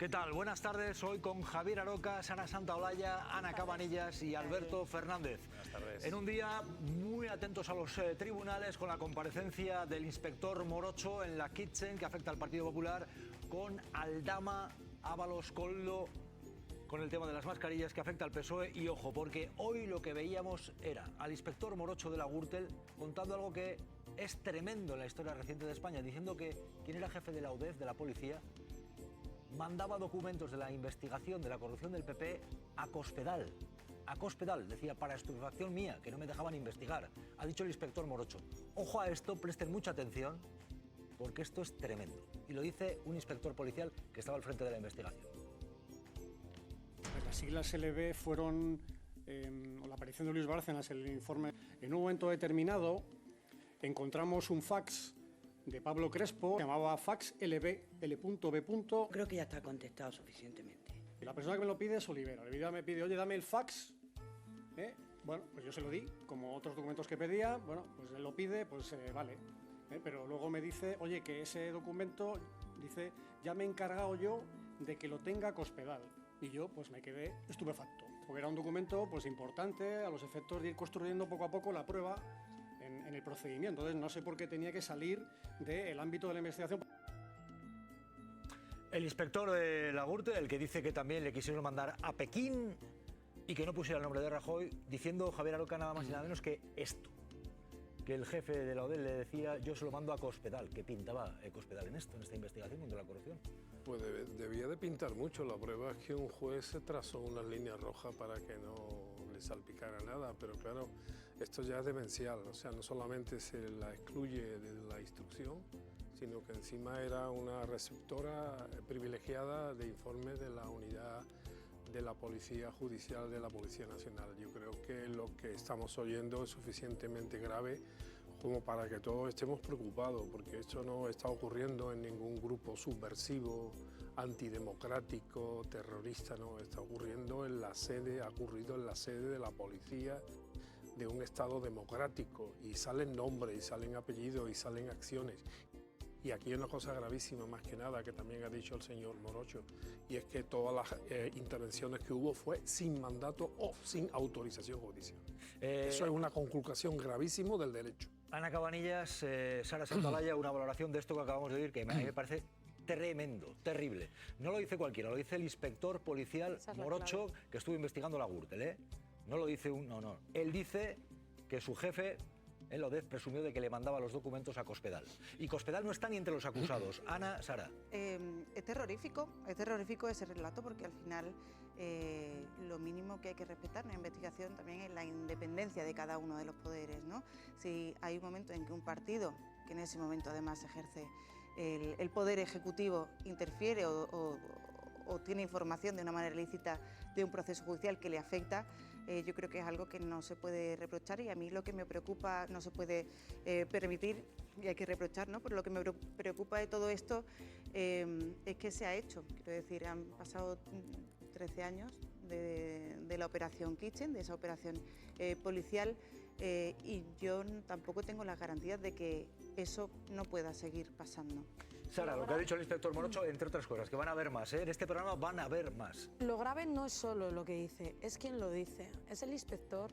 ¿Qué tal? Buenas tardes. Hoy con Javier Aroca, Sara Santaolalla, Ana Cabanillas y Alberto Fernández. Buenas tardes. En un día muy atentos a los tribunales con la comparecencia del inspector Morocho en la Kitchen que afecta al Partido Popular, con Aldama, Ábalos, Koldo, con el tema de las mascarillas que afecta al PSOE. Y ojo, porque hoy lo que veíamos era al inspector Morocho de la Gürtel contando algo que es tremendo en la historia reciente de España, diciendo que quien era jefe de la UDEF, de la policía, mandaba documentos de la investigación de la corrupción del PP a Cospedal. A Cospedal, decía, para estupefacción mía, que no me dejaban investigar. Ha dicho el inspector Morocho. Ojo a esto, presten mucha atención, porque esto es tremendo. Y lo dice un inspector policial que estaba al frente de la investigación. Pues las siglas LB fueron, o la aparición de Luis Bárcenas en el informe. En un momento determinado encontramos un fax de Pablo Crespo, que llamaba fax LB, L.B. Creo que ya está contestado suficientemente. Y la persona que me lo pide es Olivera. Olivera me pide, oye, dame el fax. Bueno, pues yo se lo di, como otros documentos que pedía. Bueno, pues él lo pide, pues vale. Pero luego me dice, oye, que ese documento, dice, ya me he encargado yo de que lo tenga Cospedal. Y yo, pues me quedé estupefacto, porque era un documento, pues importante, a los efectos de ir construyendo poco a poco la prueba en el procedimiento. Entonces no sé por qué tenía que salir del ámbito de la investigación. El inspector de la Gürtel, el que dice que también le quisieron mandar a Pekín y que no pusiera el nombre de Rajoy, diciendo Javier Aroca nada más y nada menos que esto, que el jefe de la ODEL le decía, yo se lo mando a Cospedal. ¿Qué pintaba Cospedal en esto, en esta investigación contra la corrupción? Pues debía de pintar mucho. La prueba es que un juez se trazó unas líneas rojas para que no le salpicara nada, pero claro, esto ya es demencial. O sea, no solamente se la excluye de la instrucción, sino que encima era una receptora privilegiada de informes de la unidad de la Policía Judicial de la Policía Nacional. Yo creo que lo que estamos oyendo es suficientemente grave como para que todos estemos preocupados, porque esto no está ocurriendo en ningún grupo subversivo, antidemocrático, terrorista, no, está ocurriendo en la sede, ha ocurrido en la sede de la policía de un Estado democrático, y salen nombres, y salen apellidos, y salen acciones. Y aquí hay una cosa gravísima, más que nada, que también ha dicho el señor Morocho, y es que todas las intervenciones que hubo fue sin mandato o sin autorización judicial. Eso es una conculcación gravísima del derecho. Ana Cabanillas, Sara Santaolalla, una valoración de esto que acabamos de oír que a mí me parece tremendo, terrible. No lo dice cualquiera, lo dice el inspector policial Morocho, que estuvo investigando la Gürtel, No lo dice no. Él dice que su jefe, el ODEF, presumió de que le mandaba los documentos a Cospedal. Y Cospedal no está ni entre los acusados. Ana, Sara. Es terrorífico ese relato, porque al final lo mínimo que hay que respetar en la investigación también es la independencia de cada uno de los poderes, ¿no? Si hay un momento en que un partido, que en ese momento además ejerce el poder ejecutivo, interfiere o tiene información de una manera ilícita de un proceso judicial que le afecta, yo creo que es algo que no se puede reprochar, y a mí lo que me preocupa, no se puede permitir y hay que reprochar, ¿no? Pero lo que me preocupa de todo esto es que se ha hecho. Quiero decir, han pasado 13 años de la operación Kitchen, de esa operación policial, y yo tampoco tengo las garantías de que eso no pueda seguir pasando. Sara, lo que ha dicho el inspector Morocho, entre otras cosas, que van a haber más, En este programa van a haber más. Lo grave no es solo lo que dice, es quien lo dice. Es el inspector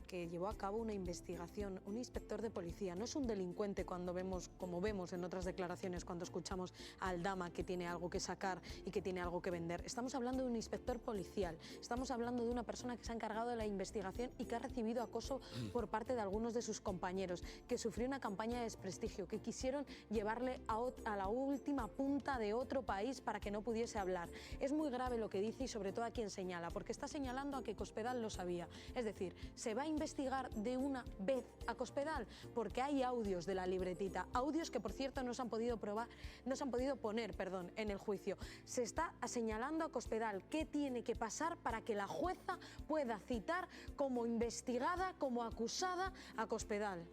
que llevó a cabo una investigación, un inspector de policía. No es un delincuente cuando vemos, como vemos en otras declaraciones, cuando escuchamos a Aldama que tiene algo que sacar y que tiene algo que vender. Estamos hablando de un inspector policial, estamos hablando de una persona que se ha encargado de la investigación y que ha recibido acoso por parte de algunos de sus compañeros, que sufrió una campaña de desprestigio, que quisieron llevarle a la última punta de otro país para que no pudiese hablar. Es muy grave lo que dice, y sobre todo a quien señala, porque está señalando a que Cospedal lo sabía. Es decir, se va a investigar de una vez a Cospedal porque hay audios de la libretita, audios que por cierto no se han podido poner en el juicio. Se está señalando a Cospedal. ¿Qué tiene que pasar para que la jueza pueda citar como investigada, como acusada a Cospedal?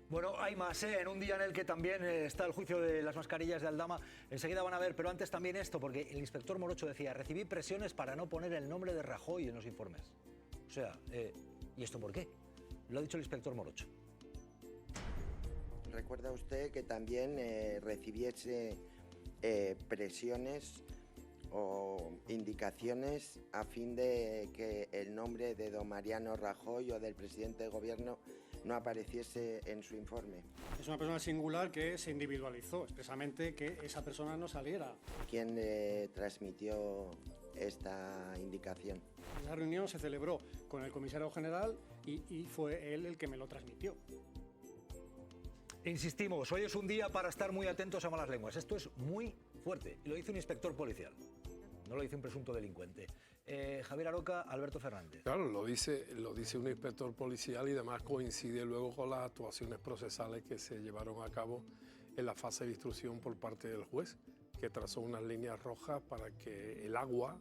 Bueno, hay más, en un día en el que también está el juicio de las mascarillas de Aldama. Enseguida van a ver, pero antes también esto, porque el inspector Morocho decía, recibí presiones para no poner el nombre de Rajoy en los informes. O sea, ¿y esto por qué? Lo ha dicho el inspector Morocho. ¿Recuerda usted que también recibiese presiones o indicaciones a fin de que el nombre de don Mariano Rajoy o del presidente del gobierno no apareciese en su informe. Es una persona singular que se individualizó expresamente que esa persona no saliera. ¿Quién le transmitió esta indicación? La reunión se celebró con el comisario general y fue él el que me lo transmitió. Insistimos, hoy es un día para estar muy atentos a malas lenguas. Esto es muy fuerte. Y lo dice un inspector policial. No lo dice un presunto delincuente. Javier Aroca, Alberto Fernández. Claro, lo dice un inspector policial y además coincide luego con las actuaciones procesales que se llevaron a cabo en la fase de instrucción por parte del juez, que trazó unas líneas rojas para que el agua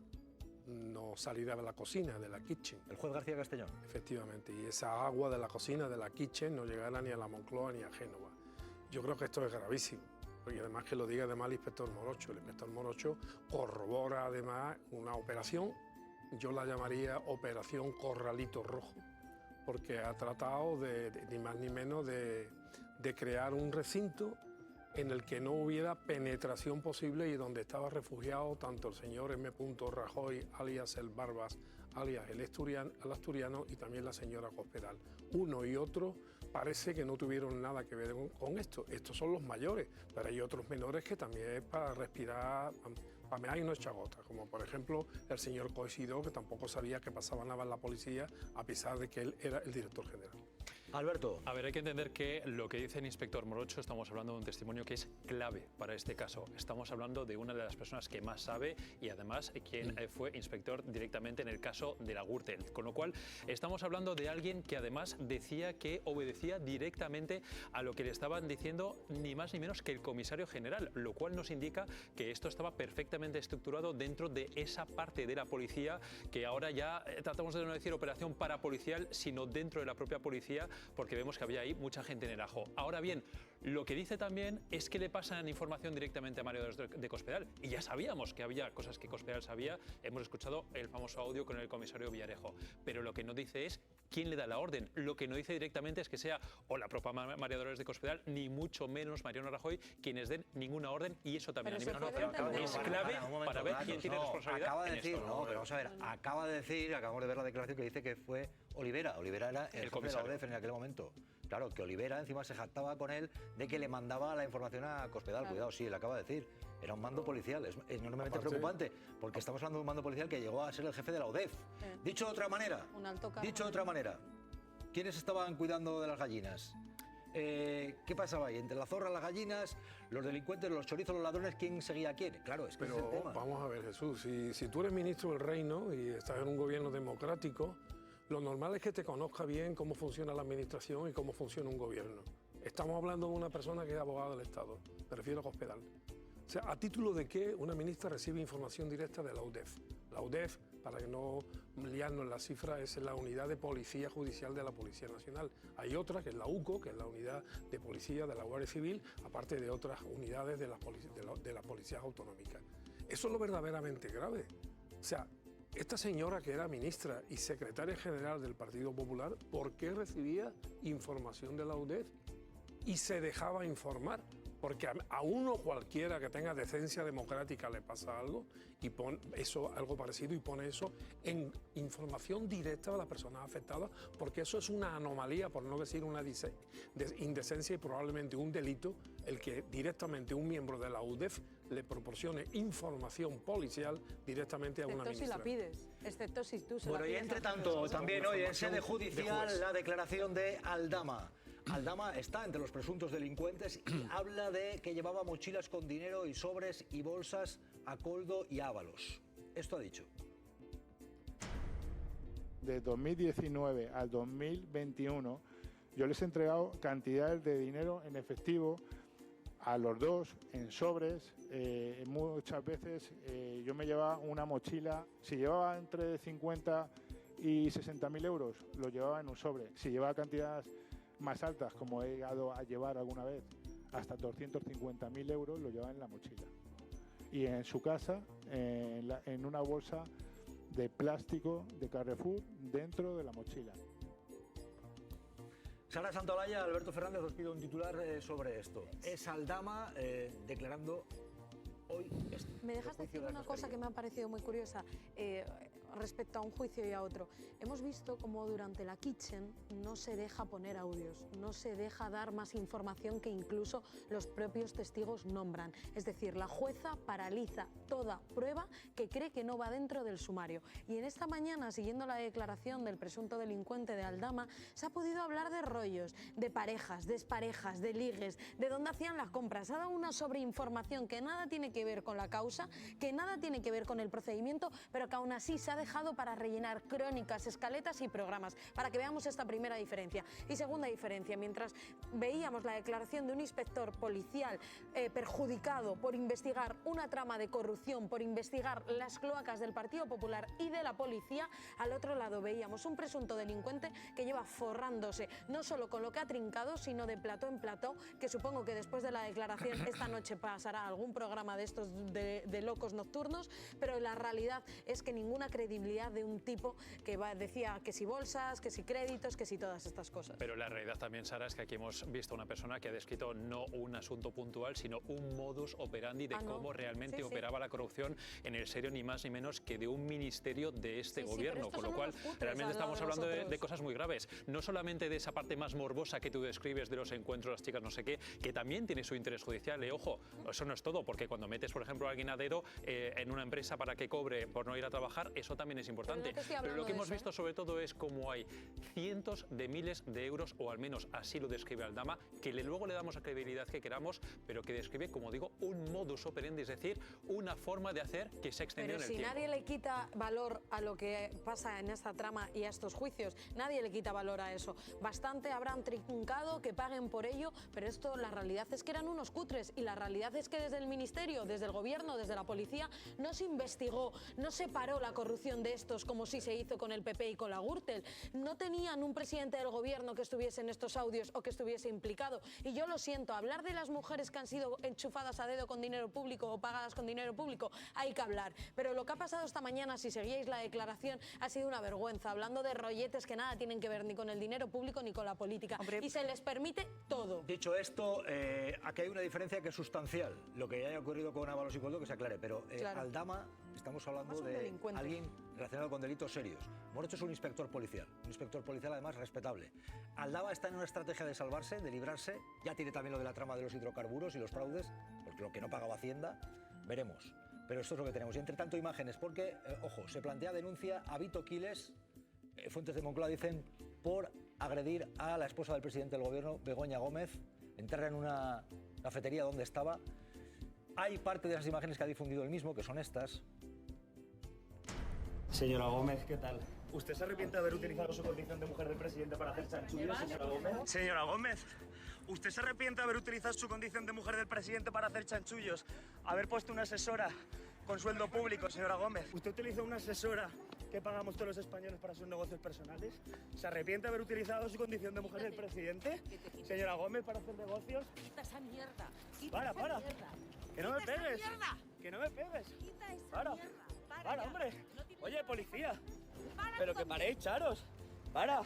no saliera de la cocina, de la kitchen. El juez García Castellón. Efectivamente, y esa agua de la cocina, de la kitchen, no llegara ni a la Moncloa ni a Génova. Yo creo que esto es gravísimo. Y además que lo diga además el inspector Morocho. El inspector Morocho corrobora además una operación, yo la llamaría Operación Corralito Rojo, porque ha tratado ni más ni menos de crear un recinto en el que no hubiera penetración posible y donde estaba refugiado tanto el señor M. Rajoy, alias el Barbas, alias el asturiano, y también la señora Cospedal. Uno y otro parece que no tuvieron nada que ver con esto. Estos son los mayores, pero hay otros menores que también es para respirar, para mear y no echar gota, como por ejemplo el señor Coisidó, que tampoco sabía que pasaba nada en la policía, a pesar de que él era el director general. Alberto. A ver, hay que entender que lo que dice el inspector Morocho, estamos hablando de un testimonio que es clave para este caso. Estamos hablando de una de las personas que más sabe y además quien fue inspector directamente en el caso de la Gürtel. Con lo cual, estamos hablando de alguien que además decía que obedecía directamente a lo que le estaban diciendo ni más ni menos que el comisario general, lo cual nos indica que esto estaba perfectamente estructurado dentro de esa parte de la policía que ahora ya tratamos de no decir operación parapolicial, sino dentro de la propia policía, porque vemos que había ahí mucha gente en el ajo. Ahora bien, lo que dice también es que le pasan información directamente a Mario de Cospedal. Y ya sabíamos que había cosas que Cospedal sabía. Hemos escuchado el famoso audio con el comisario Villarejo. Pero lo que no dice es quién le da la orden. Lo que no dice directamente es que sea o la propia María Dolores de Cospedal, ni mucho menos Mariano Rajoy, quienes den ninguna orden. Y eso también es clave para ver quién tiene responsabilidad. Acaba de en decir, esto. no, pero vamos a ver, acaba de decir, acabamos de ver la declaración que dice que fue Olivera. Olivera era el jefe de la ODEF en aquel momento. Claro, que Olivera encima se jactaba con él de que le mandaba la información a Cospedal. Claro. Cuidado, sí, él acaba de decir. Era un mando policial. Es enormemente preocupante, porque estamos hablando de un mando policial que llegó a ser el jefe de la ODEF. Dicho de otra manera, ¿quiénes estaban cuidando de las gallinas? ¿Qué pasaba ahí? Entre la zorra, las gallinas, los delincuentes, los chorizos, los ladrones, ¿quién seguía a quién? Claro, es que pero ese es el tema. Vamos a ver, Jesús, si tú eres ministro del reino y estás en un gobierno democrático, lo normal es que te conozca bien cómo funciona la administración y cómo funciona un gobierno. Estamos hablando de una persona que es abogada del Estado, me refiero a Cospedal. O sea, ¿a título de qué una ministra recibe información directa de la UDEF? La UDEF, para que no liarnos en la cifra, es la unidad de policía judicial de la Policía Nacional. Hay otra, que es la UCO, que es la unidad de policía de la Guardia Civil, aparte de otras unidades de las policías autonómicas. Eso es lo verdaderamente grave. O sea, esta señora que era ministra y secretaria general del Partido Popular, ¿por qué recibía información de la UDEF y se dejaba informar? Porque a uno cualquiera que tenga decencia democrática le pasa algo y pone eso, algo parecido, y pone eso en información directa de las personas afectadas, porque eso es una anomalía, por no decir una indecencia y probablemente un delito, el que directamente un miembro de la UDEF le proporcione información policial directamente a una ministra. Excepto si la pides, excepto si tú se la pides. Bueno, y entre tanto, también hoy en sede judicial la declaración de Aldama. Aldama está entre los presuntos delincuentes y habla de que llevaba mochilas con dinero y sobres y bolsas a Koldo y Ábalos. Esto ha dicho. De 2019 al 2021, yo les he entregado cantidades de dinero en efectivo a los dos, en sobres. Muchas veces yo me llevaba una mochila, si llevaba entre 50 y 60.000 euros, lo llevaba en un sobre. Si llevaba cantidades más altas, como he llegado a llevar alguna vez, hasta 250.000 euros, lo llevaba en la mochila. Y en su casa, en una bolsa de plástico de Carrefour, dentro de la mochila. Sara Santolaya, Alberto Fernández, os pido un titular sobre esto. Es Aldama declarando hoy ¿Me dejas decir una cosa que me ha parecido muy curiosa respecto a un juicio y a otro? Hemos visto como durante la Kitchen no se deja poner audios, no se deja dar más información que incluso los propios testigos nombran. Es decir, la jueza paraliza toda prueba que cree que no va dentro del sumario. Y en esta mañana, siguiendo la declaración del presunto delincuente de Aldama, se ha podido hablar de rollos, de parejas, desparejas, de ligues, de dónde hacían las compras. Ha dado una sobreinformación que nada tiene que ver con la causa, que nada tiene que ver con el procedimiento, pero que aún así se ha dejado para rellenar crónicas, escaletas y programas, para que veamos esta primera diferencia. Y segunda diferencia, mientras veíamos la declaración de un inspector policial perjudicado por investigar una trama de corrupción, por investigar las cloacas del Partido Popular y de la policía, al otro lado veíamos un presunto delincuente que lleva forrándose no solo con lo que ha trincado, sino de plató en plató, que supongo que después de la declaración esta noche pasará algún programa de estos de locos nocturnos, pero la realidad es que ninguna credibilidad de un tipo que decía que si bolsas, que si créditos, que si todas estas cosas. Pero la realidad también, Sara, es que aquí hemos visto a una persona que ha descrito no un asunto puntual, sino un modus operandi de cómo realmente operaba la corrupción en el serio ni más ni menos que de un ministerio de este gobierno, con lo cual realmente estamos hablando de cosas muy graves. No solamente de esa parte más morbosa que tú describes de los encuentros, las chicas no sé qué, que también tiene su interés judicial. Ojo, eso no es todo, porque cuando metes, por ejemplo, a alguien a dedo en una empresa para que cobre por no ir a trabajar, eso también es importante. Pero lo que hemos visto sobre todo es cómo hay cientos de miles de euros, o al menos así lo describe Aldama, que luego le damos la credibilidad que queramos, pero que describe, como digo, un modus operandi, es decir, una forma de hacer que se extendió en el tiempo. Pero si nadie le quita valor a lo que pasa en esta trama y a estos juicios, nadie le quita valor a eso. Bastante habrán trincado, que paguen por ello, pero esto, la realidad es que eran unos cutres, y la realidad es que desde el ministerio, desde el gobierno, desde la policía, no se investigó, no se paró la corrupción de estos como sí se hizo con el PP y con la Gürtel. No tenían un presidente del gobierno que estuviese en estos audios o que estuviese implicado. Y yo lo siento, hablar de las mujeres que han sido enchufadas a dedo con dinero público o pagadas con dinero público, hay que hablar. Pero lo que ha pasado esta mañana, si seguíais la declaración, ha sido una vergüenza, hablando de rolletes que nada tienen que ver ni con el dinero público ni con la política. Y se les permite todo. Dicho esto, aquí hay una diferencia que es sustancial. Lo que haya ocurrido con Ábalos y Coldo, que se aclare, pero Aldama, estamos hablando de alguien relacionado con delitos serios. Morocho es un inspector policial además respetable. Aldama está en una estrategia de salvarse, de librarse, ya tiene también lo de la trama de los hidrocarburos y los fraudes, porque lo que no pagaba Hacienda, veremos. Pero esto es lo que tenemos. Y entre tanto, imágenes, porque, ojo, se plantea denuncia a Vito Quiles, fuentes de Moncloa dicen, por agredir a la esposa del presidente del gobierno, Begoña Gómez, enterra en una cafetería donde estaba. Hay parte de las imágenes que ha difundido él mismo, que son estas. Señora Gómez, ¿qué tal? ¿Usted se arrepiente de haber utilizado su condición de mujer del presidente para hacer chanchullos, señora Gómez? Señora Gómez, ¿usted se arrepiente de haber utilizado su condición de mujer del presidente para hacer chanchullos? Haber puesto una asesora con sueldo público, señora Gómez. ¿Usted utilizó una asesora que pagamos todos los españoles para sus negocios personales? ¿Se arrepiente de haber utilizado su condición de mujer del presidente, señora Gómez, para hacer negocios? Quita esa mierda. Para. Que no me pegues. Que no me pegues. Quita esa para. mierda. Para, hombre. Oye, policía. Pero que paréis, charos. Para.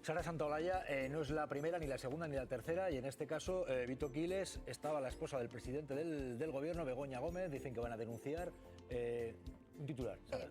Sara Santaolalla no es la primera, ni la segunda, ni la tercera, y en este caso, Vito Quiles, estaba la esposa del presidente del gobierno, Begoña Gómez, dicen que van a denunciar. Un titular, Sara.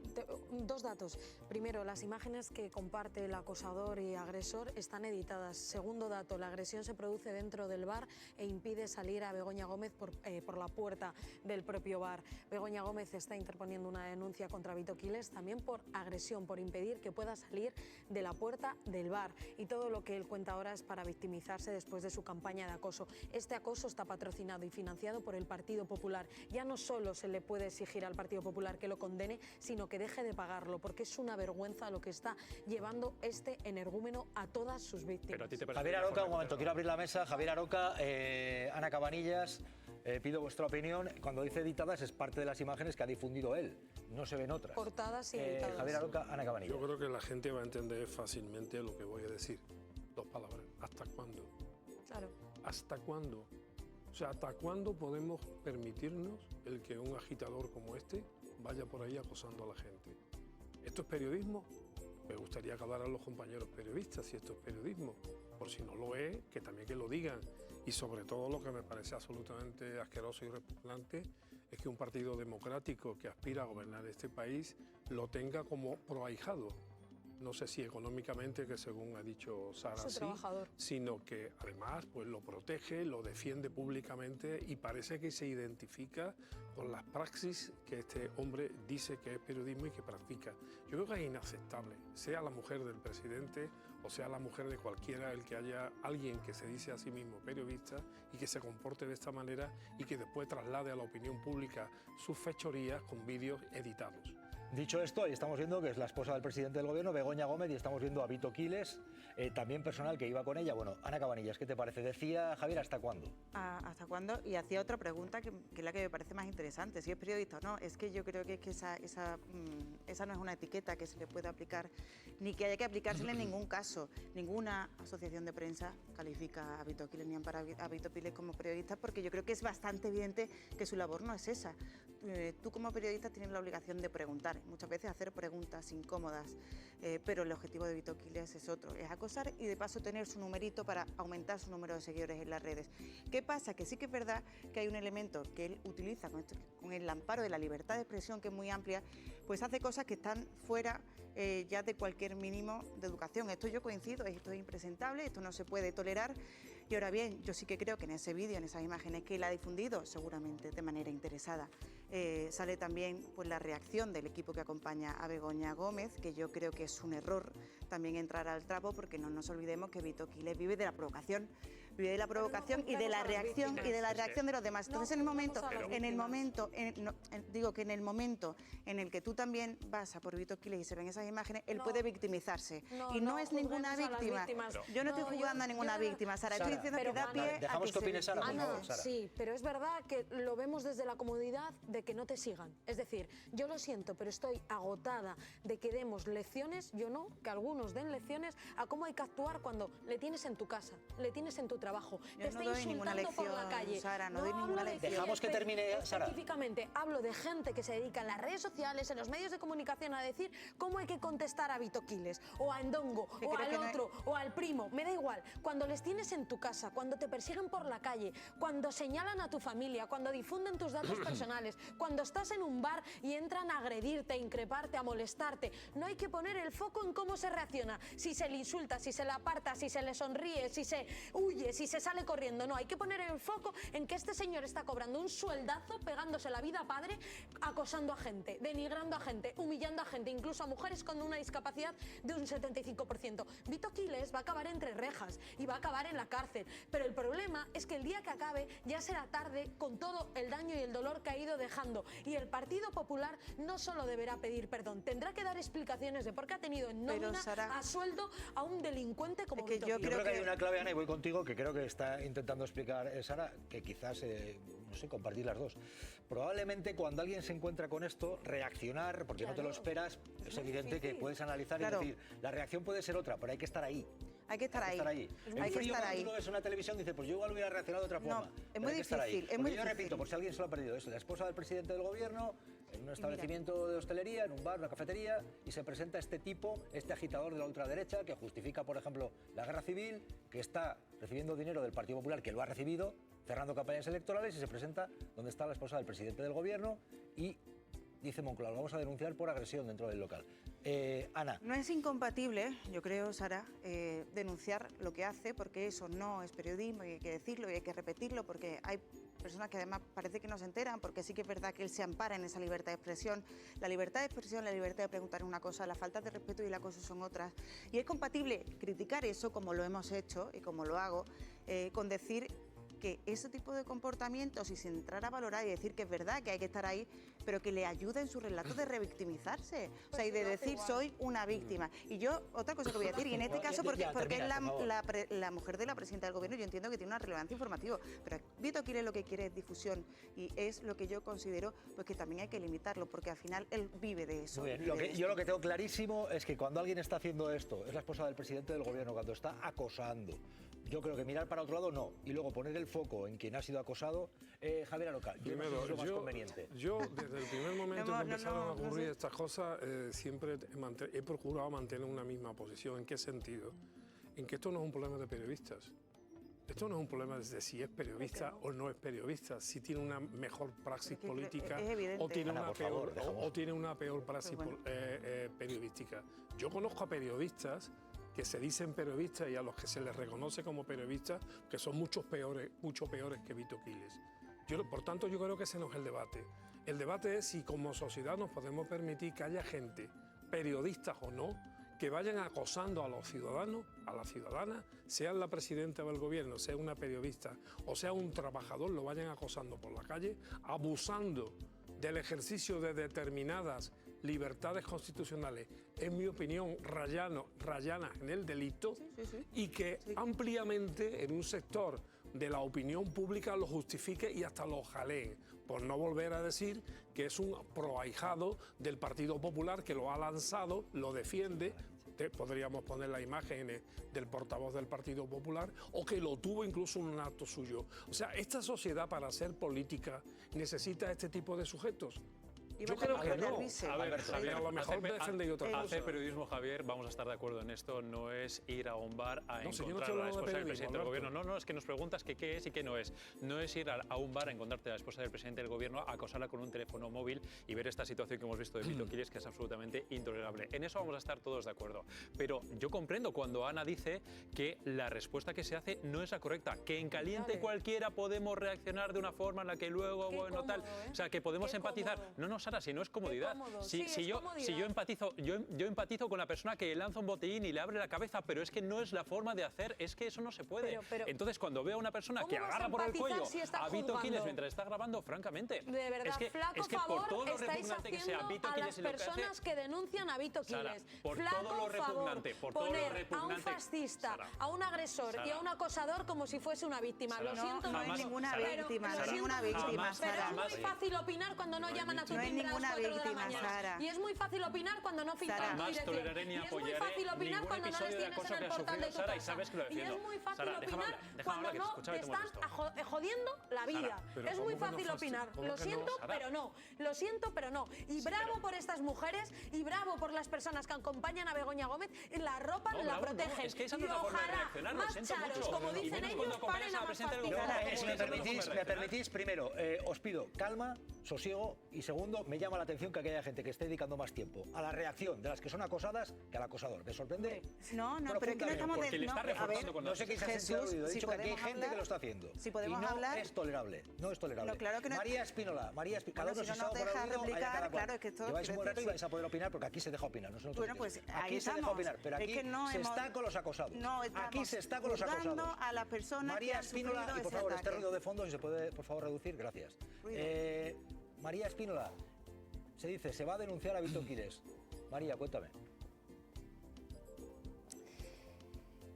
Dos datos. Primero, las imágenes que comparte el acosador y agresor están editadas. Segundo dato, la agresión se produce dentro del bar e impide salir a Begoña Gómez por la puerta del propio bar. Begoña Gómez está interponiendo una denuncia contra Vito Quiles también por agresión, por impedir que pueda salir de la puerta del bar. Y todo lo que él cuenta ahora es para victimizarse después de su campaña de acoso. Este acoso está patrocinado y financiado por el Partido Popular. Ya no solo se le puede exigir al Partido Popular que lo condene, sino que deje de pagarlo, porque es una vergüenza lo que está llevando este energúmeno a todas sus víctimas. Javier Aroca, un momento, quiero abrir la mesa. Javier Aroca, Ana Cabanillas, pido vuestra opinión. Cuando dice editadas es parte de las imágenes que ha difundido él, no se ven otras. Cortadas y editadas. Javier Aroca, Ana Cabanillas. Yo creo que la gente va a entender fácilmente lo que voy a decir. Dos palabras. ¿Hasta cuándo? Claro. ¿Hasta cuándo? O sea, ¿hasta cuándo podemos permitirnos el que un agitador como este vaya por ahí acosando a la gente? ¿Esto es periodismo? Me gustaría que hablaran los compañeros periodistas si esto es periodismo. Por si no lo es, que también que lo digan. Y sobre todo lo que me parece absolutamente asqueroso y repugnante es que un partido democrático que aspira a gobernar este país lo tenga como proahijado. No sé si económicamente, que según ha dicho Sara, sí, sino que además pues lo protege, lo defiende públicamente y parece que se identifica con las praxis que este hombre dice que es periodismo y que practica. Yo creo que es inaceptable, sea la mujer del presidente o sea la mujer de cualquiera, el que haya alguien que se dice a sí mismo periodista y que se comporte de esta manera y que después traslade a la opinión pública sus fechorías con vídeos editados. Dicho esto, ahí estamos viendo que es la esposa del presidente del gobierno, Begoña Gómez, y estamos viendo a Vito Quiles, también personal que iba con ella. Bueno, Ana Cabanillas, ¿qué te parece? Decía Javier, ¿hasta cuándo? ¿Hasta cuándo? Y hacía otra pregunta que es la que me parece más interesante, si es periodista o no. Es que yo creo que esa no es una etiqueta que se le pueda aplicar, ni que haya que aplicársela en ningún caso. Ninguna asociación de prensa califica a Vito Quiles ni ampara a Vito Quiles como periodista, porque yo creo que es bastante evidente que su labor no es esa. Tú como periodista tienes la obligación de preguntar, muchas veces hacer preguntas incómodas, pero el objetivo de Vito Quiles es otro, es acosar y de paso tener su numerito para aumentar su número de seguidores en las redes. ¿Qué pasa? Que sí que es verdad que hay un elemento que él utiliza con el amparo de la libertad de expresión, que es muy amplia, pues hace cosas que están fuera ya de cualquier mínimo de educación. Esto yo coincido, esto es impresentable, esto no se puede tolerar. Y ahora bien, yo sí que creo que en ese vídeo, en esas imágenes que él ha difundido, seguramente de manera interesada, sale también pues la reacción del equipo que acompaña a Begoña Gómez, que yo creo que es un error también entrar al trapo, porque no nos olvidemos que Vito Quiles vive de la provocación. Vive de la provocación y de la reacción de los demás. Entonces, en el momento en el que tú también vas a por Vito Quiles y se ven esas imágenes, él puede victimizarse. Y no es ninguna víctima. Yo no estoy jugando a ninguna víctima, Sara. Estoy diciendo que da pie a que se victimice. Sí, pero es verdad que lo vemos desde la comodidad de que no te sigan. Es decir, yo lo siento, pero estoy agotada de que demos lecciones, yo no, que algunos den lecciones a cómo hay que actuar cuando le tienes en tu casa, le tienes en tu trabajo, te está insultando por la calle. Sara, no doy ninguna lección. Dejamos que termine, Sara. Específicamente hablo de gente que se dedica en las redes sociales, en los medios de comunicación a decir cómo hay que contestar a Vito Quiles, o a Ndongo, o al otro, o al primo, me da igual. Cuando les tienes en tu casa, cuando te persiguen por la calle, cuando señalan a tu familia, cuando difunden tus datos personales, cuando estás en un bar y entran a agredirte, a increparte, a molestarte, no hay que poner el foco en cómo se reacciona, si se le insulta, si se le aparta, si se le sonríe, si se huye, si se sale corriendo. No, hay que poner el foco en que este señor está cobrando un sueldazo, pegándose la vida padre, acosando a gente, denigrando a gente, humillando a gente, incluso a mujeres con una discapacidad de un 75%. Vito Quiles va a acabar entre rejas y va a acabar en la cárcel, pero el problema es que el día que acabe ya será tarde, con todo el daño y el dolor que ha ido dejando, y el Partido Popular no solo deberá pedir perdón, tendrá que dar explicaciones de por qué ha tenido en nómina a sueldo a un delincuente como Vito Quiles. Yo creo que hay una clave, Ana, y voy contigo, que creo que está intentando explicar Sara, que quizás, no sé, compartir las dos. Probablemente cuando alguien se encuentra con esto, reaccionar, porque no te lo esperas, es evidente que puedes analizar y decir, la reacción puede ser otra, pero hay que estar ahí. Hay que estar ahí. En frío, cuando tú lo ves en una televisión, dices, pues yo igual hubiera reaccionado de otra forma. No, es muy difícil. Yo repito, por si alguien se lo ha perdido, es la esposa del presidente del gobierno, en un establecimiento de hostelería, en un bar, una cafetería, y se presenta este tipo, este agitador de la ultraderecha, que justifica, por ejemplo, la guerra civil, que está recibiendo dinero del Partido Popular, que lo ha recibido, cerrando campañas electorales, y se presenta donde está la esposa del presidente del gobierno y dice Moncloa, lo vamos a denunciar por agresión dentro del local. Ana. No es incompatible, yo creo, Sara, denunciar lo que hace, porque eso no es periodismo y hay que decirlo y hay que repetirlo, porque hay personas que además parece que no se enteran, porque sí que es verdad que él se ampara en esa libertad de expresión. La libertad de expresión, la libertad de preguntar es una cosa, la falta de respeto y el acoso son otras. Y es compatible criticar eso, como lo hemos hecho y como lo hago, con decir que ese tipo de comportamientos, y sin entrar a valorar y decir que es verdad que hay que estar ahí, pero que le ayuda en su relato de revictimizarse, o sea, y de decir soy una víctima. Y yo, otra cosa que voy a decir, y en este caso porque es la mujer de la presidenta del gobierno, yo entiendo que tiene una relevancia informativa, pero Vito Quiles lo que quiere es difusión, y es lo que yo considero pues que también hay que limitarlo, porque al final él vive de eso. Muy bien. Yo lo que tengo clarísimo es que cuando alguien está haciendo esto, es la esposa del presidente del gobierno, cuando está acosando, yo creo que mirar para otro lado no, y luego poner el foco en quien ha sido acosado. Javier Aroca, primero, no sé si es lo más conveniente. Yo, desde el primer momento que empezaron a ocurrir estas cosas, siempre he procurado mantener una misma posición. ¿En qué sentido? En que esto no es un problema de periodistas. Esto no es un problema de si es periodista o no es periodista, si tiene una mejor praxis política o tiene una peor praxis periodística. Yo conozco a periodistas que se dicen periodistas y a los que se les reconoce como periodistas que son mucho peores que Vito Quiles. Por tanto, yo creo que ese no es el debate. El debate es si como sociedad nos podemos permitir que haya gente, periodistas o no, que vayan acosando a los ciudadanos, a las ciudadanas, sea la presidenta del gobierno, sea una periodista o sea un trabajador, lo vayan acosando por la calle, abusando del ejercicio de determinadas libertades constitucionales, en mi opinión, rayanas en el delito, y que ampliamente en un sector de la opinión pública lo justifique y hasta lo jaleen, por no volver a decir que es un proahijado del Partido Popular que lo ha lanzado, lo defiende. Podríamos poner las imágenes del portavoz del Partido Popular, o que lo tuvo incluso en un acto suyo. O sea, esta sociedad para hacer política necesita este tipo de sujetos. Yo creo que no. A ver, Javier, a lo mejor defendéis otra cosa. Hacer periodismo, Javier, vamos a estar de acuerdo en esto, no es ir a un bar a encontrar a la esposa del presidente del gobierno. No, es que nos preguntas que qué es y qué no es. No es ir a un bar a encontrarte a la esposa del presidente del gobierno, a acosarla con un teléfono móvil y ver esta situación que hemos visto de Vito Quiles, que es absolutamente intolerable. En eso vamos a estar todos de acuerdo. Pero yo comprendo cuando Ana dice que la respuesta que se hace no es la correcta, que en caliente cualquiera podemos reaccionar de una forma en la que luego, o sea, que podemos empatizar. No, Sara, si no es comodidad. Si yo empatizo con la persona que lanza un botellín y le abre la cabeza, pero es que no es la forma de hacer, es que eso no se puede. Entonces, cuando veo a una persona que agarra por el cuello a Vito Quiles mientras está grabando, francamente, de verdad, es que favor, por todo lo estáis repugnante que sea Vito Quiles y lo que hace, a las personas que denuncian a Vito Quiles, Sara, por flaco todo lo repugnante, favor, por todo lo poner repugnante, a un fascista, Sara, a un agresor y a un acosador como si fuese una víctima. Sara, lo siento no es ninguna víctima, no es ninguna víctima, pero Sara. es muy fácil opinar cuando no llaman a tu No es timbre a las ninguna 4 de la víctima, mañana. Sara. Y es muy fácil opinar cuando no filtran tu Jamás dirección. toleraré ni Y es muy apoyaré fácil opinar ningún cuando no les episodio de tienes acoso en que el ha portal de sufrido tu Sara, y casa. sabes que lo Y defiendo. es muy fácil Sara, déjame opinar hablar, cuando que no escúchame, te te hemos están visto. jodiendo la vida. pero Es ¿cómo muy que no fácil fácil? opinar. ¿Cómo Lo que no? siento, Sara. pero no. Lo siento, pero no. Y bravo por estas mujeres y bravo por las personas que acompañan a Begoña Gómez, la arropan, la bravo, protegen. es que esa no Y es la forma de ojalá reaccionar, lo más siento charos, mucho. como Y dicen menos ellos, cuando acompañas paren a a la más presidenta del fascistas. gobierno. Si me permitís, primero, os pido calma, sosiego, y segundo, me llama la atención que haya gente que esté dedicando más tiempo a la reacción de las que son acosadas que al acosador. ¿Me sorprende? No, pero es que no estamos... Porque le está reforzando con No sé quién se ha sentido aludido. He dicho que aquí hay gente que lo está haciendo. Si podemos y no hablar... es tolerable. No es tolerable. No, claro que no. María Espínola, cada uno si no se nos por deja aludido, replicar, allá cada cual. claro, es que esto... Lleváis un buen rato y sí. vais a poder opinar porque aquí se deja opinar. No Bueno, pues ahí aquí se deja estamos. opinar, pero Es aquí que no se hemos- está con los acosados. No, estamos aquí se está con los juzgando acosados. a las personas María que han Espínola, sufrido y por ese favor, este ataque. ruido de fondo, si se puede, por favor, reducir, gracias. María Espínola, se dice, se va a denunciar a Vito Quiles. María, cuéntame.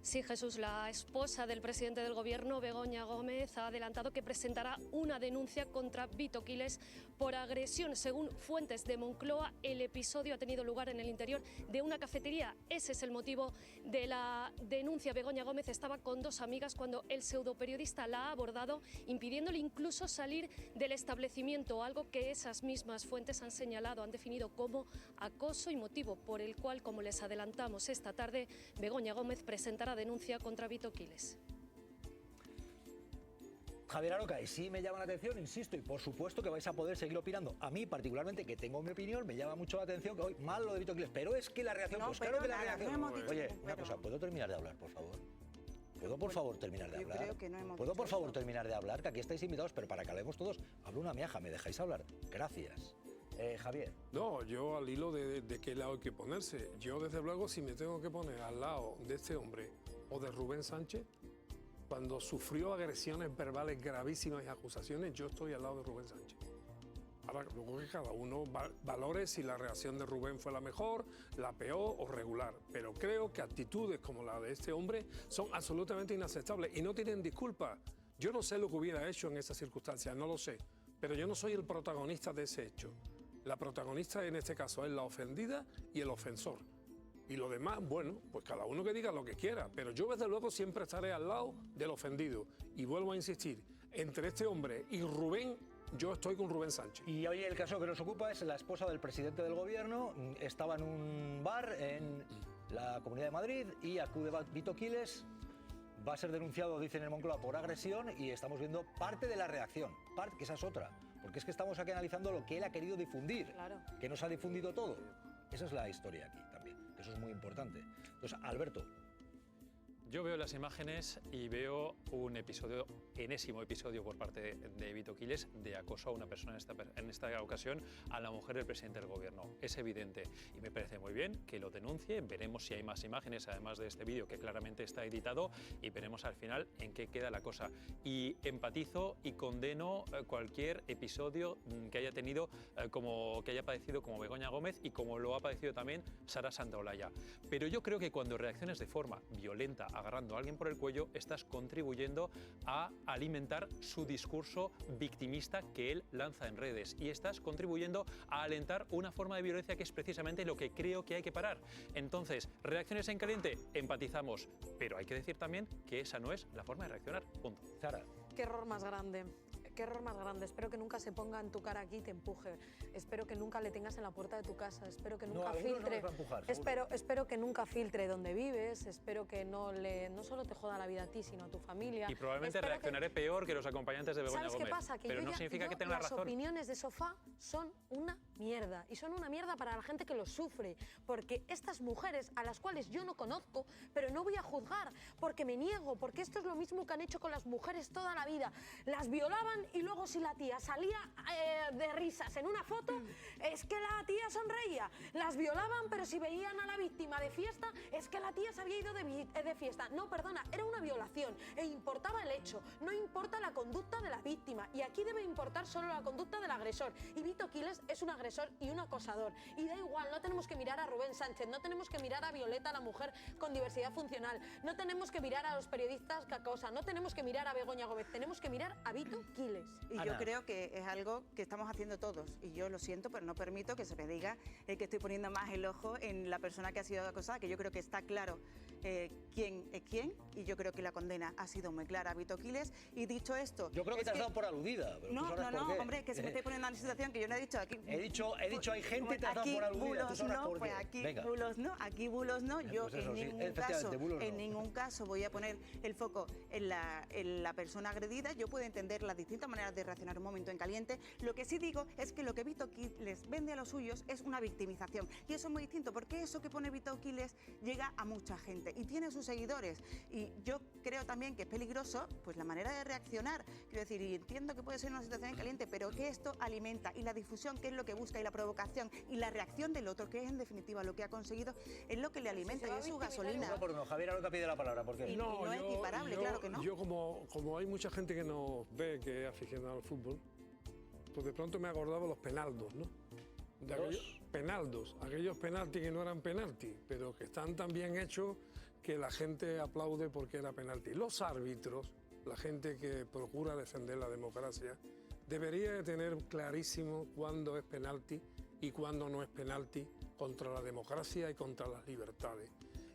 Sí, Jesús, la esposa del presidente del gobierno, Begoña Gómez, ha adelantado que presentará una denuncia contra Vito Quiles por agresión. Según fuentes de Moncloa, el episodio ha tenido lugar en el interior de una cafetería. Ese es el motivo de la denuncia. Begoña Gómez estaba con dos amigas cuando el pseudoperiodista la ha abordado, impidiéndole incluso salir del establecimiento, algo que esas mismas fuentes han señalado, han definido como acoso y motivo por el cual, como les adelantamos esta tarde, Begoña Gómez presentará denuncia contra Vito Quiles. Javier Aroca, y sí me llama la atención, insisto, y por supuesto que vais a poder seguir opinando. A mí, particularmente, que tengo mi opinión, me llama mucho la atención que hoy mal lo de Vito Quiles, pero es que la reacción, No, pues claro que la perdona, reacción... no hemos dicho Oye, ningún una pero. cosa, ¿puedo terminar de hablar, por favor? ¿Puedo, por favor, terminar de Yo hablar? creo que no hemos ¿Puedo, dicho por favor, eso. terminar de hablar? Que aquí estáis invitados, pero para que hablemos todos, hablo una miaja, ¿me dejáis hablar? Gracias. Javier. No, yo al hilo de qué lado hay que ponerse. Yo, desde luego, si me tengo que poner al lado de este hombre o de Rubén Sánchez, cuando sufrió agresiones verbales gravísimas y acusaciones, yo estoy al lado de Rubén Sánchez. Ahora, luego que cada uno valore si la reacción de Rubén fue la mejor, la peor o regular. Pero creo que actitudes como la de este hombre son absolutamente inaceptables y no tienen disculpa. Yo no sé lo que hubiera hecho en esas circunstancias, no lo sé. Pero yo no soy el protagonista de ese hecho. La protagonista en este caso es la ofendida y el ofensor. Y lo demás, bueno, pues cada uno que diga lo que quiera. Pero yo, desde luego, siempre estaré al lado del ofendido. Y vuelvo a insistir, entre este hombre y Rubén, yo estoy con Rubén Sánchez. Y hoy el caso que nos ocupa es la esposa del presidente del gobierno. Estaba en un bar en la Comunidad de Madrid y acude Vito Quiles. va a ser denunciado, dicen en Moncloa, por agresión y estamos viendo parte de la reacción, que esa es otra. Porque es que estamos aquí analizando lo que él ha querido difundir, que no se ha difundido todo. Esa es la historia aquí también, que eso es muy importante. Entonces, Alberto. Yo veo las imágenes y veo un episodio, enésimo episodio por parte de Vito Quiles de acoso a una persona, en esta ocasión a la mujer del presidente del gobierno. Es evidente y me parece muy bien que lo denuncie. Veremos si hay más imágenes además de este vídeo que claramente está editado y veremos al final en qué queda la cosa. Y empatizo y condeno cualquier episodio que haya tenido, que haya padecido como Begoña Gómez y como lo ha padecido también Sara Santaolalla. Pero yo creo que cuando reacciones de forma violenta agarrando a alguien por el cuello, estás contribuyendo a alimentar su discurso victimista que él lanza en redes y estás contribuyendo a alentar una forma de violencia que es precisamente lo que creo que hay que parar. Entonces, reacciones en caliente, empatizamos, pero hay que decir también que esa no es la forma de reaccionar. Punto. Sara. Qué error más grande. Qué error más grande. Espero que nunca se ponga en tu cara aquí y te empuje. Espero que nunca le tengas en la puerta de tu casa. Espero que nunca filtre. No empujar, espero que nunca filtre donde vives. Espero que no solo te joda la vida a ti, sino a tu familia. Y probablemente reaccionaré peor que los acompañantes de Begoña Gómez. ¿Sabes qué pasa? Que pero no significa que tenga razón. Las opiniones de sofá son una mierda. Y son una mierda para la gente que lo sufre. Porque estas mujeres, a las cuales yo no conozco, pero no voy a juzgar, porque me niego, porque esto es lo mismo que han hecho con las mujeres toda la vida. Las violaban y luego si la tía salía de risas en una foto, es que la tía sonreía. Las violaban, pero si veían a la víctima de fiesta, es que la tía se había ido de fiesta. No, perdona, era una violación e importaba el hecho, no importa la conducta de la víctima. Y aquí debe importar solo la conducta del agresor. Y Vito Quiles es un agresor y un acosador. Y da igual, no tenemos que mirar a Rubén Sánchez, no tenemos que mirar a Violeta, la mujer con diversidad funcional, no tenemos que mirar a los periodistas que acosan, no tenemos que mirar a Begoña Gómez, tenemos que mirar a Vito Quiles. Y yo creo que es algo que estamos haciendo todos. Y yo lo siento, pero no permito que se me diga que estoy poniendo más el ojo en la persona que ha sido acosada, que yo creo que está claro quién es quién. Y yo creo que la condena ha sido muy clara a Vito Quiles. Y dicho esto... Yo creo que te has dado por aludida. Pero no, hombre, que se me estoy poniendo en una situación que yo no he dicho aquí. He dicho hay gente y te has dado por aludida. Bulos no, pues aquí bulos no. Yo pues en ningún caso voy a poner el foco en la persona agredida. Yo puedo entender las distintas maneras de reaccionar un momento en caliente. Lo que sí digo es que lo que Vito Quiles vende a los suyos es una victimización. Y eso es muy distinto, porque eso que pone Vito Quiles llega a mucha gente y tiene sus seguidores. Y yo creo también que es peligroso pues la manera de reaccionar. Quiero decir, y entiendo que puede ser una situación en caliente, pero que esto alimenta, y la difusión, que es lo que busca, y la provocación, y la reacción del otro, que es en definitiva lo que ha conseguido, es lo que le alimenta y es su gasolina. No, Javier ahora te pide la palabra. ¿Por qué? Y no es equiparable, claro que no. Yo como hay mucha gente que nos ve que es aficionado al fútbol, pues de pronto me acordaba los penaldos, ¿no? De aquellos penaldos, aquellos penaltis que no eran penalti, pero que están tan bien hechos que la gente aplaude porque era penalti. Los árbitros, la gente que procura defender la democracia, debería de tener clarísimo cuándo es penalti y cuándo no es penalti contra la democracia y contra las libertades.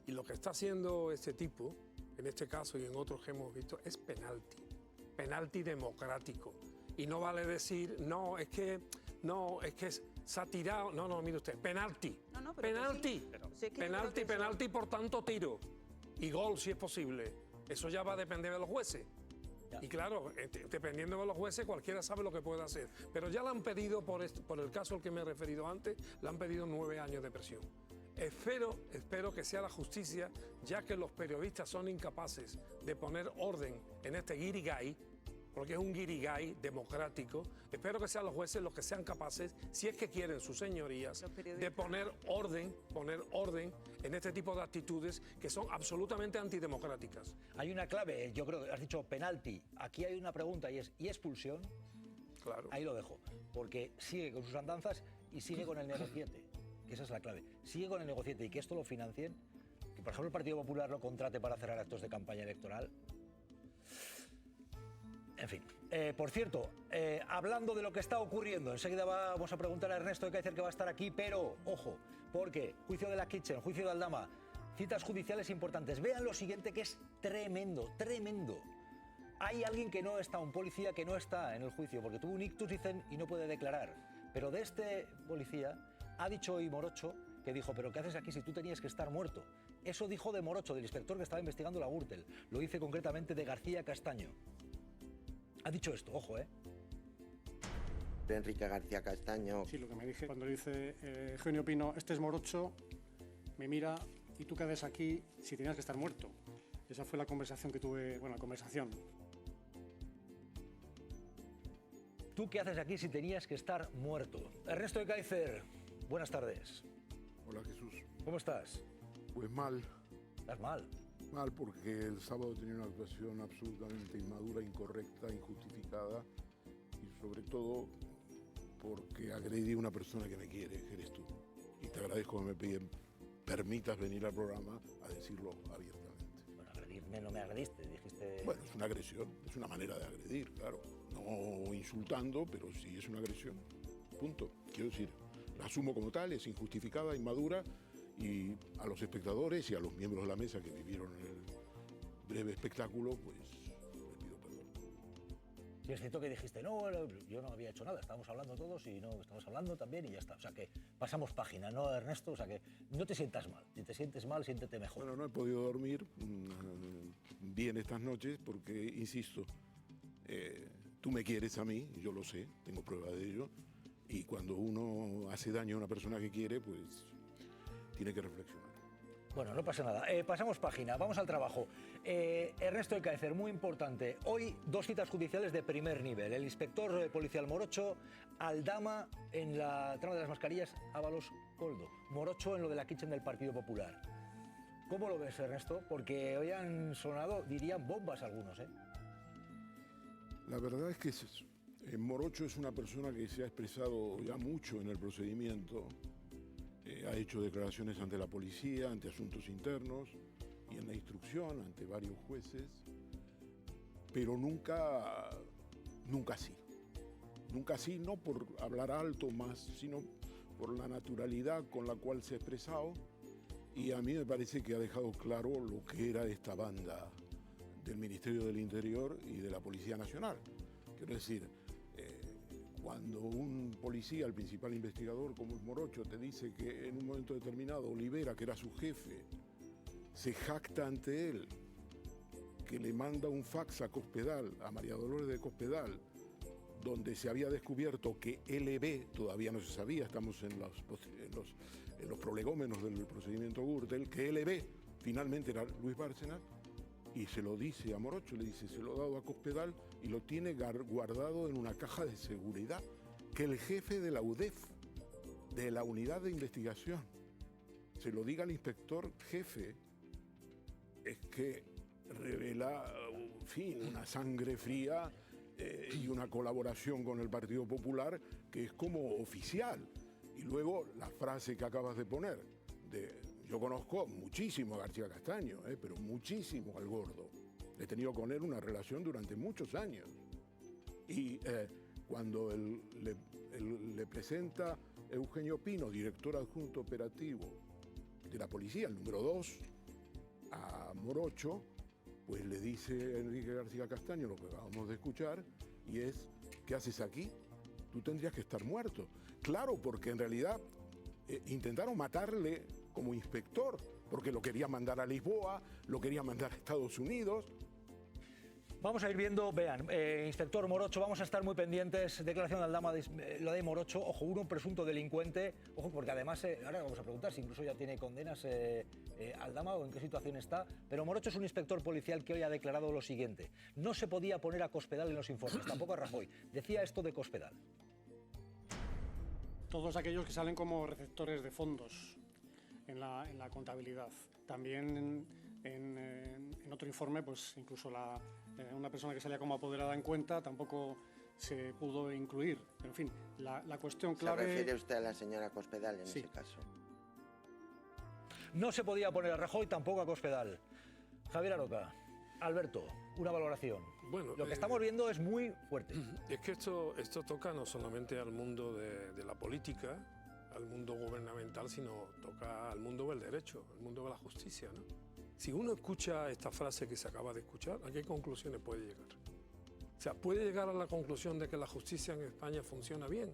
Y lo que está haciendo este tipo, en este caso y en otros que hemos visto, es penalti democrático. Y no vale decir, es que se ha tirado. No, mire usted, penalti. Penalti. Sí, penalti, por tanto tiro. Y gol si es posible. Eso ya va a depender de los jueces. Y claro, dependiendo de los jueces, cualquiera sabe lo que puede hacer. Pero ya le han pedido, por el caso al que me he referido antes, le han pedido 9 años de prisión. Espero que sea la justicia, ya que los periodistas son incapaces de poner orden en este guirigay, porque es un guirigay democrático. Espero que sean los jueces los que sean capaces, si es que quieren sus señorías, de poner orden en este tipo de actitudes que son absolutamente antidemocráticas. Hay una clave, yo creo que has dicho penalti. Aquí hay una pregunta y es ¿y expulsión? Claro. Ahí lo dejo, porque sigue con sus andanzas y sigue con el negociete, que esa es la clave. Sigue con el negociete y que esto lo financien, que por ejemplo el Partido Popular lo contrate para cerrar actos de campaña electoral. En fin, por cierto, hablando de lo que está ocurriendo, enseguida vamos a preguntar a Ernesto de Kaiser, que va a estar aquí, pero ojo, porque juicio de la Kitchen, juicio de Aldama, citas judiciales importantes. Vean lo siguiente, que es tremendo. Hay alguien que no está, un policía que no está en el juicio, porque tuvo un ictus, dicen, y no puede declarar. Pero de este policía ha dicho hoy Morocho que dijo, pero ¿qué haces aquí si tú tenías que estar muerto? Eso dijo de Morocho, del inspector que estaba investigando la Gürtel. Lo dice concretamente de García Castaño. Ha dicho esto, ojo, ¿eh? Enrique García Castaño. Sí, lo que me dije cuando dice Eugenio Pino, este es Morocho, me mira, ¿y tú qué haces aquí si tenías que estar muerto? Esa fue la conversación que tuve, bueno, la conversación. ¿Tú qué haces aquí si tenías que estar muerto? Ernesto de Kaiser, buenas tardes. Hola Jesús. ¿Cómo estás? Pues mal. ¿Estás mal? Mal porque el sábado tenía una actuación absolutamente inmadura, incorrecta, injustificada y sobre todo porque agredí a una persona que me quiere, que eres tú. Y te agradezco que me permitas venir al programa a decirlo abiertamente. Bueno, agredirme no me agrediste, dijiste... Bueno, es una agresión, es una manera de agredir, claro. No insultando, pero sí es una agresión. Punto. Quiero decir, la asumo como tal, es injustificada, inmadura, y a los espectadores y a los miembros de la mesa que vivieron el breve espectáculo, pues les pido perdón. Sí, es cierto que dijiste, no, yo no había hecho nada, estábamos hablando todos y no, estamos hablando también y ya está. O sea que pasamos página, ¿no, Ernesto? O sea que no te sientas mal. Si te sientes mal, siéntete mejor. Bueno, no he podido dormir bien estas noches porque, insisto, tú me quieres a mí, yo lo sé, tengo prueba de ello, y cuando uno hace daño a una persona que quiere, pues tiene que reflexionar. Bueno, no pasa nada. Pasamos página, vamos al trabajo. Ernesto de Kaiser, muy importante. Hoy 2 citas judiciales de primer nivel. El inspector policial Morocho, Aldama en la trama de las mascarillas, Ábalos Coldo. Morocho en lo de la kitchen del Partido Popular. ¿Cómo lo ves, Ernesto? Porque hoy han sonado, dirían, bombas algunos, ¿eh? La verdad es que Morocho es una persona que se ha expresado ya mucho en el procedimiento. Ha hecho declaraciones ante la policía, ante asuntos internos y en la instrucción ante varios jueces, pero nunca así. Nunca así, no por hablar alto más, sino por la naturalidad con la cual se ha expresado, y a mí me parece que ha dejado claro lo que era esta banda del Ministerio del Interior y de la Policía Nacional. Quiero decir, cuando un policía, el principal investigador como es Morocho, te dice que en un momento determinado Olivera, que era su jefe, se jacta ante él, que le manda un fax a Cospedal, a María Dolores de Cospedal, donde se había descubierto que LB, todavía no se sabía, estamos en los prolegómenos del procedimiento Gürtel, que LB finalmente era Luis Bárcenas, y se lo dice a Morocho, le dice, se lo ha dado a Cospedal y lo tiene guardado en una caja de seguridad, que el jefe de la UDEF, de la unidad de investigación, se lo diga al inspector jefe, es que revela, en fin, una sangre fría y una colaboración con el Partido Popular que es como oficial. Y luego la frase que acabas de poner, yo conozco muchísimo a García Castaño, pero muchísimo al Gordo. He tenido con él una relación durante muchos años. Y cuando él le presenta Eugenio Pino, director adjunto operativo de la policía, el número 2, a Morocho, pues le dice Enrique García Castaño lo que acabamos de escuchar, y es, ¿qué haces aquí? Tú tendrías que estar muerto. Claro, porque en realidad intentaron matarle como inspector, porque lo quería mandar a Lisboa, lo quería mandar a Estados Unidos. Vamos a ir viendo, vean, inspector Morocho, vamos a estar muy pendientes, declaración de Aldama, lo de Morocho, ojo, un presunto delincuente, ojo, porque además, ahora vamos a preguntar si incluso ya tiene condenas Aldama o en qué situación está, pero Morocho es un inspector policial que hoy ha declarado lo siguiente: no se podía poner a Cospedal en los informes, tampoco a Rajoy, decía esto de Cospedal. Todos aquellos que salen como receptores de fondos en la contabilidad. También en otro informe, pues incluso una persona que salía como apoderada en cuenta tampoco se pudo incluir. Pero en fin, la cuestión clave... ¿Se refiere usted a la señora Cospedal en sí. ese caso? No se podía poner a Rajoy, tampoco a Cospedal. Javier Aroca, Alberto, una valoración. Bueno, lo que estamos viendo es muy fuerte. Es que esto toca no solamente al mundo de la política, al mundo gubernamental, sino toca al mundo del derecho, al mundo de la justicia, ¿no? Si uno escucha esta frase que se acaba de escuchar, ¿a qué conclusiones puede llegar? O sea, puede llegar a la conclusión de que la justicia en España funciona bien.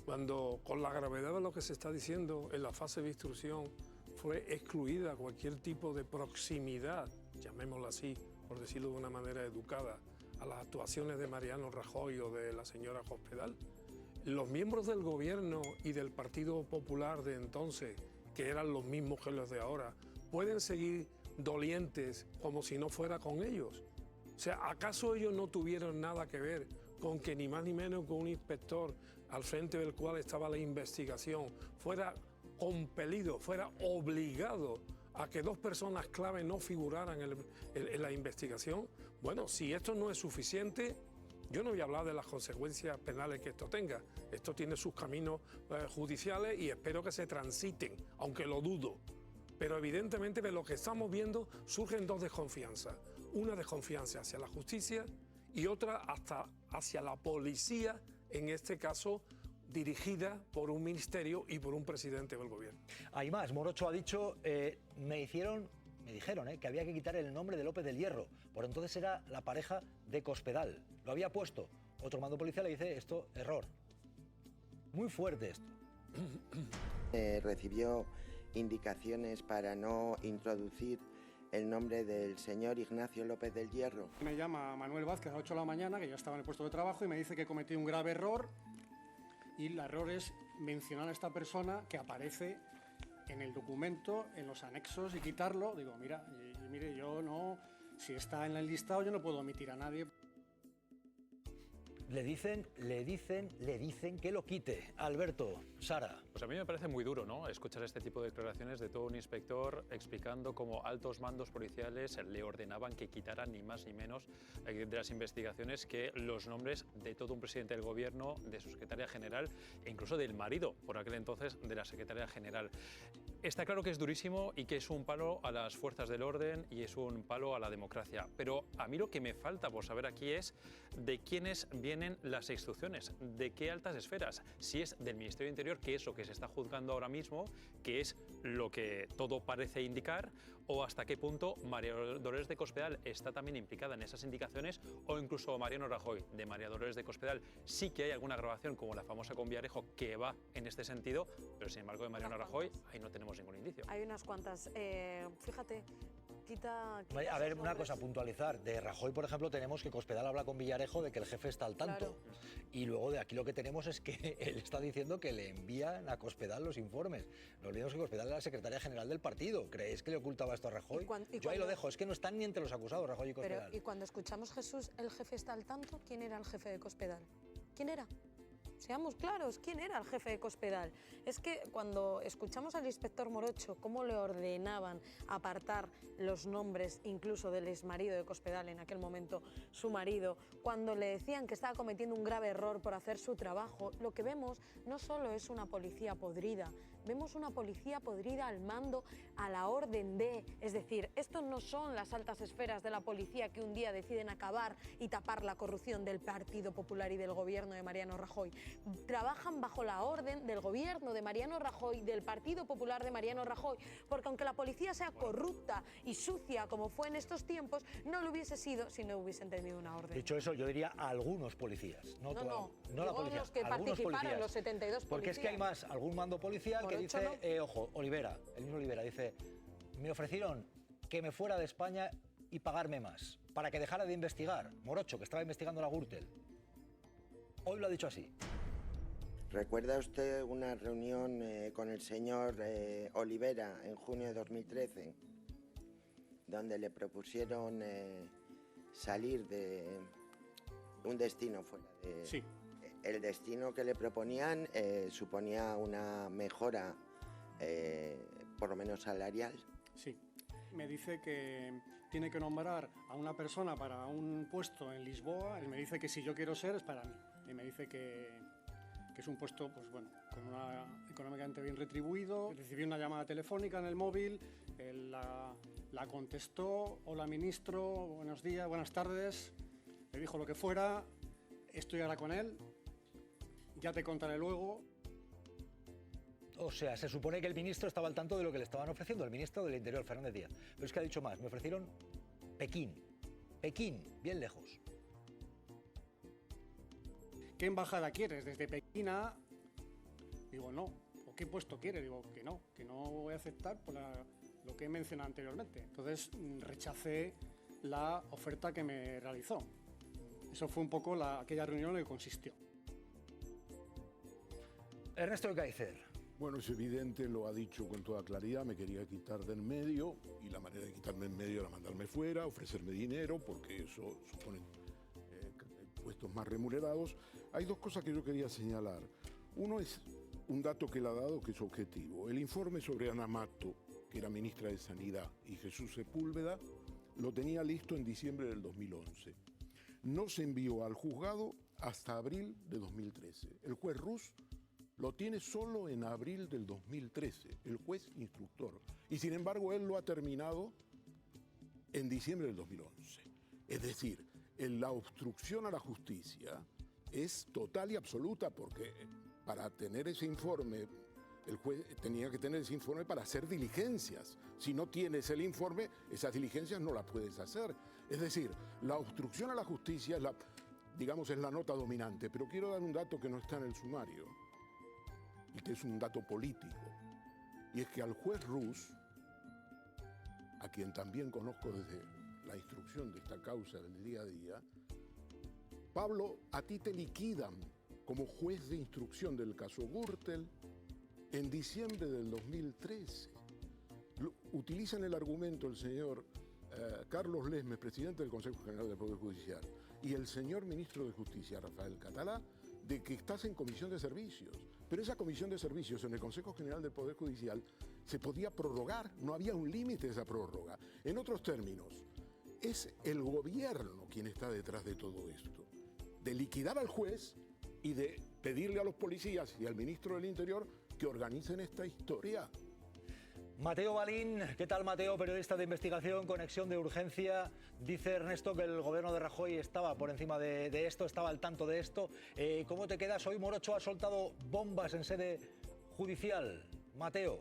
cuando con la gravedad de lo que se está diciendo en la fase de instrucción fue excluida cualquier tipo de proximidad, llamémoslo así, por decirlo de una manera educada, a las actuaciones de Mariano Rajoy o de la señora Cospedal, los miembros del gobierno y del Partido Popular de entonces, que eran los mismos que los de ahora, pueden seguir dolientes como si no fuera con ellos. O sea, ¿acaso ellos no tuvieron nada que ver con que ni más ni menos que un inspector al frente del cual estaba la investigación fuera compelido, fuera obligado a que dos personas clave no figuraran en la investigación? Bueno, si esto no es suficiente, yo no voy a hablar de las consecuencias penales que esto tenga. Esto tiene sus caminos judiciales y espero que se transiten, aunque lo dudo. Pero evidentemente de lo que estamos viendo surgen dos desconfianzas. Una desconfianza hacia la justicia y otra hasta hacia la policía, en este caso dirigida por un ministerio y por un presidente del gobierno. Hay más, Morocho ha dicho, me dijeron que había que quitar el nombre de López del Hierro, por entonces era la pareja de Cospedal, lo había puesto. Otro mando policial le dice, esto, error. Muy fuerte esto. Recibió indicaciones para no introducir el nombre del señor Ignacio López del Hierro. Me llama Manuel Vázquez a las 8 de la mañana, que ya estaba en el puesto de trabajo, y me dice que cometí un grave error, y el error es mencionar a esta persona que aparece en el documento, en los anexos, y quitarlo. Digo, mire, yo no, si está en el listado yo no puedo omitir a nadie. Le dicen que lo quite. Alberto, Sara. Pues a mí me parece muy duro, ¿no?, escuchar este tipo de declaraciones de todo un inspector explicando cómo altos mandos policiales le ordenaban que quitaran ni más ni menos de las investigaciones que los nombres de todo un presidente del gobierno, de su secretaria general e incluso del marido, por aquel entonces, de la secretaria general. Está claro que es durísimo y que es un palo a las fuerzas del orden y es un palo a la democracia. Pero a mí lo que me falta por saber aquí es de quiénes vienen las instrucciones, de qué altas esferas. Si es del Ministerio de Interior, que es lo que se está juzgando ahora mismo, que es lo que todo parece indicar, o hasta qué punto María Dolores de Cospedal está también implicada en esas indicaciones, o incluso Mariano Rajoy. De María Dolores de Cospedal sí que hay alguna grabación, como la famosa con Villarejo, que va en este sentido, pero sin embargo de Mariano Rajoy ahí no tenemos ningún indicio. Hay unas cuantas. Fíjate, quita a ver, una cosa, puntualizar. De Rajoy, por ejemplo, tenemos que Cospedal habla con Villarejo de que el jefe está al tanto. Claro. Y luego de aquí lo que tenemos es que él está diciendo que le envían a Cospedal los informes. No olvidemos que Cospedal era la secretaria general del partido. ¿Creéis que le ocultaba esto a Rajoy? Yo ahí lo dejo, es que no están ni entre los acusados, Rajoy y Cospedal. Pero, y cuando escuchamos Jesús, el jefe está al tanto, ¿quién era el jefe de Cospedal? ¿Quién era? Seamos claros, ¿quién era el jefe de Cospedal? Es que cuando escuchamos al inspector Morocho cómo le ordenaban apartar los nombres incluso del exmarido de Cospedal, en aquel momento su marido, cuando le decían que estaba cometiendo un grave error por hacer su trabajo, lo que vemos no solo es una policía podrida, vemos una policía podrida al mando, a la orden de... Es decir, estos no son las altas esferas de la policía que un día deciden acabar y tapar la corrupción del Partido Popular y del gobierno de Mariano Rajoy. Trabajan bajo la orden del gobierno de Mariano Rajoy, del Partido Popular de Mariano Rajoy, porque aunque la policía sea corrupta y sucia como fue en estos tiempos, no lo hubiese sido si no hubiesen tenido una orden. Dicho eso, yo diría a algunos policías. No la policía, los que participaron, los 72 policías. Porque es que hay más, algún mando policial que dice, ojo, Olivera, el mismo Olivera, dice, me ofrecieron que me fuera de España y pagarme más, para que dejara de investigar. Morocho, que estaba investigando la Gürtel. Hoy lo ha dicho así. ¿Recuerda usted una reunión con el señor Olivera en junio de 2013, donde le propusieron salir de un destino fuera de... Sí. El destino que le proponían suponía una mejora, por lo menos salarial. Sí. Me dice que tiene que nombrar a una persona para un puesto en Lisboa. Él me dice que si yo quiero ser es para mí. Y me dice que es un puesto, pues bueno, con una económicamente bien retribuido. Recibí una llamada telefónica en el móvil, él la contestó, hola ministro, buenos días, buenas tardes, le dijo lo que fuera, estoy ahora con él, ya te contaré luego. O sea, se supone que el ministro estaba al tanto de lo que le estaban ofreciendo, el ministro del Interior, Fernández Díaz. Pero es que ha dicho más, me ofrecieron Pekín, bien lejos. ¿Qué embajada quieres? Desde Pekín a Digo, no. ¿O qué puesto quiere? Digo, que no voy a aceptar por lo que he mencionado anteriormente. Entonces rechacé la oferta que me realizó. Eso fue un poco aquella reunión en la que consistió. Ernesto de Kaiser. Bueno, es evidente, lo ha dicho con toda claridad, me quería quitar del medio y la manera de quitarme en medio era mandarme fuera, ofrecerme dinero, porque eso supone puestos más remunerados. Hay dos cosas que yo quería señalar. Uno es un dato que él ha dado que es objetivo. El informe sobre Ana Mato, que era ministra de Sanidad, y Jesús Sepúlveda, lo tenía listo en diciembre del 2011. No se envió al juzgado hasta abril de 2013. El juez Rus lo tiene solo en abril del 2013, el juez instructor. Y sin embargo, él lo ha terminado en diciembre del 2011. Es decir, la obstrucción a la justicia es total y absoluta, porque para tener ese informe, el juez tenía que tener ese informe para hacer diligencias. Si no tienes el informe, esas diligencias no las puedes hacer. Es decir, la obstrucción a la justicia es la nota dominante. Pero quiero dar un dato que no está en el sumario, y que es un dato político. Y es que al juez Rus, a quien también conozco desde la instrucción de esta causa del día a día, Pablo, a ti te liquidan como juez de instrucción del caso Gürtel en diciembre del 2013. Utilizan el argumento el señor Carlos Lesmes, presidente del Consejo General del Poder Judicial, y el señor ministro de Justicia, Rafael Catalá, de que estás en comisión de servicios. Pero esa comisión de servicios en el Consejo General del Poder Judicial se podía prorrogar, no había un límite de esa prórroga. En otros términos, es el gobierno quien está detrás de todo esto, de liquidar al juez y de pedirle a los policías y al ministro del Interior que organicen esta historia. Mateo Balín, ¿qué tal, Mateo? Periodista de investigación, conexión de urgencia. Dice Ernesto que el gobierno de Rajoy estaba por encima de esto, estaba al tanto de esto. ¿Cómo te quedas? Hoy Morocho ha soltado bombas en sede judicial. Mateo,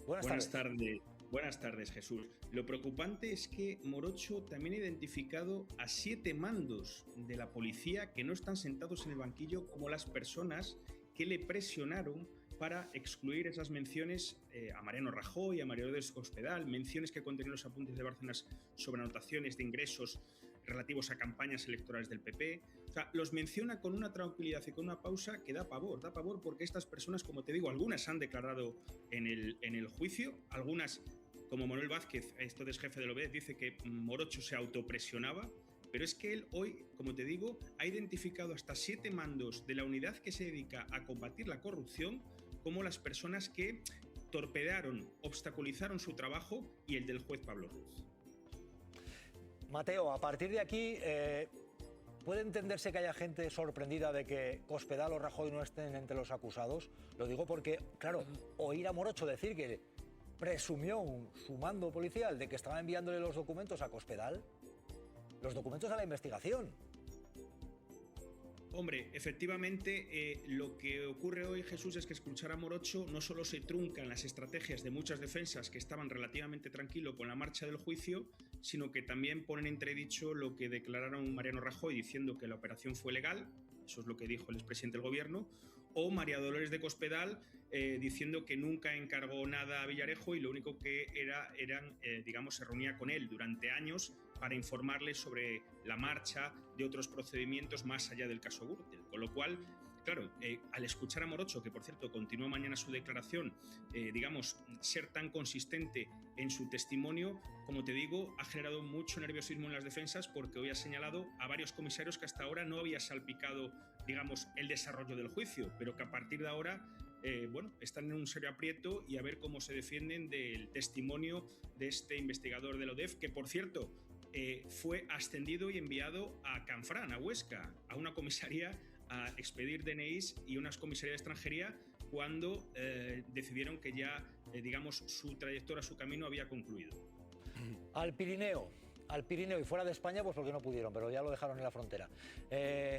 buenas tardes. Buenas tardes, Jesús. Lo preocupante es que Morocho también ha identificado a 7 mandos de la policía que no están sentados en el banquillo como las personas que le presionaron para excluir esas menciones a Mariano Rajoy, a María Dolores Cospedal, menciones que contenían los apuntes de Bárcenas sobre anotaciones de ingresos relativos a campañas electorales del PP. O sea, los menciona con una tranquilidad y con una pausa que da pavor porque estas personas, como te digo, algunas han declarado en el juicio, algunas, como Manuel Vázquez, entonces jefe del OBED, dice que Morocho se autopresionaba, pero es que él hoy, como te digo, ha identificado hasta 7 mandos de la unidad que se dedica a combatir la corrupción como las personas que torpedearon, obstaculizaron su trabajo y el del juez Pablo Ruz. Mateo, a partir de aquí, ¿puede entenderse que haya gente sorprendida de que Cospedal o Rajoy no estén entre los acusados? Lo digo porque, claro, oír a Morocho decir que presumió su mando policial de que estaba enviándole los documentos a Cospedal, los documentos a la investigación. Hombre, efectivamente, lo que ocurre hoy, Jesús, es que escuchar a Morocho no solo se truncan las estrategias de muchas defensas que estaban relativamente tranquilos con la marcha del juicio, sino que también ponen en entredicho lo que declararon Mariano Rajoy diciendo que la operación fue legal, eso es lo que dijo el expresidente del gobierno, o María Dolores de Cospedal diciendo que nunca encargó nada a Villarejo y lo único que se reunía con él durante años para informarle sobre la marcha de otros procedimientos más allá del caso Gürtel. Con lo cual, claro, al escuchar a Morocho, que por cierto continúa mañana su declaración, ser tan consistente en su testimonio, como te digo, ha generado mucho nerviosismo en las defensas porque hoy ha señalado a varios comisarios que hasta ahora no había salpicado, el desarrollo del juicio, pero que a partir de ahora están en un serio aprieto y a ver cómo se defienden del testimonio de este investigador del ODEF, que por cierto fue ascendido y enviado a Canfrán, a Huesca, a una comisaría a expedir DNIs y unas comisarías de extranjería cuando decidieron que ya, su trayectoria, su camino había concluido. Al Pirineo y fuera de España, pues porque no pudieron, pero ya lo dejaron en la frontera.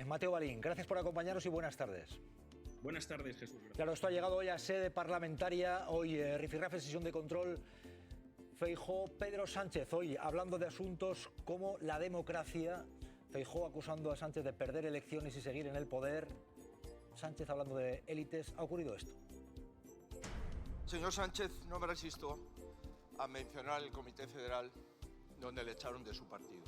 Mateo Balín, gracias por acompañarnos y buenas tardes. Buenas tardes, Jesús. Gracias. Claro, esto ha llegado hoy a sede parlamentaria, hoy rifirrafe, sesión de control. Feijóo, Pedro Sánchez, hoy hablando de asuntos como la democracia. Feijóo acusando a Sánchez de perder elecciones y seguir en el poder. Sánchez hablando de élites, ha ocurrido esto. Señor Sánchez, no me resisto a mencionar el Comité Federal donde le echaron de su partido.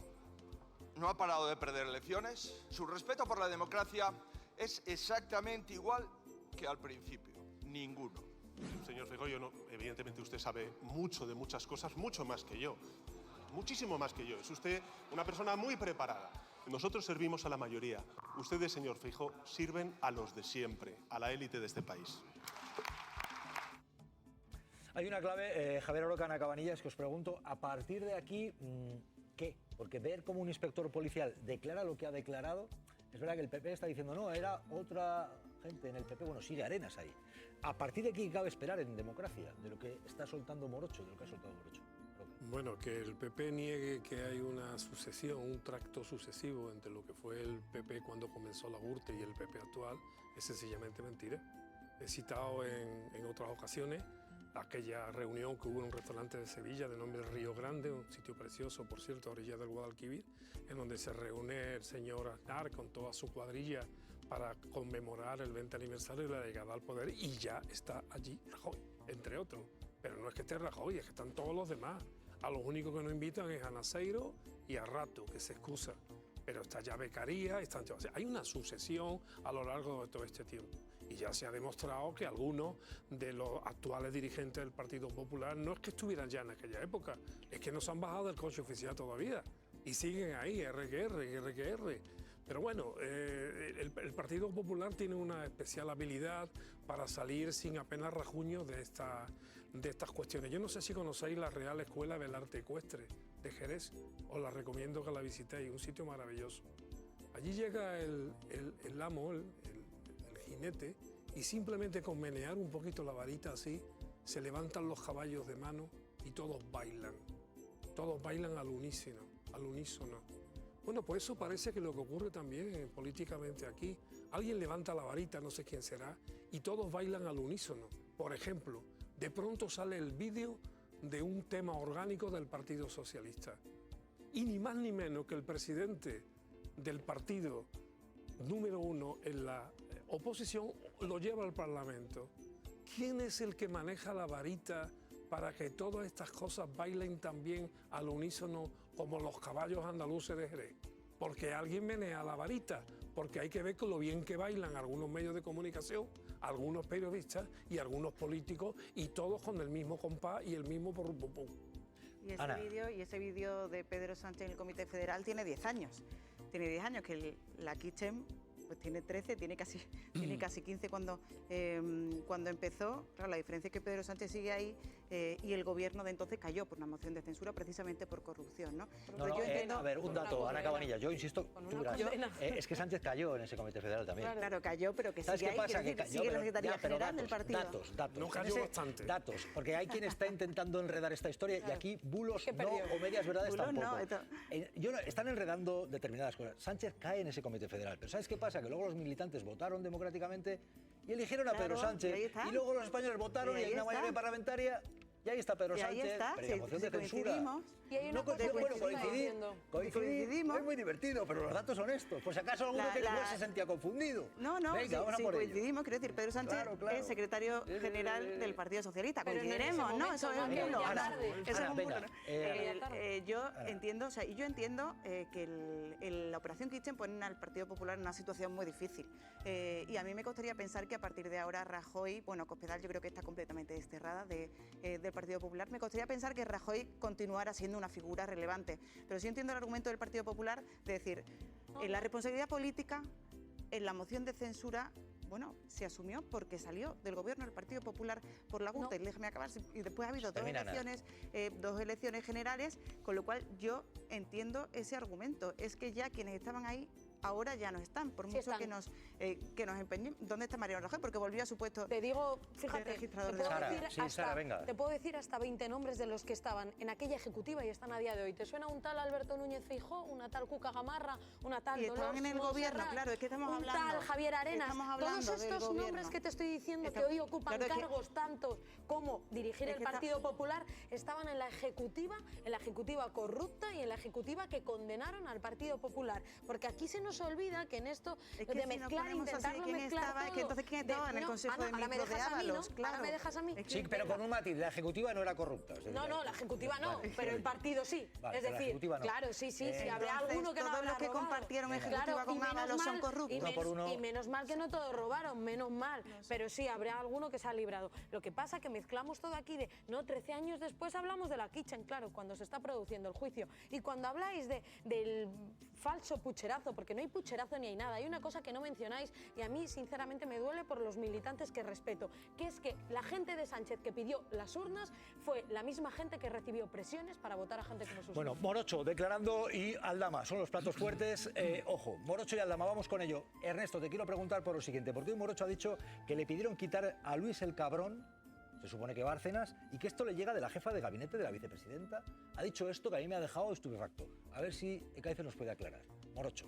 No ha parado de perder elecciones. Su respeto por la democracia es exactamente igual que al principio. Ninguno. Señor Feijóo, evidentemente usted sabe mucho de muchas cosas, mucho más que yo. Muchísimo más que yo. Es usted una persona muy preparada. Nosotros servimos a la mayoría. Ustedes, señor Feijóo, sirven a los de siempre, a la élite de este país. Hay una clave, Javier Oroca, Ana Cabanillas, que os pregunto, a partir de aquí, ¿qué? Porque ver cómo un inspector policial declara lo que ha declarado, es verdad que el PP está diciendo, no, era otra gente en el PP, bueno, sigue Arenas ahí. A partir de aquí, ¿qué cabe esperar en democracia de lo que está soltando Morocho, de lo que ha soltado Morocho? Bueno, que el PP niegue que hay una sucesión, un tracto sucesivo entre lo que fue el PP cuando comenzó la Gürtel y el PP actual, es sencillamente mentira. He citado en otras ocasiones aquella reunión que hubo en un restaurante de Sevilla de nombre Río Grande, un sitio precioso, por cierto, a orilla del Guadalquivir, en donde se reúne el señor Aznar con toda su cuadrilla para conmemorar el 20 aniversario de la llegada al poder, y ya está allí Rajoy, entre otros. Pero no es que esté Rajoy, es que están todos los demás. A los únicos que no invitan es a Naseiro y a Rato, que se excusa. Pero está ya Beccaria, están, o sea, hay una sucesión a lo largo de todo este tiempo. Y ya se ha demostrado que algunos de los actuales dirigentes del Partido Popular no es que estuvieran ya en aquella época, es que no se han bajado del coche oficial todavía. Y siguen ahí, RQR. Pero bueno, el Partido Popular tiene una especial habilidad para salir sin apenas rajuños de estas cuestiones. Yo no sé si conocéis la Real Escuela del Arte Ecuestre de Jerez, os la recomiendo que la visitéis, un sitio maravilloso. Allí llega el amo, el jinete, y simplemente con menear un poquito la varita así, se levantan los caballos de mano y todos bailan al unísono. Bueno, pues eso parece que lo que ocurre también políticamente aquí. Alguien levanta la varita, no sé quién será, y todos bailan al unísono. Por ejemplo, de pronto sale el vídeo de un tema orgánico del Partido Socialista. Y ni más ni menos que el presidente del partido número 1 en la oposición lo lleva al Parlamento. ¿Quién es el que maneja la varita para que todas estas cosas bailen también al unísono como los caballos andaluces de Jerez? Porque alguien menea la varita, porque hay que ver con lo bien que bailan algunos medios de comunicación, algunos periodistas y algunos políticos, y todos con el mismo compás y el mismo porrupupú. Y ese vídeo de Pedro Sánchez en el Comité Federal tiene 10 años. Tiene 10 años, que la Kitchen pues tiene 13, tiene casi 15 cuando empezó. Claro, la diferencia es que Pedro Sánchez sigue ahí y el gobierno de entonces cayó por una moción de censura precisamente por corrupción, ¿no? Yo entiendo, a ver, un dato, Ana Cabanillas, yo insisto, tú verás, es que Sánchez cayó en ese Comité Federal también. Claro, cayó, pero que ¿sabes sigue qué pasa? ahí, sigue la Secretaría General del partido. Datos. No cayó bastante. Datos, porque hay quien está intentando enredar esta historia y aquí bulos no o medias verdades bulos tampoco. Están enredando determinadas cosas. Sánchez cae en ese Comité Federal, pero ¿sabes qué pasa? Que luego los militantes votaron democráticamente y eligieron a Pedro Sánchez, y luego los españoles votaron y hay una mayoría parlamentaria. Y ahí está Pedro Sánchez, pero la moción de censura. Y hay una cosa coincidimos. Es muy divertido, pero los datos son estos. Por si acaso alguno que igual se sentía confundido. No, venga, vamos a por coincidimos, quiero decir, Pedro Sánchez es secretario general del Partido Socialista. Coincidiremos, ¿no? Eso es un bulo. Eso es un bulo. Yo entiendo, que la operación Kitchen pone al Partido Popular en una situación muy difícil. Y a mí me costaría pensar que a partir de ahora Rajoy, bueno, Cospedal yo creo que está completamente desterrada del Partido Popular. Me costaría pensar que Rajoy continuara siendo una figura relevante. Pero sí entiendo el argumento del Partido Popular de decir, en la responsabilidad política, en la moción de censura, bueno, se asumió porque salió del gobierno del Partido Popular por la Gürtel, déjame acabar, y después ha habido dos elecciones generales, con lo cual yo entiendo ese argumento. Es que ya quienes estaban ahí ahora ya no están, por mucho que nos empeñemos. ¿Dónde está Mariano Rajoy? Porque volvió a su puesto. Te digo, fíjate, registrador te puedo decir hasta 20 nombres de los que estaban en aquella ejecutiva y están a día de hoy. ¿Te suena un tal Alberto Núñez Feijóo, una tal Cuca Gamarra, una tal Dolores Montserrat, en el gobierno, claro, es que estamos un hablando. tal Javier Arenas? Todos estos nombres que te estoy diciendo que hoy ocupan cargos tantos como dirigir el Partido Popular estaban en la ejecutiva corrupta y en la ejecutiva que condenaron al Partido Popular. Porque aquí se nos nos olvida que en esto Es que de si nos mezclar, ponemos así de intentarlo quién mezclar estaba, es que todo, entonces quién estaba en el Consejo de ahora me Ministros de dejas a mí, Ábalos, ¿no? claro. Ahora me dejas a mí. Sí, pero con un matiz, la ejecutiva no era corrupta. es decir, No, la ejecutiva no, Vale. pero el partido sí. Vale, Es pero la decir, ejecutiva no. claro, sí, habrá Entonces, alguno que no todos habrá los que robado. compartieron Claro, ejecutiva con y menos Ábalos son mal- corruptos. Uno por uno. Y menos mal que no todos robaron, menos mal. Pero sí, habrá alguno que se ha librado. Lo que pasa es que mezclamos todo aquí de, no, 13 años después hablamos de la Kitchen, claro, cuando se está produciendo el juicio. Y cuando habláis del falso pucherazo, porque no hay pucherazo ni hay nada, hay una cosa que no mencionáis y a mí sinceramente me duele por los militantes que respeto, que es que la gente de Sánchez que pidió las urnas fue la misma gente que recibió presiones para votar a gente como sus Bueno, Morocho declarando y Aldama son los platos fuertes. Ojo, Morocho y Aldama, vamos con ello. Ernesto, te quiero preguntar por lo siguiente, porque hoy Morocho ha dicho que le pidieron quitar a Luis el Cabrón, se supone que Bárcenas, y que esto le llega de la jefa de gabinete de la vicepresidenta. Ha dicho esto que a mí me ha dejado estupefacto. A ver si Ecaife nos puede aclarar. Morocho.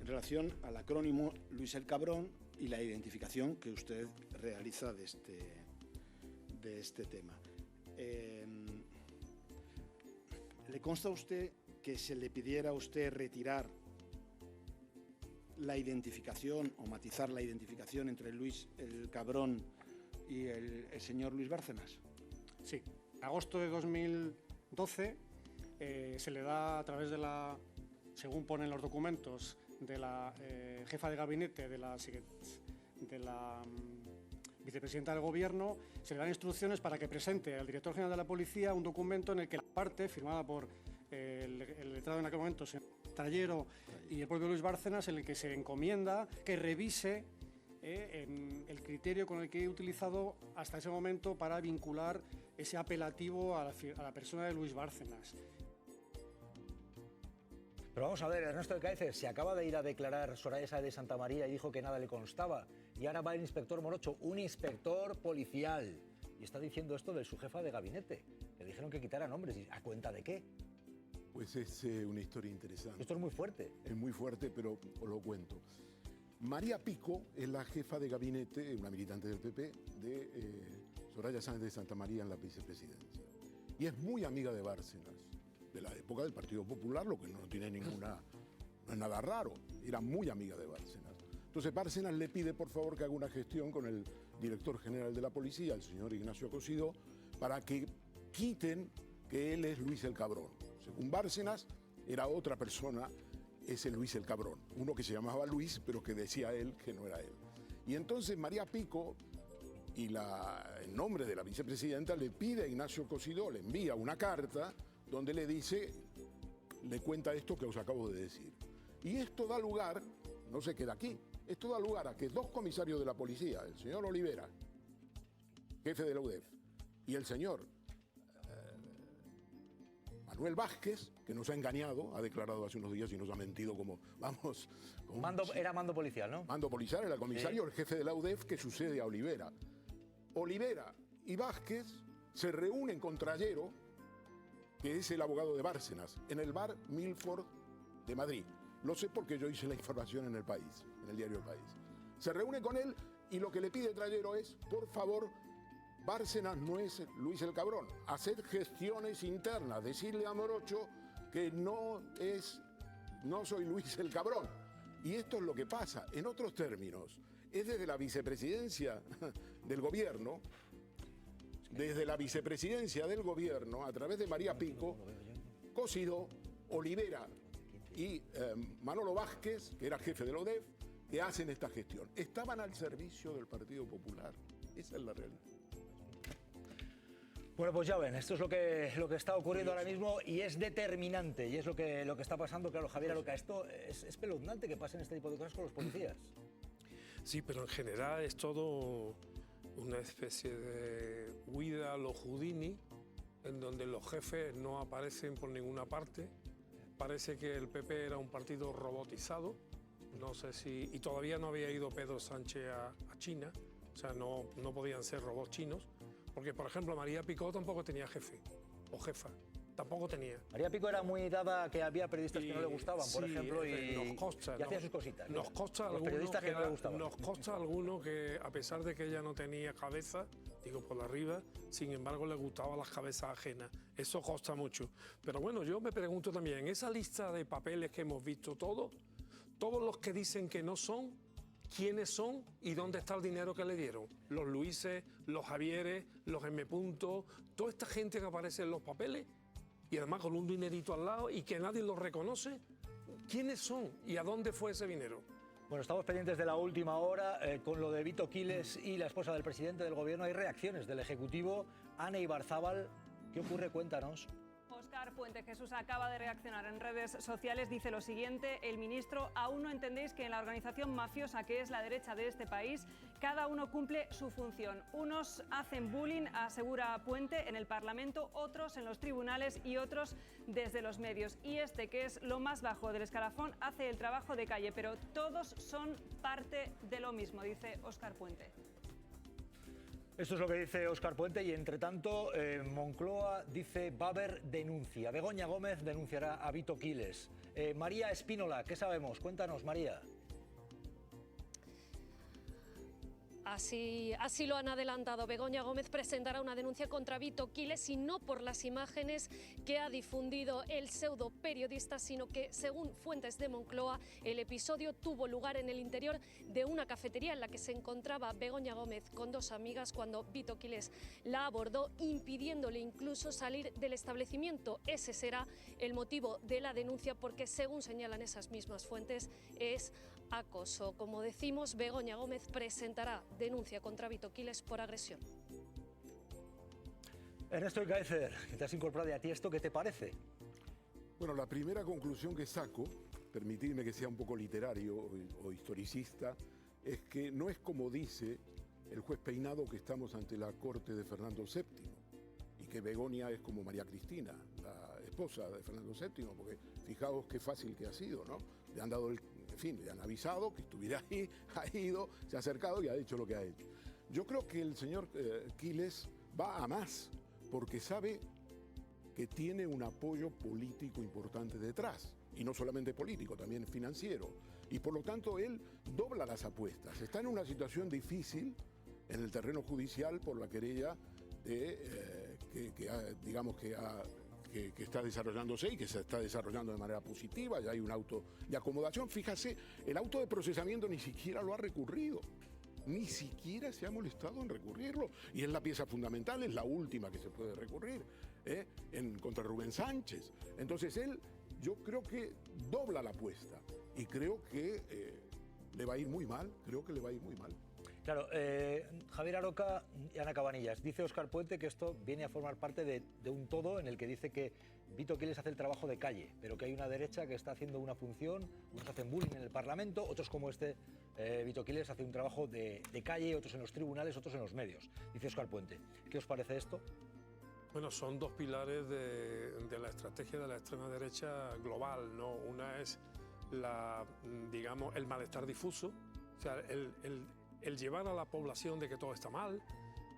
En relación al acrónimo Luis el Cabrón y la identificación que usted realiza de este tema. ¿Le consta a usted que se le pidiera a usted retirar la identificación o matizar la identificación entre Luis el Cabrón y el señor Luis Bárcenas? Sí, en agosto de 2012 se le da a través de la, según ponen los documentos, de la jefa de gabinete de la vicepresidenta del Gobierno, se le dan instrucciones para que presente al director general de la Policía un documento en el que la parte, firmada por el letrado en aquel momento, señor Trayero, y el propio Luis Bárcenas, en el que se encomienda que revise el criterio con el que he utilizado hasta ese momento para vincular ese apelativo a la persona de Luis Bárcenas. Pero vamos a ver, Ernesto Ecaife, se acaba de ir a declarar Soraya Sáez de Santamaría y dijo que nada le constaba. Y ahora va el inspector Morocho, un inspector policial, y está diciendo esto de su jefa de gabinete. Le dijeron que quitara nombres. ¿A cuenta de qué? Pues es una historia interesante. Esto es muy fuerte. Es muy fuerte, pero os lo cuento. María Pico es la jefa de gabinete, una militante del PP, de Soraya Sáez de Santamaría en la vicepresidencia. Y es muy amiga de Bárcenas, de la época del Partido Popular, lo que no tiene no es nada raro. Era muy amiga de Bárcenas. Entonces Bárcenas le pide por favor que haga una gestión con el director general de la policía, el señor Ignacio Cosidó, para que quiten que él es Luis el Cabrón. Según Bárcenas, era otra persona, ese Luis el Cabrón. Uno que se llamaba Luis, pero que decía él que no era él. Y entonces María Pico, en nombre de la vicepresidenta, le pide a Ignacio Cosidó, le envía una carta donde le dice, le cuenta esto que os acabo de decir. Y esto da lugar, no se queda aquí, esto da lugar a que dos comisarios de la policía, el señor Olivera, jefe de la UDEF, y el señor Manuel Vázquez, que nos ha engañado, ha declarado hace unos días y nos ha mentido como, vamos... Era mando policial, ¿no? Mando policial, era el comisario, sí. El jefe de la UDEF que sucede a Olivera. Olivera y Vázquez se reúnen con Trayero, que es el abogado de Bárcenas, en el bar Milford de Madrid. Lo sé porque yo hice la información en El País, en el diario El País. Se reúne con él y lo que le pide Trayero es, por favor, Bárcenas no es Luis el Cabrón. Hacer gestiones internas, decirle a Morocho que no soy Luis el Cabrón. Y esto es lo que pasa. En otros términos, es desde la vicepresidencia del gobierno, a través de María Pico, Cosidó, Olivera y Manolo Vázquez, que era jefe de la ODEF, que hacen esta gestión. Estaban al servicio del Partido Popular. Esa es la realidad. Bueno, pues ya ven, esto es lo que está ocurriendo ahora mismo y es determinante y es lo que está pasando. Claro, Javier Aroca, esto es espeluznante que pasen este tipo de cosas con los policías. Sí, pero en general es todo una especie de huida a los Houdini, en donde los jefes no aparecen por ninguna parte. Parece que el PP era un partido robotizado, no sé si... Y todavía no había ido Pedro Sánchez a China, o sea, no podían ser robots chinos. Porque, por ejemplo, María Picó tampoco tenía jefe o jefa. tampoco tenía. María Pico era muy dada que había periodistas que no le gustaban, por ejemplo, y nos consta, y hacía sus cositas. Nos consta Los periodistas que no le gustaban. Nos consta alguno que, a pesar de que ella no tenía cabeza, digo por arriba, sin embargo le gustaban las cabezas ajenas. Eso consta mucho. Pero bueno, yo me pregunto también, en esa lista de papeles que hemos visto todos los que dicen que no son, ¿quiénes son y dónde está el dinero que le dieron? Los Luises, los Javieres, los M. Toda esta gente que aparece en los papeles y además con un dinerito al lado y que nadie los reconoce, ¿quiénes son y a dónde fue ese dinero? Bueno, estamos pendientes de la última hora. Con lo de Vito Quiles y la esposa del presidente del gobierno hay reacciones del Ejecutivo. Ana Ibarzábal, ¿qué ocurre? Cuéntanos. Óscar Puente Jesús acaba de reaccionar en redes sociales, dice lo siguiente: el ministro, aún no entendéis que en la organización mafiosa que es la derecha de este país, cada uno cumple su función. Unos hacen bullying, asegura Puente, en el Parlamento, otros en los tribunales y otros desde los medios. Y este, que es lo más bajo del escalafón, hace el trabajo de calle, pero todos son parte de lo mismo, dice Óscar Puente. Esto es lo que dice Óscar Puente y, entre tanto, Moncloa dice va a haber denuncia. Begoña Gómez denunciará a Vito Quiles. María Espínola, ¿qué sabemos? Cuéntanos, María. Así lo han adelantado. Begoña Gómez presentará una denuncia contra Vito Quiles, y no por las imágenes que ha difundido el pseudo periodista, sino que, según fuentes de Moncloa, el episodio tuvo lugar en el interior de una cafetería en la que se encontraba Begoña Gómez con dos amigas cuando Vito Quiles la abordó, impidiéndole incluso salir del establecimiento. Ese será el motivo de la denuncia, porque, según señalan esas mismas fuentes, es acoso. Como decimos, Begoña Gómez presentará denuncia contra Vito Quiles por agresión. Ernesto Ekaezer, que te has incorporado a ti esto, ¿qué te parece? Bueno, la primera conclusión que saco, permitidme que sea un poco literario o historicista, es que no es como dice el juez Peinado que estamos ante la corte de Fernando VII y que Begoña es como María Cristina, la esposa de Fernando VII, porque fijaos qué fácil que ha sido, ¿no? Le han dado en fin, le han avisado que estuviera ahí, ha ido, se ha acercado y ha hecho lo que ha hecho. Yo creo que el señor Quiles va a más, porque sabe que tiene un apoyo político importante detrás, y no solamente político, también financiero, y por lo tanto él dobla las apuestas. Está en una situación difícil en el terreno judicial por la querella que está desarrollándose y que se está desarrollando de manera positiva. Ya hay un auto de acomodación. Fíjase, el auto de procesamiento ni siquiera lo ha recurrido. Ni siquiera se ha molestado en recurrirlo. Y es la pieza fundamental, es la última que se puede recurrir, contra Rubén Sánchez. Entonces él, yo creo que dobla la apuesta. Y creo que le va a ir muy mal. Creo que le va a ir muy mal. Claro, Javier Aroca y Ana Cabanillas, dice Óscar Puente que esto viene a formar parte de un todo en el que dice que Vito Quiles hace el trabajo de calle, pero que hay una derecha que está haciendo una función, unos hacen bullying en el Parlamento, otros como Vito Quiles hace un trabajo de calle, otros en los tribunales, otros en los medios, dice Óscar Puente. ¿Qué os parece esto? Bueno, son dos pilares de la estrategia de la extrema derecha global, ¿no? Una es el malestar difuso, o sea, el llevar a la población de que todo está mal,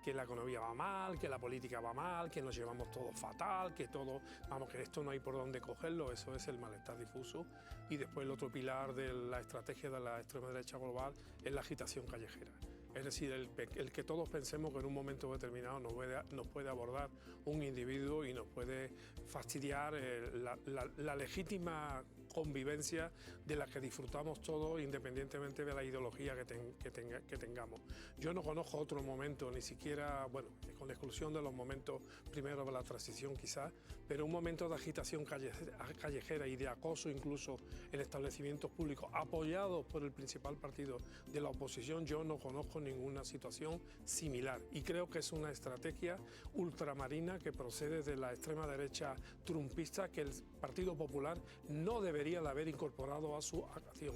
que la economía va mal, que la política va mal, que nos llevamos todo fatal, que esto no hay por dónde cogerlo. Eso es el malestar difuso. Y después el otro pilar de la estrategia de la extrema derecha global es la agitación callejera. Es decir, el que todos pensemos que en un momento determinado nos puede abordar un individuo y nos puede fastidiar la legítima convivencia de la que disfrutamos todos, independientemente de la ideología que tengamos. Yo no conozco otro momento, ni siquiera, bueno, con la exclusión de los momentos primero de la transición quizás, pero un momento de agitación callejera y de acoso incluso en establecimientos públicos apoyados por el principal partido de la oposición, yo no conozco ninguna situación similar, y creo que es una estrategia ultramarina que procede de la extrema derecha trumpista que el Partido Popular no debería de haber incorporado a su acción.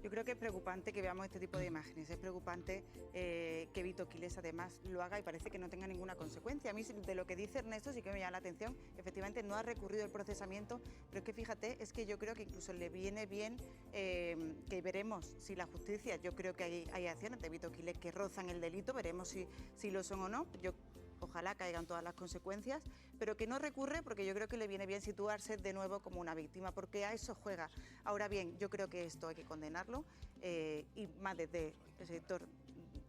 Yo creo que es preocupante que veamos este tipo de imágenes, es preocupante que Vito Quiles además lo haga y parece que no tenga ninguna consecuencia. A mí de lo que dice Ernesto sí que me llama la atención, efectivamente no ha recurrido el procesamiento, pero es que fíjate, es que yo creo que incluso le viene bien que veremos si la justicia, yo creo que hay acciones de Vito Quiles que rozan el delito, veremos si lo son o no. ojalá caigan todas las consecuencias, pero que no recurre porque yo creo que le viene bien situarse de nuevo como una víctima, porque a eso juega. Ahora bien, yo creo que esto hay que condenarlo, y más desde el sector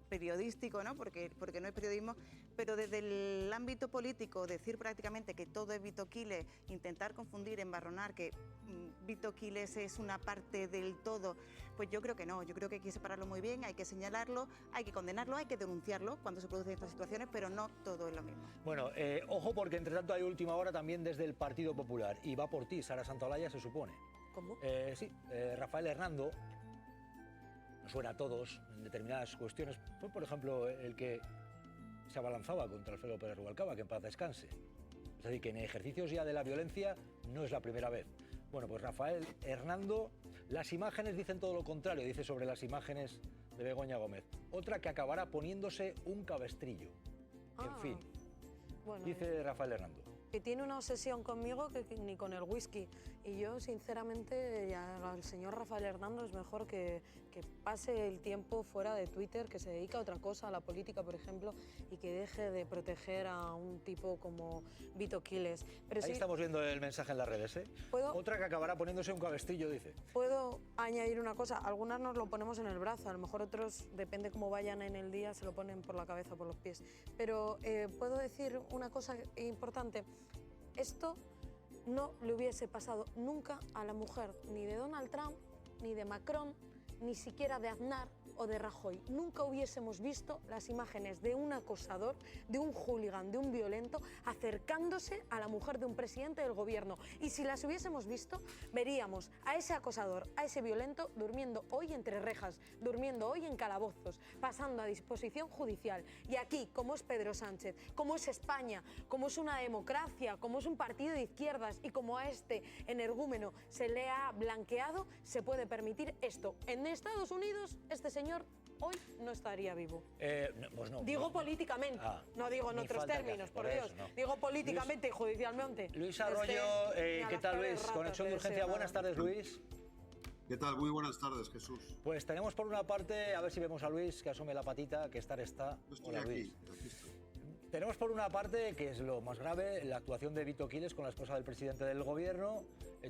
periodístico, ¿no? Porque no es periodismo, pero desde el ámbito político, decir prácticamente que todo es Vito Quiles, intentar confundir, embarronar que Vito Quiles es una parte del todo, pues yo creo que no, yo creo que hay que separarlo muy bien, hay que señalarlo, hay que condenarlo, hay que denunciarlo cuando se producen estas situaciones, pero no todo es lo mismo. Bueno, ojo porque entre tanto hay última hora también desde el Partido Popular y va por ti, Sara Santolaya, se supone. ¿Cómo? Sí, Rafael Hernando, nos suena a todos en determinadas cuestiones, fue por ejemplo el que se abalanzaba contra Alfredo Pérez Rubalcaba, que en paz descanse. Es decir, que en ejercicios ya de la violencia no es la primera vez. Bueno, pues Rafael Hernando, las imágenes dicen todo lo contrario, dice sobre las imágenes de Begoña Gómez. Otra que acabará poniéndose un cabestrillo. En fin, bueno, dice Rafael Hernando. Que tiene una obsesión conmigo que ni con el whisky. Y yo, sinceramente, al señor Rafael Hernando es mejor que pase el tiempo fuera de Twitter, que se dedique a otra cosa, a la política, por ejemplo, y que deje de proteger a un tipo como Vito Quiles. Pero Ahí sí, estamos viendo el mensaje en las redes, ¿eh? Otra que acabará poniéndose un cabestrillo, dice. puedo añadir una cosa. Algunas nos lo ponemos en el brazo, a lo mejor otros, depende cómo vayan en el día, se lo ponen por la cabeza o por los pies. Pero puedo decir una cosa importante. Esto no le hubiese pasado nunca a la mujer ni de Donald Trump, ni de Macron, ni siquiera de Aznar o de Rajoy. Nunca hubiésemos visto las imágenes de un acosador, de un hooligan, de un violento, acercándose a la mujer de un presidente del gobierno. Y si las hubiésemos visto, veríamos a ese acosador, a ese violento, durmiendo hoy entre rejas, durmiendo hoy en calabozos, pasando a disposición judicial. Y aquí, como es Pedro Sánchez, como es España, como es una democracia, como es un partido de izquierdas y como a este energúmeno se le ha blanqueado, se puede permitir esto. En Estados Unidos, este señor hoy no estaría vivo. Pues no, digo políticamente, no digo en ni otros falta que términos, hacer, por por Dios. eso, no. Digo políticamente y judicialmente. Luis Arroyo, ¿qué tal, Luis? Conexión de urgencia. Buenas tardes, Luis. ¿Qué tal? Muy buenas tardes, Jesús. Pues tenemos por una parte, a ver si vemos a Luis, que asome la patita, que estar está. Estoy Hola, aquí, Luis. aquí estoy. Tenemos por una parte, que es lo más grave, la actuación de Vito Quiles con la esposa del presidente del gobierno.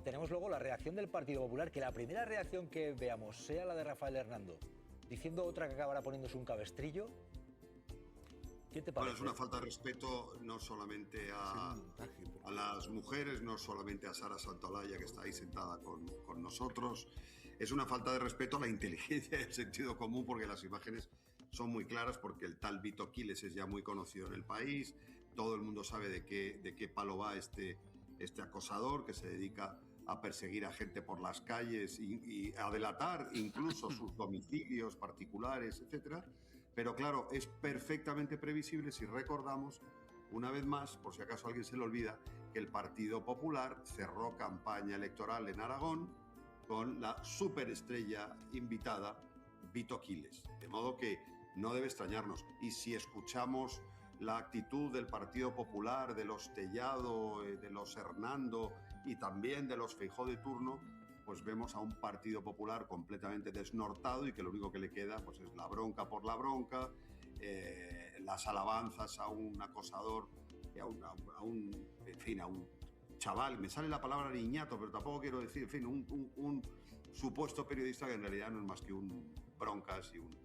Tenemos luego la reacción del Partido Popular, que la primera reacción que veamos sea la de Rafael Hernando, diciendo otra que acabará poniéndose un cabestrillo. ¿Qué te parece? Bueno, es una falta de respeto no solamente a las mujeres, no solamente a Sara Santolaya, que está ahí sentada con nosotros. Es una falta de respeto a la inteligencia y el sentido común, porque las imágenes son muy claras, porque el tal Vito Quiles es ya muy conocido en el país. Todo el mundo sabe de qué palo va este acosador que se dedica a perseguir a gente por las calles y a delatar incluso sus domicilios particulares, etcétera. Pero claro, es perfectamente previsible si recordamos, una vez más, por si acaso a alguien se le olvida, que el Partido Popular cerró campaña electoral en Aragón con la superestrella invitada Vito Quiles. De modo que no debe extrañarnos. Y si escuchamos la actitud del Partido Popular, de los Tellado, de los Hernando y también de los Feijóo de turno, pues vemos a un Partido Popular completamente desnortado y que lo único que le queda pues es la bronca por la bronca, las alabanzas a un acosador, a un chaval, me sale la palabra niñato, pero tampoco quiero decir, en fin, un supuesto periodista que en realidad no es más que un broncas y un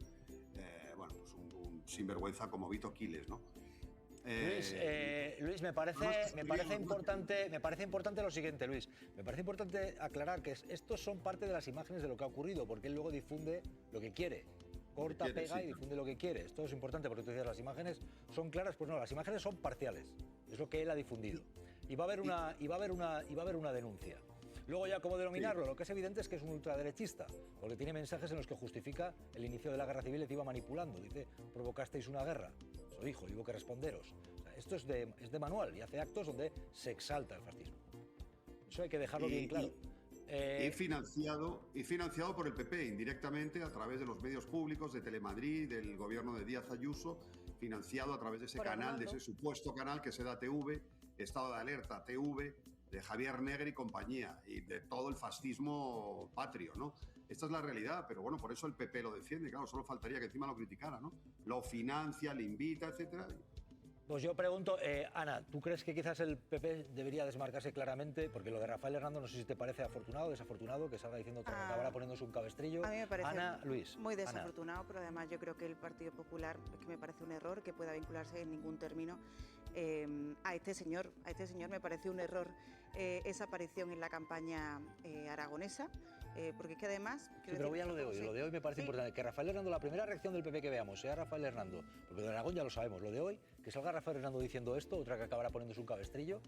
sinvergüenza como Vito Quiles, ¿no? Luis, me parece importante lo siguiente, Luis. Me parece importante aclarar que estos son parte de las imágenes de lo que ha ocurrido, porque él luego difunde lo que quiere. Corta, pega y difunde lo que quiere. Esto es importante porque tú decías, las imágenes son claras, pues no, las imágenes son parciales. Es lo que él ha difundido. Y va a haber una denuncia. Luego ya cómo denominarlo, lo que es evidente es que es un ultraderechista, porque tiene mensajes en los que justifica el inicio de la guerra civil y te iba manipulando. Dice, provocasteis una guerra. Eso dijo, y hubo que responderos. O sea, esto es de manual y hace actos donde se exalta el fascismo. Eso hay que dejarlo bien claro. Y financiado por el PP indirectamente a través de los medios públicos, de Telemadrid, del gobierno de Díaz Ayuso, financiado a través de ese canal, de ese supuesto canal que se da TV, Estado de Alerta TV, de Javier Negre y compañía, y de todo el fascismo patrio, ¿no? Esta es la realidad, pero bueno, por eso el PP lo defiende, claro, solo faltaría que encima lo criticara, ¿no? Lo financia, le invita, etcétera. Pues yo pregunto, Ana, ¿tú crees que quizás el PP debería desmarcarse claramente? Porque lo de Rafael Hernando no sé si te parece afortunado o desafortunado, que salga diciendo que acabará poniéndose un cabestrillo. A mí me parece Ana, Luis. muy Ana. desafortunado, pero además yo creo que el Partido Popular, es que me parece un error que pueda vincularse en ningún término a este señor. A este señor me parece un error esa aparición en la campaña aragonesa. Porque es que además... Sí, pero voy a lo de hoy. Lo de hoy me parece importante. Que Rafael Hernando, la primera reacción del PP que veamos sea Rafael Hernando, porque de Aragón ya lo sabemos. Lo de hoy, que salga Rafael Hernando diciendo esto, otra que acabará poniéndose un cabestrillo.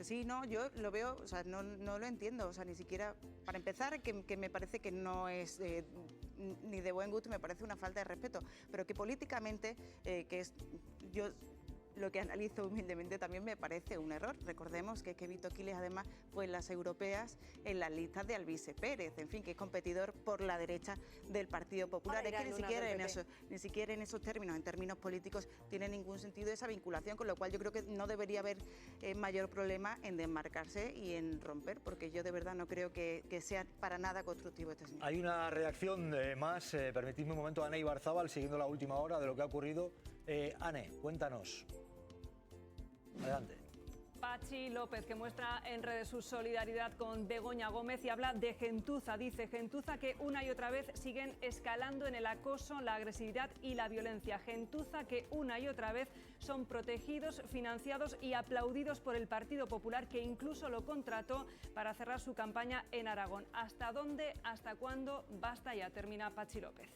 Sí, no, yo lo veo, o sea, no lo entiendo. O sea, ni siquiera, para empezar, que me parece que no es ni de buen gusto, me parece una falta de respeto. Pero que políticamente, que es... yo lo que analizo humildemente también me parece un error. Recordemos que Vito Quiles además fue en las europeas en las listas de Alvise Pérez, en fin, que es competidor por la derecha del Partido Popular. Es que ni siquiera en esos términos, en términos políticos, tiene ningún sentido esa vinculación, con lo cual yo creo que no debería haber mayor problema en desmarcarse y en romper, porque yo de verdad no creo que sea para nada constructivo este señor. Hay una reacción más, permitidme un momento, Ane Ibarzábal, siguiendo la última hora de lo que ha ocurrido. Ane, cuéntanos. Adelante. Patxi López, que muestra en redes su solidaridad con Begoña Gómez y habla de gentuza. Dice gentuza que una y otra vez siguen escalando en el acoso, la agresividad y la violencia. Gentuza que una y otra vez son protegidos, financiados y aplaudidos por el Partido Popular, que incluso lo contrató para cerrar su campaña en Aragón. ¿Hasta dónde, hasta cuándo? Basta ya, termina Patxi López.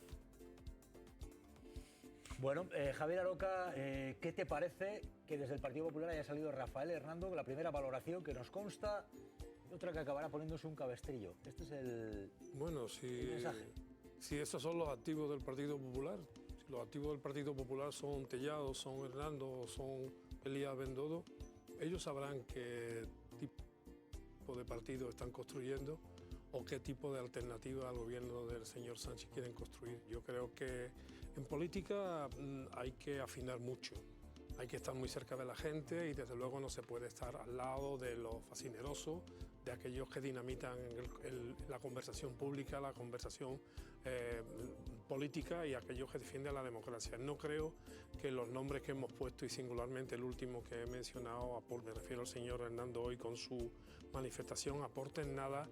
Bueno, Javier Aroca, ¿qué te parece que desde el Partido Popular haya salido Rafael Hernando, la primera valoración que nos consta, y otra que acabará poniéndose un cabestrillo? Este es el mensaje. Si esos son los activos del Partido Popular, si los activos del Partido Popular son Tellado, son Hernando, son Elías Bendodo, ellos sabrán qué tipo de partido están construyendo o qué tipo de alternativa al gobierno del señor Sánchez quieren construir. Yo creo que en política hay que afinar mucho, hay que estar muy cerca de la gente y desde luego no se puede estar al lado de los fascinerosos, de aquellos que dinamitan la conversación pública, la conversación política y aquellos que defienden la democracia. No creo que los nombres que hemos puesto y singularmente el último que he mencionado, me refiero al señor Hernando hoy con su manifestación, aporten nada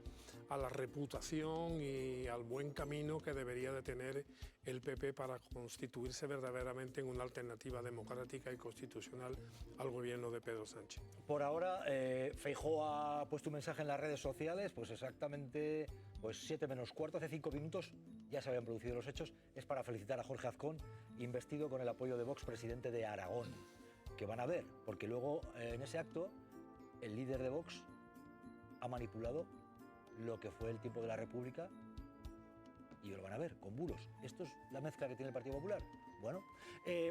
a la reputación y al buen camino que debería de tener el PP para constituirse verdaderamente en una alternativa democrática y constitucional al gobierno de Pedro Sánchez. Por ahora, Feijóo ha puesto un mensaje en las redes sociales, pues exactamente 7 menos cuarto, hace 5 minutos ya se habían producido los hechos. Es para felicitar a Jorge Azcón, investido con el apoyo de Vox, presidente de Aragón, que van a ver, porque luego en ese acto el líder de Vox ha manipulado lo que fue el tiempo de la República y lo van a ver, con bulos. Esto es la mezcla que tiene el Partido Popular. Bueno,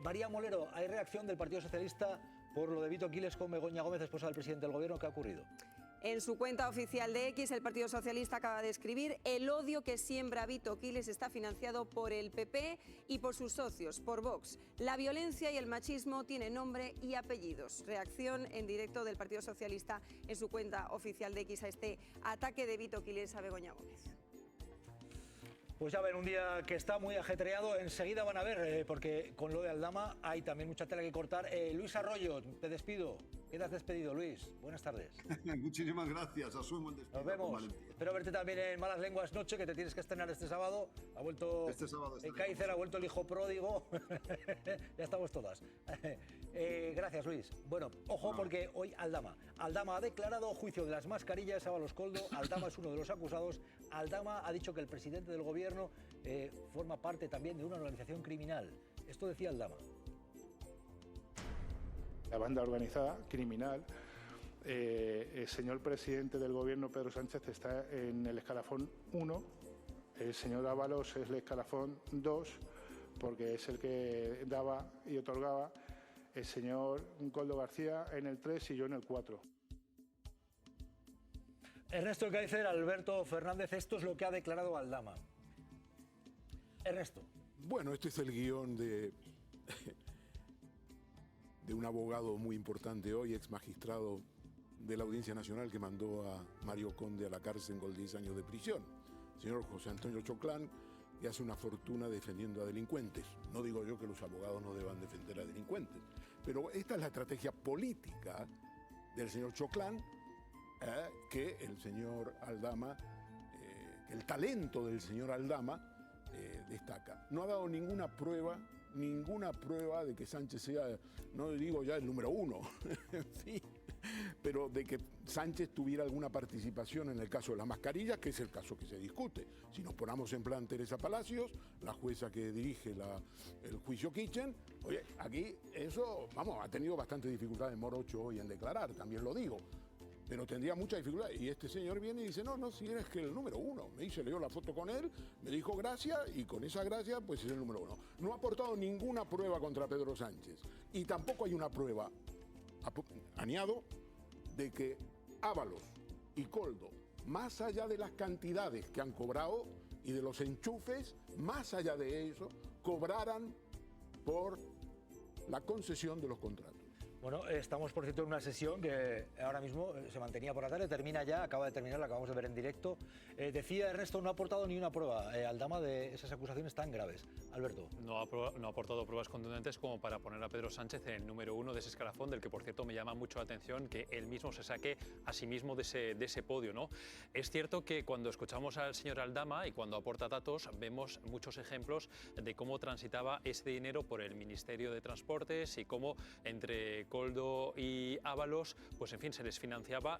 María Molero, ¿hay reacción del Partido Socialista por lo de Vito Quiles con Begoña Gómez, esposa del presidente del Gobierno? ¿Qué ha ocurrido? En su cuenta oficial de X, el Partido Socialista acaba de escribir: el odio que siembra Vito Quiles está financiado por el PP y por sus socios, por Vox. La violencia y el machismo tienen nombre y apellidos. Reacción en directo del Partido Socialista en su cuenta oficial de X a este ataque de Vito Quiles a Begoña Gómez. Pues ya ven, un día que está muy ajetreado. Enseguida van a ver, porque con lo de Aldama hay también mucha tela que cortar. Luis Arroyo, te despido. Quedas despedido, Luis. Buenas tardes. Muchísimas gracias. Asumo el despido. Nos vemos. Espero verte también en Malas Lenguas Noche, que te tienes que estrenar este sábado. Ha vuelto el Kaiser, ha vuelto el hijo pródigo. Ya estamos todas. Gracias, Luis. Bueno, ojo, porque hoy Aldama ha declarado juicio de las mascarillas. Ábalos Coldo. Aldama es uno de los acusados. Aldama ha dicho que el presidente del gobierno forma parte también de una organización criminal. Esto decía Aldama. La banda organizada, criminal, el señor presidente del gobierno, Pedro Sánchez, está en el escalafón 1, el señor Ábalos es el escalafón 2, porque es el que daba y otorgaba, el señor Coldo García en el 3 y yo en el 4. Ernesto Kaiser, Alberto Fernández, esto es lo que ha declarado Aldama. Ernesto. Bueno, este es el guión de un abogado muy importante hoy, ex magistrado de la Audiencia Nacional, que mandó a Mario Conde a la cárcel con 10 años de prisión. El señor José Antonio Choclán, que hace una fortuna defendiendo a delincuentes. No digo yo que los abogados no deban defender a delincuentes, pero esta es la estrategia política del señor Choclán, que el señor Aldama, el talento del señor Aldama destaca. No ha dado ninguna prueba de que Sánchez sea, no digo ya el número uno, en fin, pero de que Sánchez tuviera alguna participación en el caso de las mascarillas, que es el caso que se discute. Si nos ponemos en plan Teresa Palacios, la jueza que dirige el juicio Kitchen, oye, aquí eso, vamos, ha tenido bastante dificultades Morocho hoy en declarar, también lo digo, pero tendría mucha dificultad. Y este señor viene y dice, no, si eres que el número uno. Me dice, leo la foto con él, me dijo gracias, y con esa gracia, pues es el número uno. No ha aportado ninguna prueba contra Pedro Sánchez. Y tampoco hay una prueba, añado, de que Ábalos y Koldo, más allá de las cantidades que han cobrado y de los enchufes, más allá de eso, cobraran por la concesión de los contratos. Bueno, estamos por cierto en una sesión que ahora mismo se mantenía por la tarde, termina ya, acaba de terminar, la acabamos de ver en directo. Decía Ernesto, no ha aportado ni una prueba Aldama de esas acusaciones tan graves. Alberto. No ha aportado pruebas contundentes como para poner a Pedro Sánchez en el número uno de ese escalafón, del que por cierto me llama mucho la atención que él mismo se saque a sí mismo de ese podio, ¿no? Es cierto que cuando escuchamos al señor Aldama y cuando aporta datos, vemos muchos ejemplos de cómo transitaba ese dinero por el Ministerio de Transportes y cómo entre Koldo y Ábalos, pues en fin, se les financiaba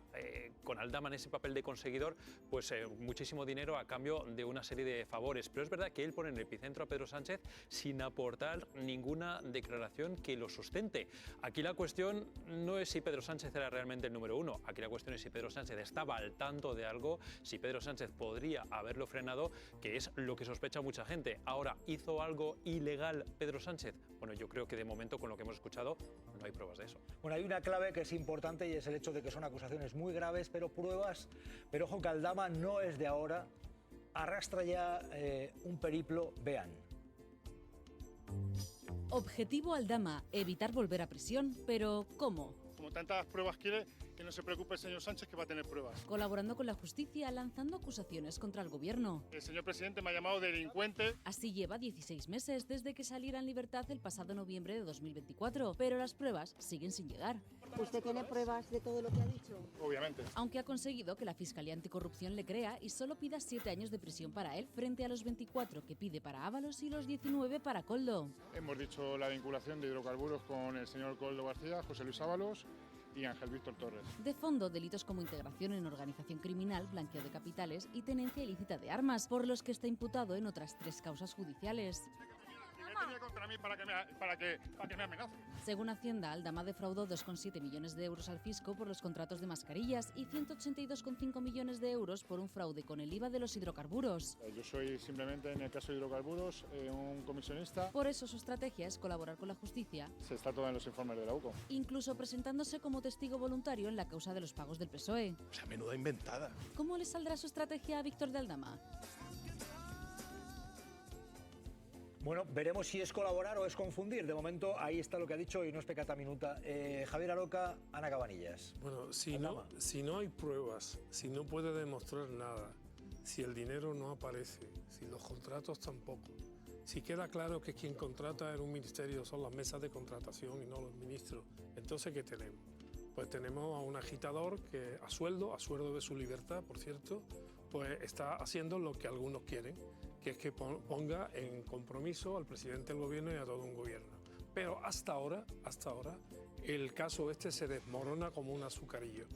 con Aldama en ese papel de conseguidor, pues muchísimo dinero a cambio de una serie de favores. Pero es verdad que él pone en el epicentro a Pedro Sánchez sin aportar ninguna declaración que lo sustente. Aquí la cuestión no es si Pedro Sánchez era realmente el número uno, aquí la cuestión es si Pedro Sánchez estaba al tanto de algo, si Pedro Sánchez podría haberlo frenado, que es lo que sospecha mucha gente. Ahora, ¿hizo algo ilegal Pedro Sánchez? Bueno, yo creo que de momento, con lo que hemos escuchado, no hay pruebas de eso. Bueno, hay una clave que es importante y es el hecho de que son acusaciones muy graves, pero pruebas. Pero ojo que Aldama no es de ahora, arrastra ya un periplo, vean. Objetivo Aldama, evitar volver a prisión, pero ¿cómo? Como tantas pruebas quiere, que no se preocupe el señor Sánchez, que va a tener pruebas. Colaborando con la justicia, lanzando acusaciones contra el gobierno. El señor presidente me ha llamado delincuente. Así lleva 16 meses desde que saliera en libertad el pasado noviembre de 2024, pero las pruebas siguen sin llegar. ¿Usted tiene pruebas de todo lo que ha dicho? Obviamente. Aunque ha conseguido que la Fiscalía Anticorrupción le crea y solo pida 7 años de prisión para él, frente a los 24 que pide para Ábalos y los 19 para Koldo. Hemos dicho la vinculación de hidrocarburos con el señor Koldo García, José Luis Ábalos y Ángel Víctor Torres. De fondo, delitos como integración en organización criminal, blanqueo de capitales y tenencia ilícita de armas, por los que está imputado en otras 3 causas judiciales. Contra mí para que me amenace. Según Hacienda, Aldama defraudó 2,7 millones de euros al fisco por los contratos de mascarillas y 182,5 millones de euros por un fraude con el IVA de los hidrocarburos. Yo soy simplemente, en el caso de hidrocarburos, un comisionista. Por eso su estrategia es colaborar con la justicia. Se está todo en los informes de la UCO. Incluso presentándose como testigo voluntario en la causa de los pagos del PSOE. O sea, menuda inventada. ¿Cómo le saldrá su estrategia a Víctor de Aldama? Bueno, veremos si es colaborar o es confundir. De momento, ahí está lo que ha dicho y no es pecata minuta. Javier Aroca, Ana Cabanillas. Bueno, si no hay pruebas, si no puede demostrar nada, si el dinero no aparece, si los contratos tampoco, si queda claro que quien contrata en un ministerio son las mesas de contratación y no los ministros, entonces ¿qué tenemos? Pues tenemos a un agitador que a sueldo de su libertad, por cierto, pues está haciendo lo que algunos quieren, que es que ponga en compromiso al presidente del gobierno y a todo un gobierno. Pero hasta ahora, el caso este se desmorona como un azucarillo.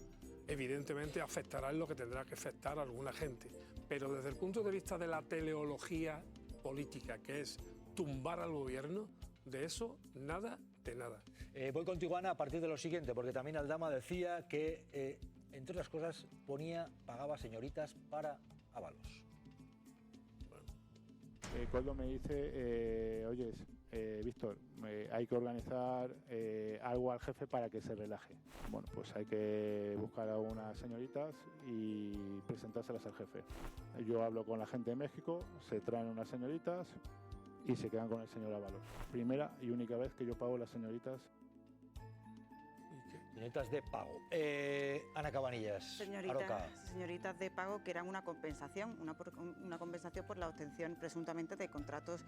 Evidentemente afectará en lo que tendrá que afectar a alguna gente, pero desde el punto de vista de la teleología política, que es tumbar al gobierno, de eso nada de nada. Voy contigo, Ana, a partir de lo siguiente, porque también Aldama decía que, entre otras cosas, pagaba señoritas para Ábalos. Koldo me dice, oyes, Víctor, hay que organizar algo al jefe para que se relaje. Bueno, pues hay que buscar a unas señoritas y presentárselas al jefe. Yo hablo con la gente de México, se traen unas señoritas y se quedan con el señor Ábalos. Primera y única vez que yo pago las señoritas. Señoritas de pago. Ana Cabanillas. Señoritas de pago que eran una compensación, una compensación por la obtención presuntamente de contratos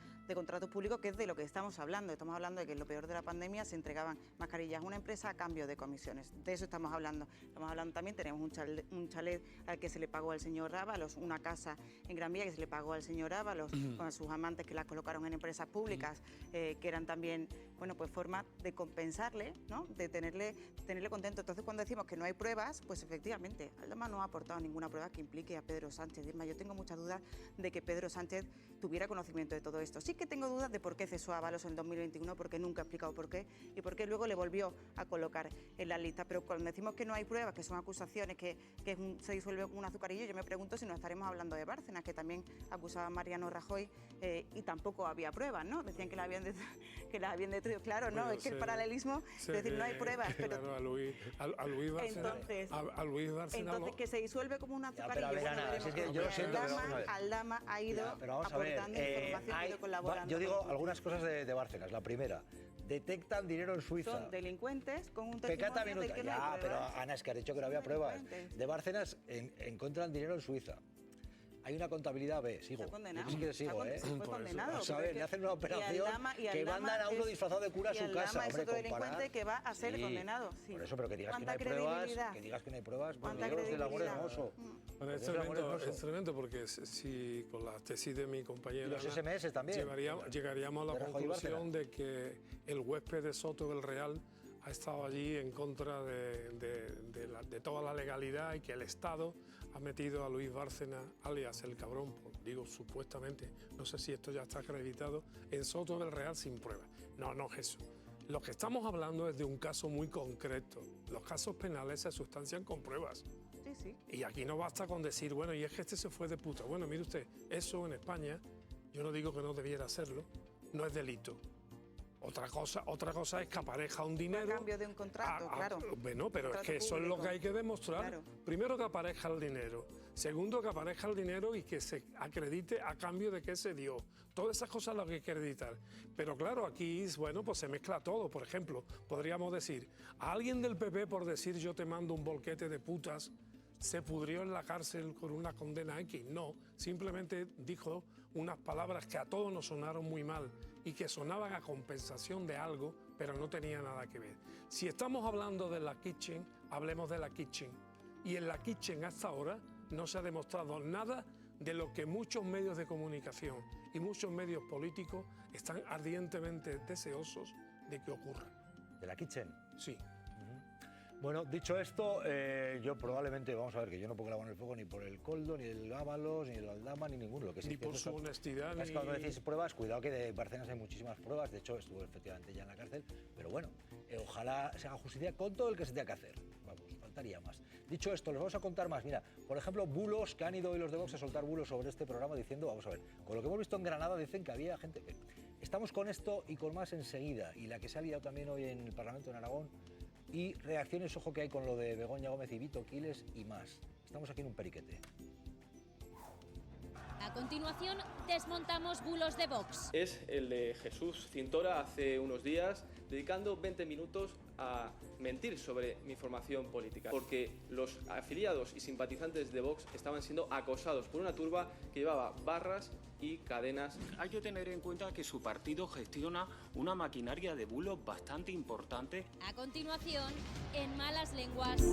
públicos, que es de lo que estamos hablando. Estamos hablando de que en lo peor de la pandemia se entregaban mascarillas a una empresa a cambio de comisiones. De eso estamos hablando. Estamos hablando también, tenemos un chalet al que se le pagó al señor Ábalos, una casa en Gran Vía que se le pagó al señor Ábalos, con sus amantes que las colocaron en empresas públicas, que eran también, bueno, pues forma de compensarle, ¿no? De tenerle contento. Entonces, cuando decimos que no hay pruebas, pues efectivamente, Aldama no ha aportado ninguna prueba que implique a Pedro Sánchez. Es más, yo tengo muchas dudas de que Pedro Sánchez tuviera conocimiento de todo esto. Sí que tengo dudas de por qué cesó a Ábalos en 2021, porque nunca ha explicado por qué, y por qué luego le volvió a colocar en la lista. Pero cuando decimos que no hay pruebas, que son acusaciones, que se disuelve un azucarillo, yo me pregunto si no estaremos hablando de Bárcenas, que también acusaba a Mariano Rajoy, y tampoco había pruebas, ¿no? Decían que la habían destruido. Claro, ¿no? Es que el paralelismo, es decir, no hay pruebas. Pero claro, a Luis Bárcenas. Entonces, que se disuelve como un azucarillo. Pero a ver, Ana, es que yo siento Aldama ha ido aportando información, ha ido colaborando. Yo digo algunas cosas de Bárcenas. La primera, detectan dinero en Suiza. Son delincuentes con un testimonio de que no hay pruebas. Pero Ana, es que has dicho que no había pruebas. De Bárcenas encuentran dinero en Suiza. Hay una contabilidad B, sigo. Está condenado. Yo sí que sigo, Fue condenado. Vamos a ver, le hacen una operación que mandan a uno disfrazado de cura a su casa. Es otro delincuente que va a ser condenado. Sí. Por eso, pero que digas que no hay pruebas, por Dios del amor hermoso. Bueno, es tremendo porque si con las tesis de mi compañera... Y los SMS también. Llegaríamos a la conclusión de que el huésped de Soto del Real ha estado allí en contra de toda la legalidad y que el Estado ha metido a Luis Bárcenas, alias el cabrón, digo supuestamente, no sé si esto ya está acreditado, en Soto del Real sin pruebas. No es eso. Lo que estamos hablando es de un caso muy concreto. Los casos penales se sustancian con pruebas. Sí. Y aquí no basta con decir, bueno, y es que este se fue de puta. Bueno, mire usted, eso en España, yo no digo que no debiera hacerlo, no es delito. Otra cosa es que aparezca un dinero... A cambio de un contrato, claro. Bueno, pero es que eso es lo que hay que demostrar. Claro. Primero, que aparezca el dinero. Segundo, que aparezca el dinero y que se acredite a cambio de qué se dio. Todas esas cosas las que hay que acreditar. Pero claro, aquí, bueno, pues se mezcla todo. Por ejemplo, podríamos decir, a alguien del PP por decir yo te mando un bolquete de putas, se pudrió en la cárcel con una condena X. No, simplemente dijo unas palabras que a todos nos sonaron muy mal y que sonaban a compensación de algo, pero no tenía nada que ver. Si estamos hablando de la Kitchen, hablemos de la Kitchen. Y en la Kitchen hasta ahora no se ha demostrado nada de lo que muchos medios de comunicación y muchos medios políticos están ardientemente deseosos de que ocurra. ¿De la Kitchen? Sí. Bueno, dicho esto, yo probablemente, vamos a ver, que yo no pongo la mano en el fuego ni por el Coldo, ni el Ábalos, ni el Aldama, ni ninguno. Lo que sí ni por su honestidad. Es cuando decís pruebas, cuidado que de Bárcenas hay muchísimas pruebas. De hecho, estuvo efectivamente ya en la cárcel. Pero bueno, ojalá se haga justicia con todo el que se tenga que hacer. Vamos, faltaría más. Dicho esto, les vamos a contar más. Mira, por ejemplo, bulos que han ido hoy los de Vox a soltar bulos sobre este programa diciendo, vamos a ver, con lo que hemos visto en Granada dicen que había gente... Estamos con esto y con más enseguida. Y la que se ha liado también hoy en el Parlamento en Aragón. Y reacciones, ojo, que hay con lo de Begoña Gómez y Vito Quiles y más. Estamos aquí en un periquete. A continuación, desmontamos bulos de Vox. Es el de Jesús Cintora hace unos días, dedicando 20 minutos a mentir sobre mi formación política, porque los afiliados y simpatizantes de Vox estaban siendo acosados por una turba que llevaba barras y cadenas. Hay que tener en cuenta que su partido gestiona una maquinaria de bulos bastante importante. A continuación, en Malas Lenguas.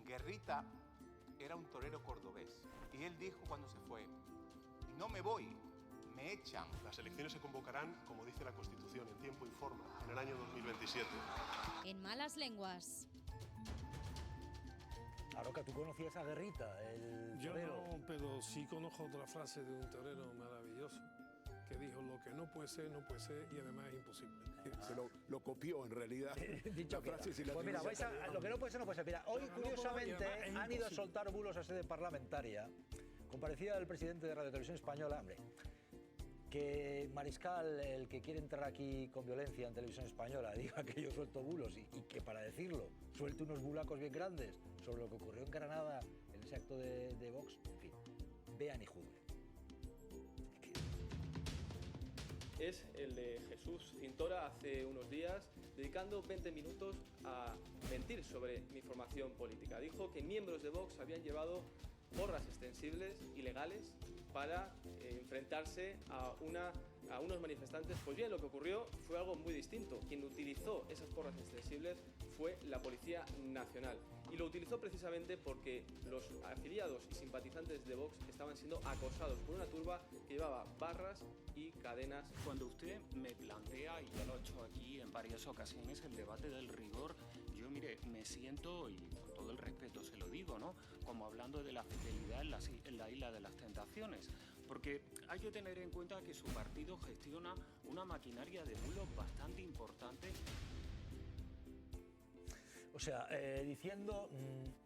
Guerrita era un torero cordobés y él dijo cuando se fue, no me voy, me echan. Las elecciones se convocarán, como dice la Constitución, en tiempo y forma, en el año 2027. En Malas Lenguas. Aroca, ¿tú conocías a Guerrita, el Yo torero? no, pero sí conozco otra frase de un torero maravilloso, que que dijo, lo que no puede ser y además es imposible. Se lo copió en realidad. Dicho la frase, si la pues mira, utiliza- lo que no puede ser, no puede ser. Mira, hoy curiosamente han ido a imposible. soltar bulos a sede parlamentaria. Comparecía el presidente de Radio Televisión Española, hombre, que Mariscal, el que quiere entrar aquí con violencia en Televisión Española, diga que yo suelto bulos y que para decirlo suelte unos bulacos bien grandes sobre lo que ocurrió en Granada en ese acto de Vox, en fin, vean y juzguen. Es el de Jesús Cintora hace unos días, dedicando 20 minutos a mentir sobre mi formación política. Dijo que miembros de Vox habían llevado porras extensibles ilegales para enfrentarse a unos manifestantes. Pues bien, lo que ocurrió fue algo muy distinto. Quien utilizó esas porras extensibles fue la Policía Nacional. Y lo utilizó precisamente porque los afiliados y simpatizantes de Vox estaban siendo acosados por una turba que llevaba barras y cadenas. Cuando usted me plantea, y ya lo he hecho aquí en varias ocasiones, el debate del rigor, yo mire, me siento, y con todo el respeto se lo digo, ¿no?, como hablando de la fidelidad en la isla de las tentaciones. Porque hay que tener en cuenta que su partido gestiona una maquinaria de bulos bastante importante. O sea, diciendo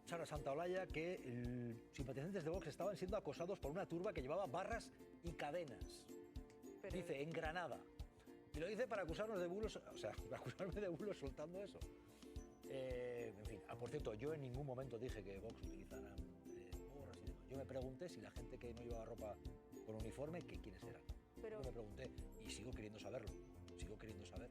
Sara Santaolalla que simpatizantes de Vox estaban siendo acosados por una turba que llevaba barras y cadenas. Pero- Dice, en Granada. Y lo dice para acusarnos de bulos, o sea, para acusarme de bulos soltando eso. En fin, por cierto, yo en ningún momento dije que Vox utilizaran porras y demás. Yo me pregunté si la gente que no llevaba ropa con uniforme, que quiénes eran. Pero- Yo me pregunté y sigo queriendo saberlo. Sigo queriendo saber.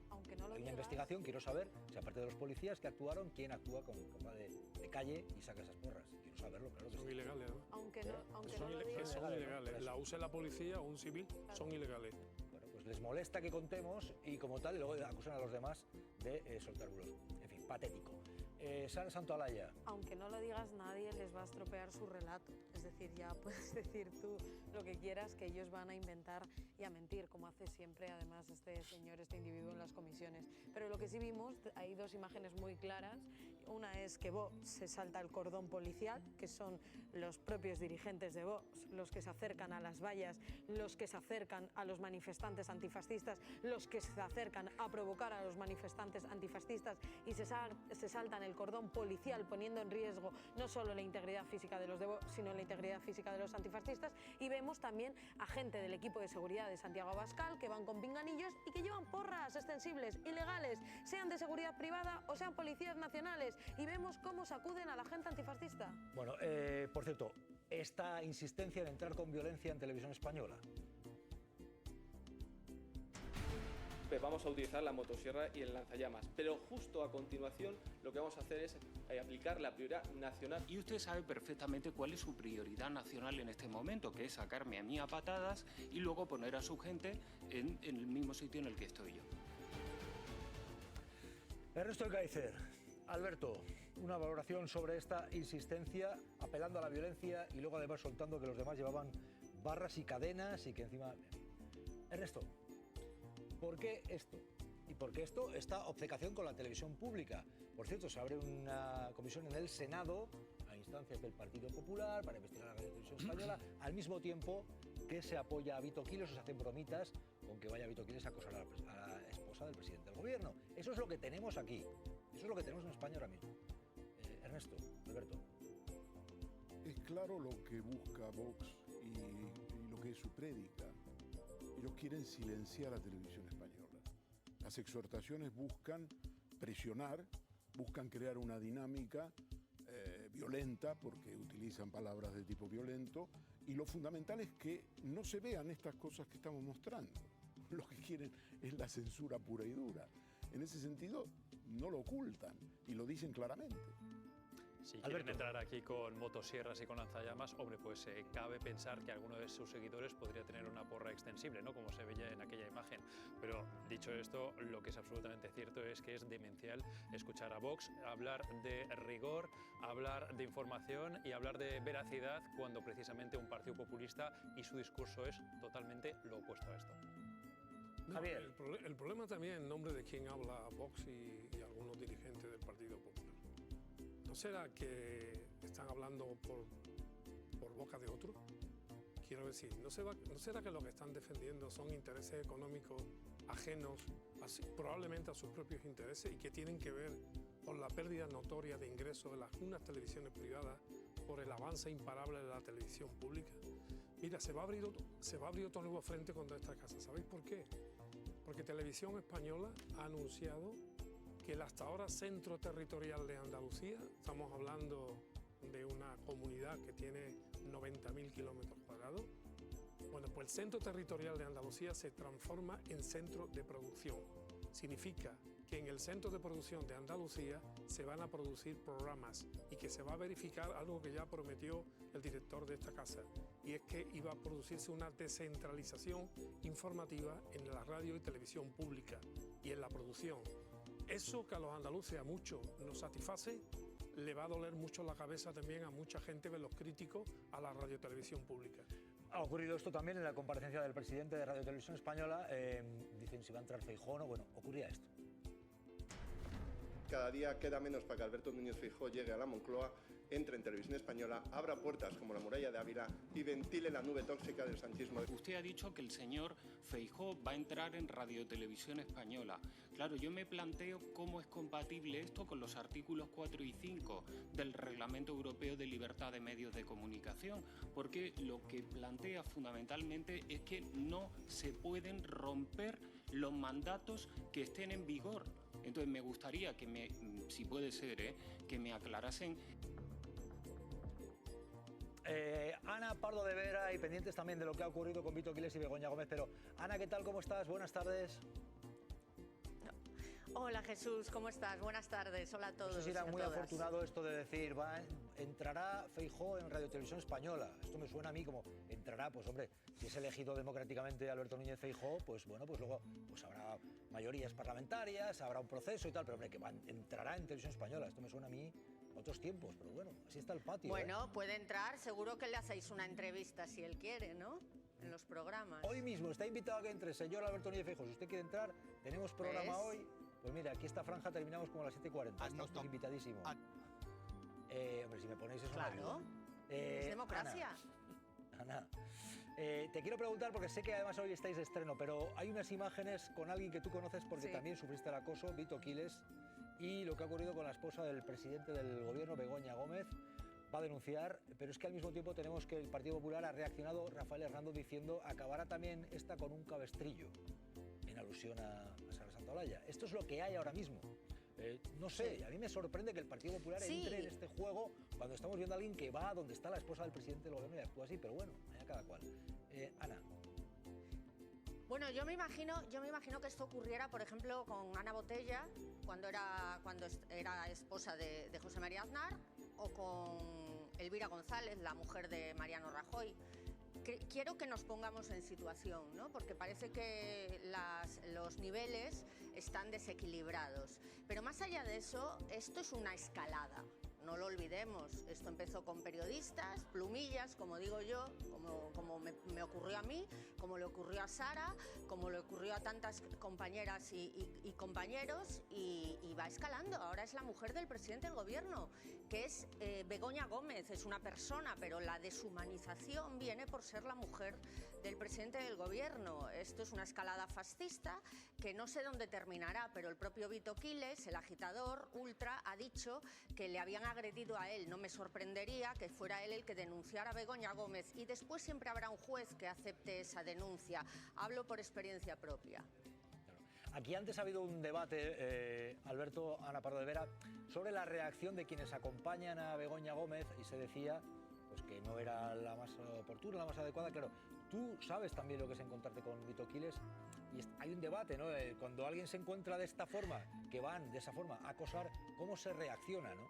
Aunque no lo Hay una digas, investigación, quiero saber, si aparte de los policías que actuaron, quién actúa con ropa de calle y saca esas porras. Quiero saberlo, claro que Son sí. ilegales, ¿no? aunque no Son lo digas, Son ilegales. Por eso. La use la policía o un civil, son ilegales. Bueno, pues les molesta que contemos y como tal, y luego acusan a los demás de soltar bulos. En fin, patético. Sara Santaolalla. aunque no lo digas, nadie les va a estropear su relato. Es decir, ya puedes decir tú lo que quieras, que ellos van a inventar y a mentir, como hace siempre, además, este señor, este individuo en las comisiones. Pero lo que sí vimos, hay dos imágenes muy claras. Una es que Vox se salta el cordón policial, que son los propios dirigentes de Vox, los que se acercan a las vallas, los que se acercan a los manifestantes antifascistas, los que se acercan a provocar a los manifestantes antifascistas y se saltan el cordón policial, poniendo en riesgo no solo la integridad física de los de Vox, sino la integridad física de los antifascistas. Y vemos también a gente del equipo de seguridad de Santiago Abascal que van con pinganillos y que llevan porras extensibles ilegales, sean de seguridad privada o sean policías nacionales. Y vemos cómo sacuden a la gente antifascista. Bueno, por cierto, esta insistencia en entrar con violencia en Televisión Española. Vamos a utilizar la motosierra y el lanzallamas, pero justo a continuación lo que vamos a hacer es aplicar la prioridad nacional. Y usted sabe perfectamente cuál es su prioridad nacional en este momento, que es sacarme a mí a patadas y luego poner a su gente en el mismo sitio en el que estoy yo. Ernesto Gaizer, Alberto, una valoración sobre esta insistencia, apelando a la violencia y luego además soltando que los demás llevaban barras y cadenas y que encima... Ernesto, ¿por qué esto? ¿Y por qué esto? Esta obcecación con la televisión pública. Por cierto, se abre una comisión en el Senado, a instancias del Partido Popular, para investigar a la televisión española, al mismo tiempo que se apoya a Vito Quiles, o se hacen bromitas con que vaya Vito Quiles a acosar a la esposa del presidente del gobierno. Eso es lo que tenemos aquí. Eso es lo que tenemos en España ahora mismo. Ernesto, Alberto. Es claro lo que busca Vox y lo que es su prédica. Ellos quieren silenciar a Televisión Española. Las exhortaciones buscan presionar, buscan crear una dinámica violenta, porque utilizan palabras de tipo violento, y lo fundamental es que no se vean estas cosas que estamos mostrando. Lo que quieren es la censura pura y dura. En ese sentido, no lo ocultan y lo dicen claramente. Si quieren entrar aquí con motosierras y con lanzallamas, hombre, pues cabe pensar que alguno de sus seguidores podría tener una porra extensible, ¿no?, como se veía en aquella imagen. Pero dicho esto, lo que es absolutamente cierto es que es demencial escuchar a Vox hablar de rigor, hablar de información y hablar de veracidad cuando precisamente un partido populista y su discurso es totalmente lo opuesto a esto. No, Javier. El problema también en nombre de quien habla Vox y algunos dirigentes del Partido Popular. ¿No será que están hablando por boca de otro? Quiero decir, ¿no será que lo que están defendiendo son intereses económicos ajenos probablemente a sus propios intereses y que tienen que ver con la pérdida notoria de ingresos de unas televisiones privadas por el avance imparable de la televisión pública? Mira, se va a abrir otro nuevo frente contra esta casa. ¿Sabéis por qué? Porque Televisión Española ha anunciado que el hasta ahora Centro Territorial de Andalucía, estamos hablando de una comunidad que tiene 90.000 kilómetros cuadrados, bueno, pues el Centro Territorial de Andalucía se transforma en centro de producción. Significa que en el Centro de Producción de Andalucía se van a producir programas y que se va a verificar algo que ya prometió el director de esta casa, y es que iba a producirse una descentralización informativa en la radio y televisión pública y en la producción. Eso que a los andaluces a muchos nos satisface, le va a doler mucho la cabeza también a mucha gente de los críticos a la radiotelevisión pública. Ha ocurrido esto también en la comparecencia del presidente de Radio Televisión Española. Dicen si va a entrar Feijóo o no. Bueno, ocurría esto. Cada día queda menos para que Alberto Núñez Feijóo llegue a la Moncloa, entre en Televisión Española, abra puertas como la muralla de Ávila y ventile la nube tóxica del sanchismo. Usted ha dicho que el señor Feijóo va a entrar en Radio Televisión Española. Claro, yo me planteo cómo es compatible esto con los artículos 4 y 5 del Reglamento Europeo de Libertad de Medios de Comunicación, porque lo que plantea fundamentalmente es que no se pueden romper los mandatos que estén en vigor. Entonces me gustaría que si puede ser, que me aclarasen. Ana Pardo de Vera, y pendientes también de lo que ha ocurrido con Vito Quiles y Begoña Gómez. Pero Ana, ¿qué tal? ¿Cómo estás? Buenas tardes. Hola Jesús, ¿cómo estás? Buenas tardes, hola a todos. No sé si era muy todas. afortunado esto de decir, entrará Feijóo en Radio Televisión Española. Esto me suena a mí como, entrará, pues hombre, si es elegido democráticamente Alberto Núñez Feijóo, pues bueno, pues luego pues habrá mayorías parlamentarias, habrá un proceso y tal, pero hombre, que entrará en Televisión Española. Esto me suena a mí a otros tiempos, pero bueno, así está el patio. Bueno, puede entrar, seguro que le hacéis una entrevista si él quiere, ¿no? En los programas. Hoy mismo está invitado a que entre, señor Alberto Núñez Feijóo. Si usted quiere entrar, tenemos programa ¿Ves? hoy. Pues mira, aquí esta franja terminamos como a las 7:40. Estamos invitadísimos. Hombre, si me ponéis eso... Claro, es democracia. Ana, te quiero preguntar, porque sé que además hoy estáis de estreno, pero hay unas imágenes con alguien que tú conoces porque Sí. también sufriste el acoso, Vito Quiles, y lo que ha ocurrido con la esposa del presidente del gobierno, Begoña Gómez. Va a denunciar, pero es que al mismo tiempo tenemos que el Partido Popular ha reaccionado, Rafael Hernando, diciendo acabará también esta con un cabestrillo, en alusión a Sara Santolaya. Esto es lo que hay ahora mismo. No sé, a mí me sorprende que el Partido Popular entre en este juego cuando estamos viendo a alguien que va donde está la esposa del presidente del gobierno y actúa así, pero bueno, allá cada cual. Ana. Bueno, yo me imagino que esto ocurriera, por ejemplo, con Ana Botella, cuando era esposa de José María Aznar, o con Elvira González, la mujer de Mariano Rajoy. Quiero que nos pongamos en situación, ¿no? Porque parece que los niveles están desequilibrados. Pero más allá de eso, esto es una escalada. No lo olvidemos, esto empezó con periodistas, plumillas, como digo yo, como me ocurrió a mí, como le ocurrió a Sara, como le ocurrió a tantas compañeras y compañeros, y va escalando. Ahora es la mujer del presidente del gobierno, que es Begoña Gómez, es una persona, pero la deshumanización viene por ser la mujer del presidente del gobierno. Esto es una escalada fascista que no sé dónde terminará, pero el propio Vito Quiles, el agitador ultra, ha dicho que le habían agredido a él. No me sorprendería que fuera él el que denunciara a Begoña Gómez, y después siempre habrá un juez que acepte esa denuncia. Hablo por experiencia propia. Aquí antes ha habido un debate, Alberto, Ana Pardo de Vera, sobre la reacción de quienes acompañan a Begoña Gómez, y se decía pues, que no era la más oportuna, la más adecuada. Claro, tú sabes también lo que es encontrarte con Vito Quiles, y hay un debate, ¿no? Cuando alguien se encuentra de esta forma, que van de esa forma a acosar, ¿cómo se reacciona, no?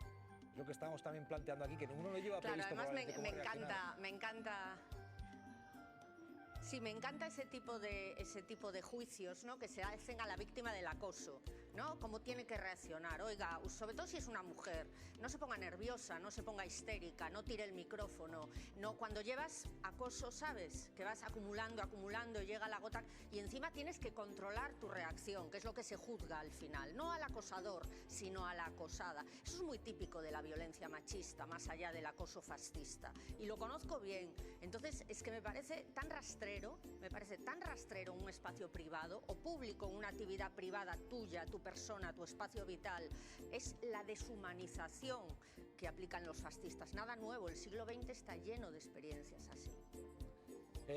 Es lo que estamos también planteando aquí, que uno no lleva previsto. Claro, además me me encanta. Sí, me encanta ese tipo de juicios, ¿no? Que se hacen a la víctima del acoso. ¿no? Cómo tiene que reaccionar. Oiga, sobre todo si es una mujer, no se ponga nerviosa, no se ponga histérica, no tire el micrófono. No, cuando llevas acoso, sabes que vas acumulando, y llega la gota y encima tienes que controlar tu reacción, que es lo que se juzga al final. No al acosador, sino a la acosada. Eso es muy típico de la violencia machista, más allá del acoso fascista. Y lo conozco bien. Entonces, es que me parece tan rastrero un espacio privado o público, una actividad privada tuya, tu persona, tu espacio vital. Es la deshumanización que aplican los fascistas. Nada nuevo, el siglo XX está lleno de experiencias así.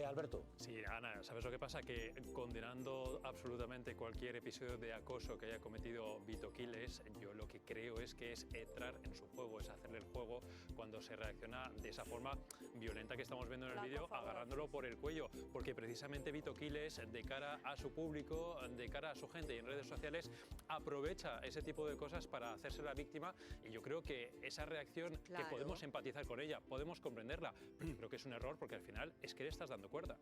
Alberto. Sí, Ana, ¿sabes lo que pasa? Que condenando absolutamente cualquier episodio de acoso que haya cometido Vito Quiles, yo lo que creo es que es entrar en su juego, es hacerle el juego cuando se reacciona de esa forma violenta que estamos viendo en el vídeo, agarrándolo por el cuello, porque precisamente Vito Quiles, de cara a su público, de cara a su gente y en redes sociales, aprovecha ese tipo de cosas para hacerse la víctima, y yo creo que esa reacción, que podemos empatizar con ella, podemos comprenderla, pero creo que es un error porque al final es que le estás dando cuerda.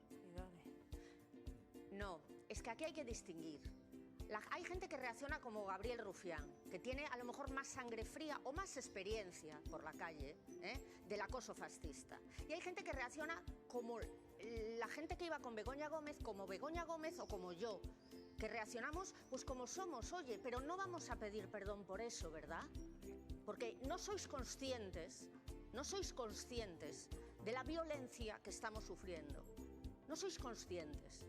No, es que aquí hay que distinguir. Hay gente que reacciona como Gabriel Rufián, que tiene a lo mejor más sangre fría o más experiencia por la calle del acoso fascista. Y hay gente que reacciona como la gente que iba con Begoña Gómez, como Begoña Gómez o como yo, que reaccionamos pues como somos, oye, pero no vamos a pedir perdón por eso, ¿verdad? Porque no sois conscientes de la violencia que estamos sufriendo. No sois conscientes.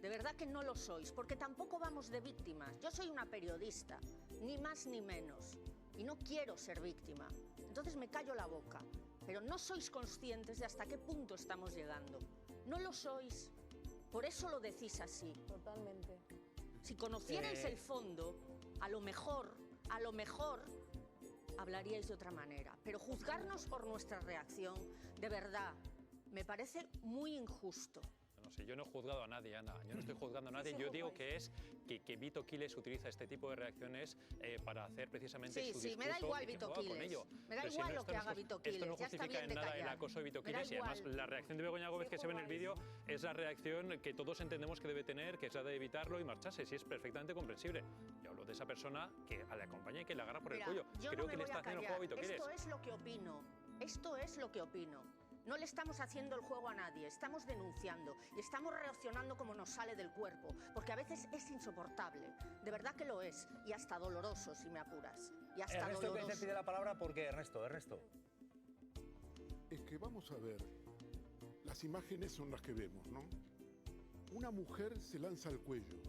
De verdad que no lo sois, porque tampoco vamos de víctimas. Yo soy una periodista, ni más ni menos, y no quiero ser víctima. Entonces me callo la boca, pero no sois conscientes de hasta qué punto estamos llegando. No lo sois, por eso lo decís así. Totalmente. Si conocierais el fondo, a lo mejor, hablaríais de otra manera. Pero juzgarnos por nuestra reacción, de verdad, me parece muy injusto. No sé, yo no he juzgado a nadie, Ana. Yo no estoy juzgando a nadie. Yo digo que es que Vito Quiles utiliza este tipo de reacciones para hacer precisamente su discurso. Sí, me da igual Vito Quiles. Me da igual lo que haga Vito Quiles. Esto no justifica en nada el acoso de Vito Quiles. Y además, la reacción de Begoña Gómez que se ve en el vídeo es la reacción que todos entendemos que debe tener, que es la de evitarlo y marcharse. Sí, es perfectamente comprensible. Yo hablo de esa persona que le acompaña y que le agarra por el cuello. Creo que le está haciendo el juego a Vito Quiles. Esto es lo que opino. Esto es lo que opino. No le estamos haciendo el juego a nadie, estamos denunciando y estamos reaccionando como nos sale del cuerpo, porque a veces es insoportable, de verdad que lo es, y hasta doloroso, si me apuras. Y hasta Ernesto, doloroso. que se pide la palabra porque Ernesto. Es que vamos a ver, las imágenes son las que vemos, ¿no? Una mujer se lanza al cuello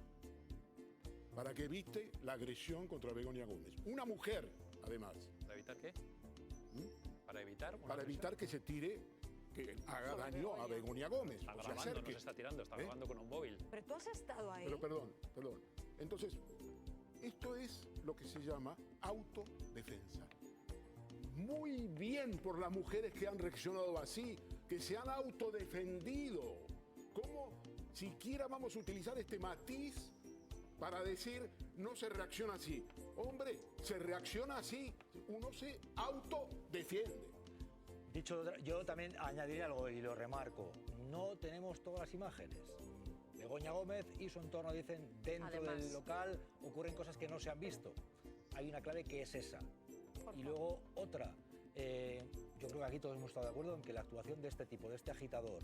para que evite la agresión contra Begoña Gómez. Una mujer, además. ¿Para evitar qué? ¿Para evitar? Para evitar que se tire, que haga daño a Begoña Gómez. Está grabando, no se está tirando, está grabando con un móvil. Pero tú has estado ahí. Pero perdón. Entonces, esto es lo que se llama autodefensa. Muy bien por las mujeres que han reaccionado así, que se han autodefendido. ¿Cómo siquiera vamos a utilizar este matiz para decir no se reacciona así? Hombre, se reacciona así, uno se autodefiende. Dicho, yo también añadiría algo y lo remarco. No tenemos todas las imágenes. Begoña Gómez y su entorno dicen dentro del local ocurren cosas que no se han visto. Hay una clave que es esa. Y luego otra. Yo creo que aquí todos hemos estado de acuerdo en que la actuación de este tipo, de este agitador,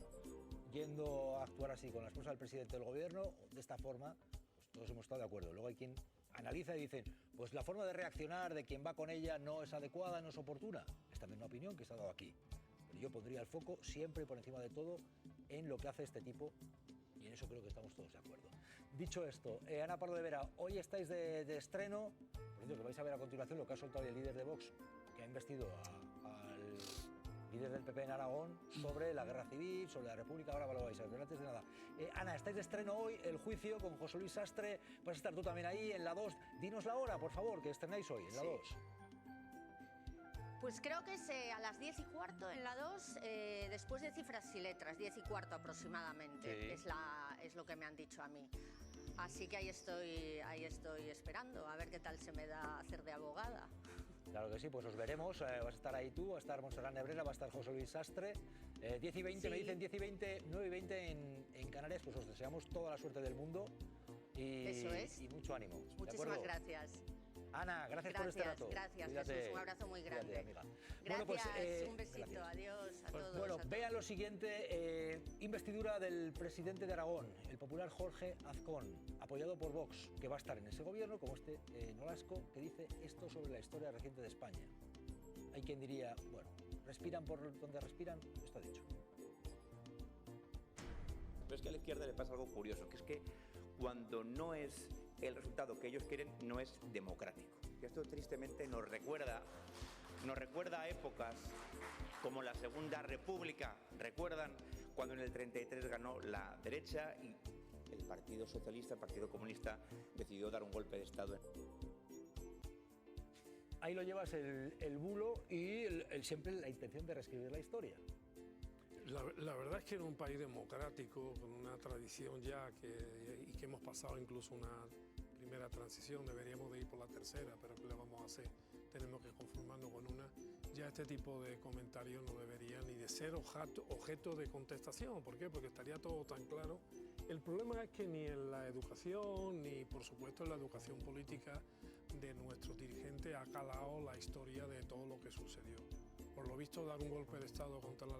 yendo a actuar así con la esposa del presidente del gobierno, de esta forma, pues todos hemos estado de acuerdo. Luego hay quien analiza y dice, pues la forma de reaccionar de quien va con ella no es adecuada, no es oportuna. Es también una opinión que se ha dado aquí. Pero yo pondría el foco siempre por encima de todo en lo que hace este tipo y en eso creo que estamos todos de acuerdo. Dicho esto, Ana Pardo de Vera, hoy estáis de estreno, por cierto que vais a ver a continuación lo que ha soltado el líder de Vox, que ha investido al líder del PP en Aragón sobre la guerra civil, sobre la República, ahora lo vais a ver, pero antes de nada. Ana, estáis de estreno hoy, el juicio con José Luis Sastre, vas a estar tú también ahí en la 2, dinos la hora, por favor, que estrenáis hoy, en la 2. Pues creo que es a las 10:15 en la 2, después de Cifras y Letras, 10:15 aproximadamente, Sí. es lo que me han dicho a mí. Así que ahí estoy esperando, a ver qué tal se me da hacer de abogada. Claro que sí, pues os veremos, vas a estar ahí tú, va a estar Montserrat Nebrera, va a estar José Luis Sastre, 10:20, me dicen 10:20, 9:20 en Canarias, pues os deseamos toda la suerte del mundo Eso es. Y mucho ánimo. ¿De Muchísimas acuerdo? gracias. Ana, gracias por este rato. Gracias, Cuídate. Jesús. Un abrazo muy grande. Cuídate, amiga. Gracias, Bueno, pues, un besito. gracias. Adiós a Pues, todos. bueno, a todos. vean lo siguiente. Investidura del presidente de Aragón, el popular Jorge Azcón, apoyado por Vox, que va a estar en ese gobierno, como este Nolasco, que dice esto sobre la historia reciente de España. Hay quien diría, bueno, respiran por donde respiran, esto ha dicho. Pero es que a la izquierda le pasa algo curioso, que es que cuando no es el resultado que ellos quieren, no es democrático. Y esto tristemente nos recuerda a épocas como la Segunda República. ¿Recuerdan cuando en el 33 ganó la derecha y el Partido Socialista, el Partido Comunista, decidió dar un golpe de Estado? Ahí lo llevas el bulo y siempre la intención de reescribir la historia. La verdad es que en un país democrático, con una tradición ya y que hemos pasado incluso una primera transición, deberíamos de ir por la tercera, pero ¿qué le vamos a hacer? Tenemos que conformarnos con una. Ya este tipo de comentarios no deberían ni de ser objeto de contestación. ¿Por qué? Porque estaría todo tan claro. El problema es que ni en la educación, ni por supuesto en la educación política de nuestros dirigentes ha calado la historia de todo lo que sucedió. Por lo visto, dar un golpe de Estado contra la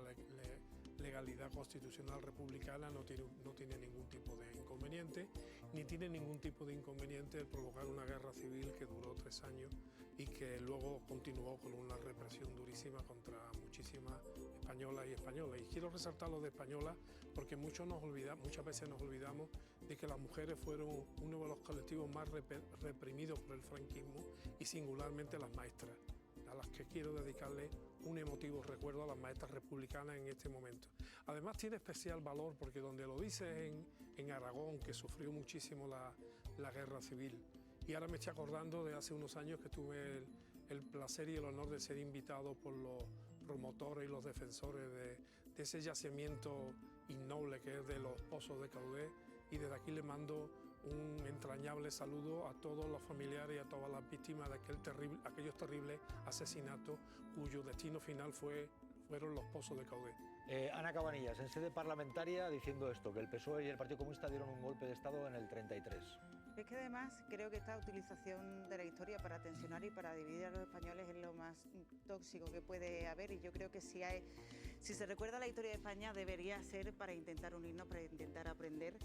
legalidad constitucional republicana no tiene ningún tipo de inconveniente, ni tiene ningún tipo de inconveniente el provocar una guerra civil que duró 3 años y que luego continuó con una represión durísima contra muchísimas españolas y españoles. Y quiero resaltar lo de españolas porque muchas veces nos olvidamos de que las mujeres fueron uno de los colectivos más reprimidos por el franquismo y singularmente las maestras, a las que quiero dedicarle un emotivo recuerdo a las maestras republicanas en este momento. Además tiene especial valor porque donde lo dice en Aragón, que sufrió muchísimo la guerra civil, y ahora me estoy acordando de hace unos años que tuve el placer y el honor de ser invitado por los promotores y los defensores de ese yacimiento innoble que es de los Pozos de Caudé, y desde aquí le mando un entrañable saludo a todos los familiares y a todas las víctimas de aquellos terribles asesinatos cuyo destino final fueron los Pozos de Caudé. Ana Cabanillas, en sede parlamentaria, diciendo esto, que el PSOE y el Partido Comunista dieron un golpe de Estado en el 33. Es que además creo que esta utilización de la historia para tensionar y para dividir a los españoles es lo más tóxico que puede haber, y yo creo que si se recuerda la historia de España debería ser para intentar unirnos, para intentar aprender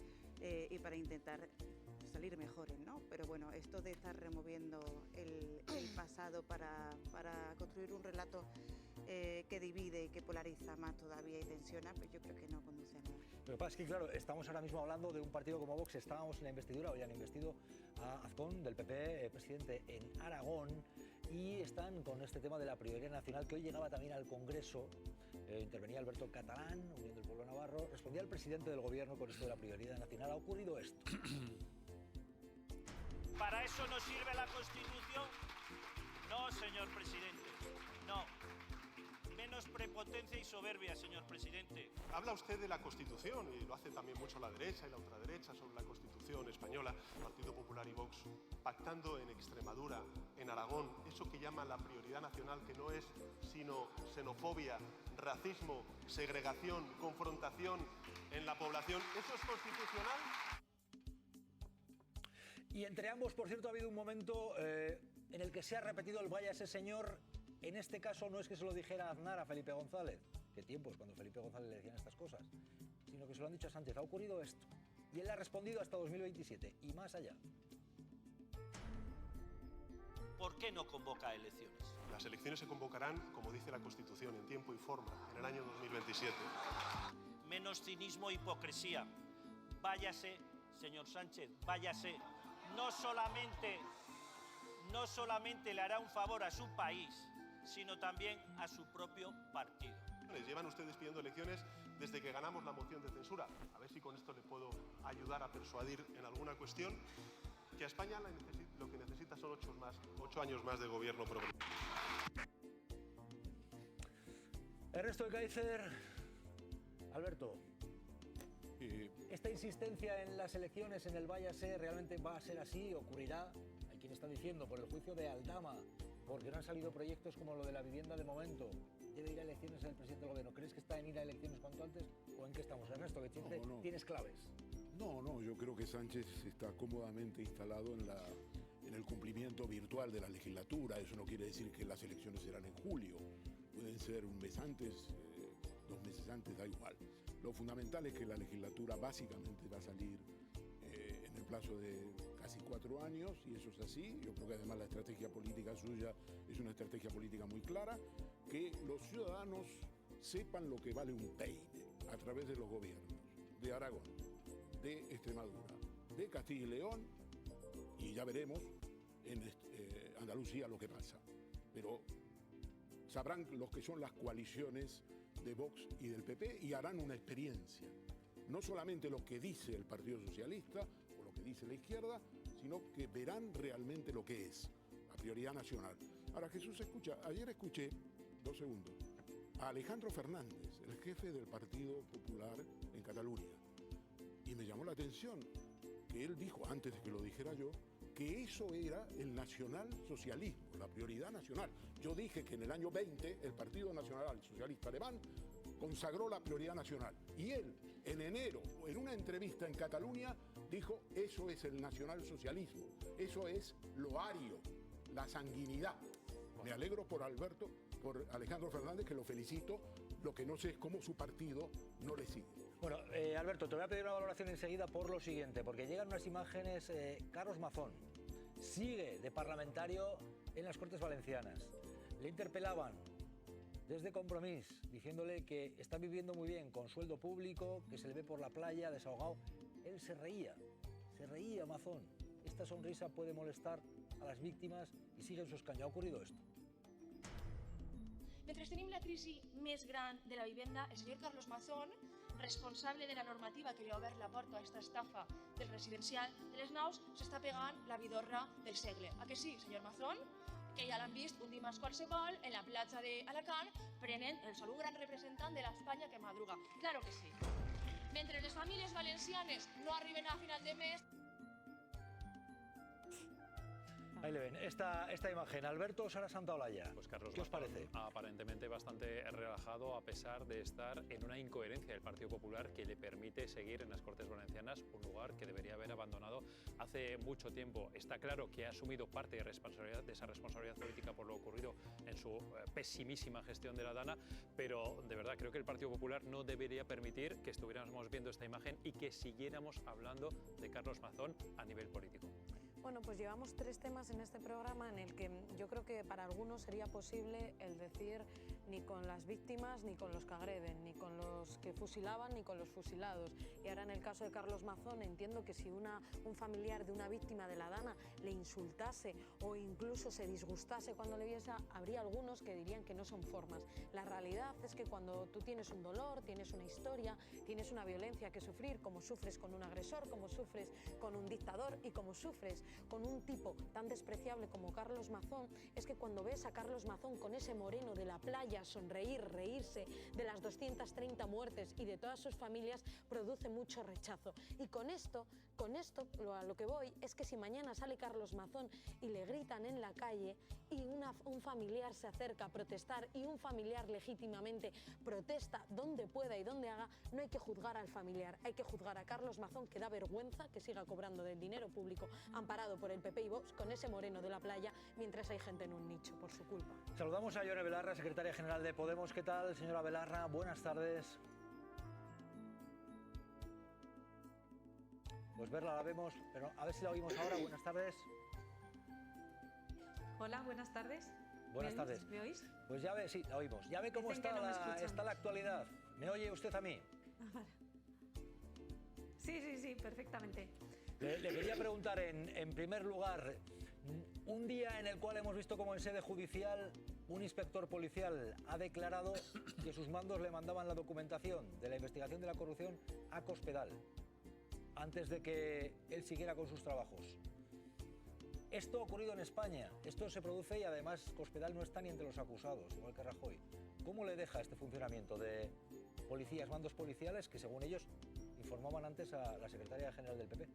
y para intentar salir mejores, ¿no? Pero bueno, esto de estar removiendo el pasado para construir un relato que divide y que polariza más todavía y tensiona, pues yo creo que no conduce a nada. Lo que pasa es que, claro, estamos ahora mismo hablando de un partido como Vox, estábamos en la investidura, hoy han investido a Azcón, del PP, presidente en Aragón, y están con este tema de la prioridad nacional, que hoy llegaba también al Congreso. Intervenía Alberto Catalán, Unión del Pueblo Navarro, respondía al presidente del gobierno con esto de la prioridad nacional. Ha ocurrido esto. ¿Para eso nos sirve la Constitución? No, señor presidente, no. Menos prepotencia y soberbia, señor presidente. Habla usted de la Constitución, y lo hace también mucho la derecha y la ultraderecha, sobre la Constitución española, Partido Popular y Vox, pactando en Extremadura, en Aragón, eso que llama la prioridad nacional, que no es sino xenofobia, racismo, segregación, confrontación en la población. ¿Eso es constitucional? Y entre ambos, por cierto, ha habido un momento en el que se ha repetido el vaya ese señor. En este caso no es que se lo dijera Aznar a Felipe González, qué tiempos cuando Felipe González le decían estas cosas, sino que se lo han dicho a Sánchez. Ha ocurrido esto y él ha respondido hasta 2027 y más allá. ¿Por qué no convoca elecciones? Las elecciones se convocarán, como dice la Constitución, en tiempo y forma, en el año 2027. Menos cinismo e hipocresía. Váyase, señor Sánchez, váyase. No solamente le hará un favor a su país, sino también a su propio partido. Llevan ustedes pidiendo elecciones desde que ganamos la moción de censura. A ver si con esto le puedo ayudar a persuadir en alguna cuestión. Que a España lo que necesita son 8 años más de gobierno progresista. Ernesto de Kaiser, Alberto, ¿esta insistencia en las elecciones, en el váyase, realmente va a ser así? ¿Ocurrirá? Hay quien está diciendo, por el juicio de Aldama, porque no han salido proyectos como lo de la vivienda de momento. Debe ir a elecciones el presidente del gobierno. ¿Crees que está en ir a elecciones cuanto antes o en qué estamos? Ernesto, que siempre tienes claves. No, yo creo que Sánchez está cómodamente instalado en el cumplimiento virtual de la legislatura. Eso no quiere decir que las elecciones serán en julio. Pueden ser un mes antes, 2 meses antes, da igual. Lo fundamental es que la legislatura básicamente va a salir en el plazo de casi 4 años, y eso es así. Yo creo que además la estrategia política suya es una estrategia política muy clara, que los ciudadanos sepan lo que vale un peine a través de los gobiernos de Aragón, de Extremadura, de Castilla y León, y ya veremos en Andalucía lo que pasa. Pero sabrán los que son las coaliciones de Vox y del PP y harán una experiencia. No solamente lo que dice el Partido Socialista o lo que dice la izquierda, sino que verán realmente lo que es la prioridad nacional. Ahora, Jesús, ayer escuché, 2 segundos, a Alejandro Fernández, el jefe del Partido Popular en Cataluña, y me llamó la atención que él dijo, antes de que lo dijera yo, que eso era el nacionalsocialismo, la prioridad nacional. Yo dije que en el año 20 el Partido Nacional Socialista Alemán consagró la prioridad nacional. Y él, en enero, en una entrevista en Cataluña, dijo, eso es el nacionalsocialismo, eso es lo ario, la sanguinidad. Me alegro por Alejandro Fernández, que lo felicito. Lo que no sé es cómo su partido no le sigue. Bueno, Alberto, te voy a pedir una valoración enseguida por lo siguiente, porque llegan unas imágenes. Carlos Mazón sigue de parlamentario en las Cortes Valencianas. Le interpelaban desde Compromís, diciéndole que está viviendo muy bien con sueldo público, que se le ve por la playa, desahogado. Él se reía Mazón. Esta sonrisa puede molestar a las víctimas y sigue en su escaño. Ha ocurrido esto. Mentre tenim la crisi més gran de la vivenda, el senyor Carlos Mazón, responsable de la normativa que li ha obert la porta a aquesta estafa del residencial de les Naus, s'està pegant la vidorra del segle. A que sí, senyor Mazón? Que ja l'han vist un dimarts qualsevol en la platja d'Alacant prenent el sol un gran representant de l'Espanya que madruga. Claro que sí. Mentre les famílies valencianes no arriben a final de mes... Ahí le ven, esta imagen. Alberto, Sara Santaolalla, pues Carlos ¿qué os parece? Aparentemente bastante relajado, a pesar de estar en una incoherencia del Partido Popular que le permite seguir en las Cortes Valencianas, un lugar que debería haber abandonado hace mucho tiempo. Está claro que ha asumido parte de esa responsabilidad política por lo ocurrido en su pesimísima gestión de la Dana, pero de verdad creo que el Partido Popular no debería permitir que estuviéramos viendo esta imagen y que siguiéramos hablando de Carlos Mazón a nivel político. Bueno, pues llevamos 3 temas en este programa en el que yo creo que para algunos sería posible el decir ni con las víctimas ni con los que agreden, ni con los que fusilaban ni con los fusilados. Y ahora en el caso de Carlos Mazón entiendo que si un familiar de una víctima de la Dana le insultase o incluso se disgustase cuando le viese, habría algunos que dirían que no son formas. La realidad es que cuando tú tienes un dolor, tienes una historia, tienes una violencia que sufrir, como sufres con un agresor, como sufres con un dictador y como sufres con un tipo tan despreciable como Carlos Mazón, es que cuando ves a Carlos Mazón con ese moreno de la playa sonreír, reírse de las 230 muertes y de todas sus familias, produce mucho rechazo. Y con esto a lo que voy es que si mañana sale Carlos Mazón y le gritan en la calle y un familiar se acerca a protestar y un familiar legítimamente protesta donde pueda y donde haga, no hay que juzgar al familiar, hay que juzgar a Carlos Mazón, que da vergüenza que siga cobrando del dinero público amparado por el PP y Vox con ese moreno de la playa mientras hay gente en un nicho por su culpa. Saludamos a Ione Belarra, secretaria general de Podemos. ¿Qué tal, señora Belarra? Buenas tardes. Pues verla la vemos, pero a ver si la oímos ahora. Buenas tardes. Hola, buenas tardes. Buenas tardes. ¿Me oís? Pues ya ve, sí, la oímos. Ya ve cómo está la actualidad. ¿Me oye usted a mí? Sí, perfectamente. Le quería preguntar, en primer lugar, un día en el cual hemos visto como en sede judicial un inspector policial ha declarado que sus mandos le mandaban la documentación de la investigación de la corrupción a Cospedal, antes de que él siguiera con sus trabajos. Esto ha ocurrido en España, esto se produce y además Cospedal no está ni entre los acusados, igual que Rajoy. ¿Cómo le deja este funcionamiento de policías, mandos policiales que según ellos informaban antes a la secretaria general del PP?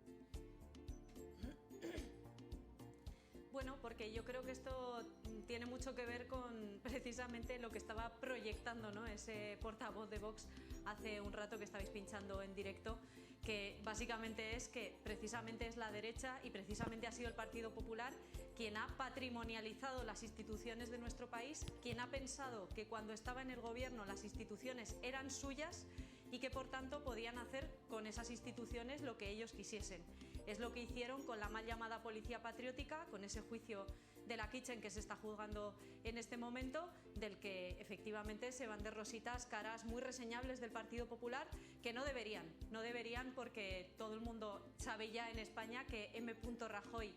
Bueno, porque yo creo que esto tiene mucho que ver con precisamente lo que estaba proyectando, ¿no?, ese portavoz de Vox hace un rato que estabais pinchando en directo, que básicamente es que precisamente es la derecha y precisamente ha sido el Partido Popular quien ha patrimonializado las instituciones de nuestro país, quien ha pensado que cuando estaba en el gobierno las instituciones eran suyas y que por tanto podían hacer con esas instituciones lo que ellos quisiesen. Es lo que hicieron con la mal llamada Policía Patriótica, con ese juicio de la Kitchen que se está juzgando en este momento, del que efectivamente se van de rositas caras muy reseñables del Partido Popular, que no deberían porque todo el mundo sabe ya en España que M. Rajoy,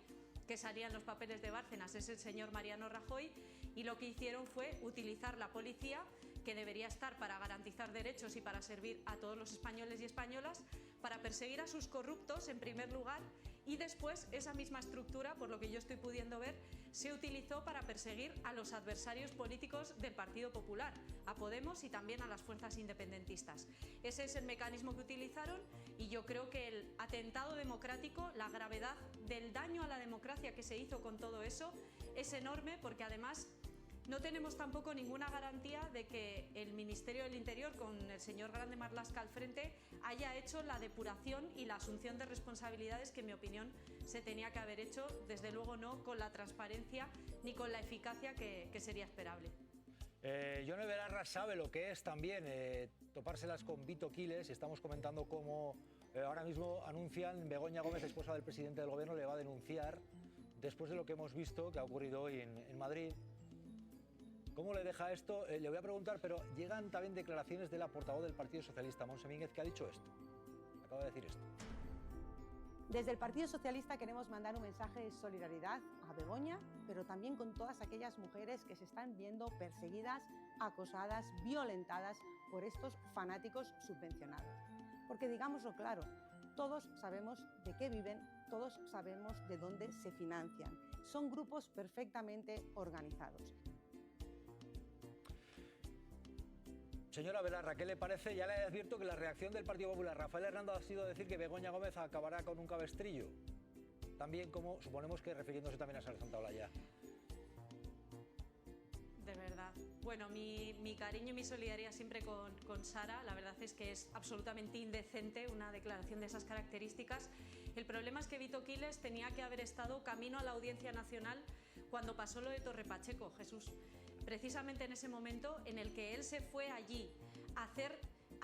que salía en los papeles de Bárcenas, es el señor Mariano Rajoy, y lo que hicieron fue utilizar la policía, que debería estar para garantizar derechos y para servir a todos los españoles y españolas, para perseguir a sus corruptos en primer lugar, y después esa misma estructura, por lo que yo estoy pudiendo ver, se utilizó para perseguir a los adversarios políticos del Partido Popular, a Podemos y también a las fuerzas independentistas. Ese es el mecanismo que utilizaron y yo creo que el atentado democrático, la gravedad del daño a la democracia que se hizo con todo eso es enorme, porque además no tenemos tampoco ninguna garantía de que el Ministerio del Interior, con el señor Grande Marlaska al frente, haya hecho la depuración y la asunción de responsabilidades que, en mi opinión, se tenía que haber hecho, desde luego no con la transparencia ni con la eficacia que sería esperable. Yone Belarra sabe lo que es también topárselas con Vito Quiles. Estamos comentando cómo ahora mismo anuncian Begoña Gómez, esposa del presidente del gobierno, le va a denunciar después de lo que hemos visto que ha ocurrido hoy en Madrid. ¿Cómo le deja esto? Le voy a preguntar, pero llegan también declaraciones de la portavoz del Partido Socialista, Montse Mínguez, que ha dicho esto. Acaba de decir esto. Desde el Partido Socialista queremos mandar un mensaje de solidaridad a Begoña, pero también con todas aquellas mujeres que se están viendo perseguidas, acosadas, violentadas por estos fanáticos subvencionados. Porque digámoslo claro, todos sabemos de qué viven, todos sabemos de dónde se financian. Son grupos perfectamente organizados. Señora Belarra, ¿qué le parece? Ya le advierto que la reacción del Partido Popular, Rafael Hernando, ha sido decir que Begoña Gómez acabará con un cabestrillo. También, como suponemos que refiriéndose también a Sara Santaolalla. De verdad. Bueno, mi cariño y mi solidaridad siempre con Sara. La verdad es que es absolutamente indecente una declaración de esas características. El problema es que Vito Quiles tenía que haber estado camino a la Audiencia Nacional cuando pasó lo de Torre Pacheco, Jesús. Precisamente en ese momento en el que él se fue allí a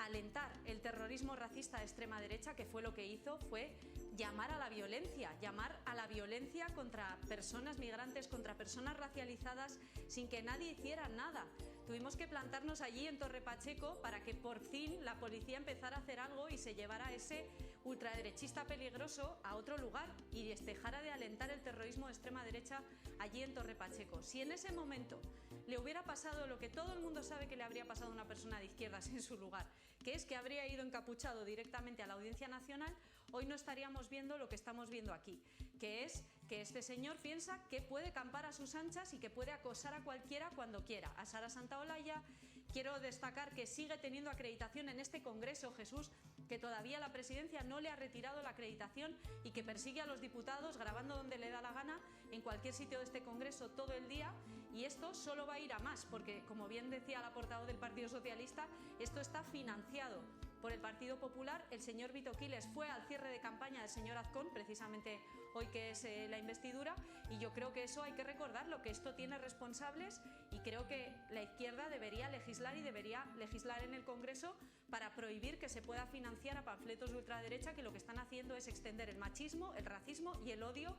alentar el terrorismo racista de extrema derecha, que fue lo que hizo, fue llamar a la violencia contra personas migrantes, contra personas racializadas, sin que nadie hiciera nada. Tuvimos que plantarnos allí en Torre Pacheco para que por fin la policía empezara a hacer algo y se llevara a ese ultraderechista peligroso a otro lugar y dejara de alentar el terrorismo de extrema derecha allí en Torre Pacheco. Si en ese momento le hubiera pasado lo que todo el mundo sabe que le habría pasado a una persona de izquierdas en su lugar, que es que habría ido encapuchado directamente a la Audiencia Nacional, hoy no estaríamos viendo lo que estamos viendo aquí, que es que este señor piensa que puede campar a sus anchas y que puede acosar a cualquiera cuando quiera. A Sara Santaolalla, quiero destacar que sigue teniendo acreditación en este Congreso, Jesús, que todavía la presidencia no le ha retirado la acreditación y que persigue a los diputados grabando donde le da la gana en cualquier sitio de este Congreso todo el día, y esto solo va a ir a más porque, como bien decía la portavoz del Partido Socialista, esto está financiado por el Partido Popular. El señor Vito Quiles fue al cierre de campaña del señor Azcón, precisamente hoy que es la investidura, y yo creo que eso hay que recordarlo, que esto tiene responsables, y creo que la izquierda debería legislar y debería legislar en el Congreso para prohibir que se pueda financiar a panfletos de ultraderecha que lo que están haciendo es extender el machismo, el racismo y el odio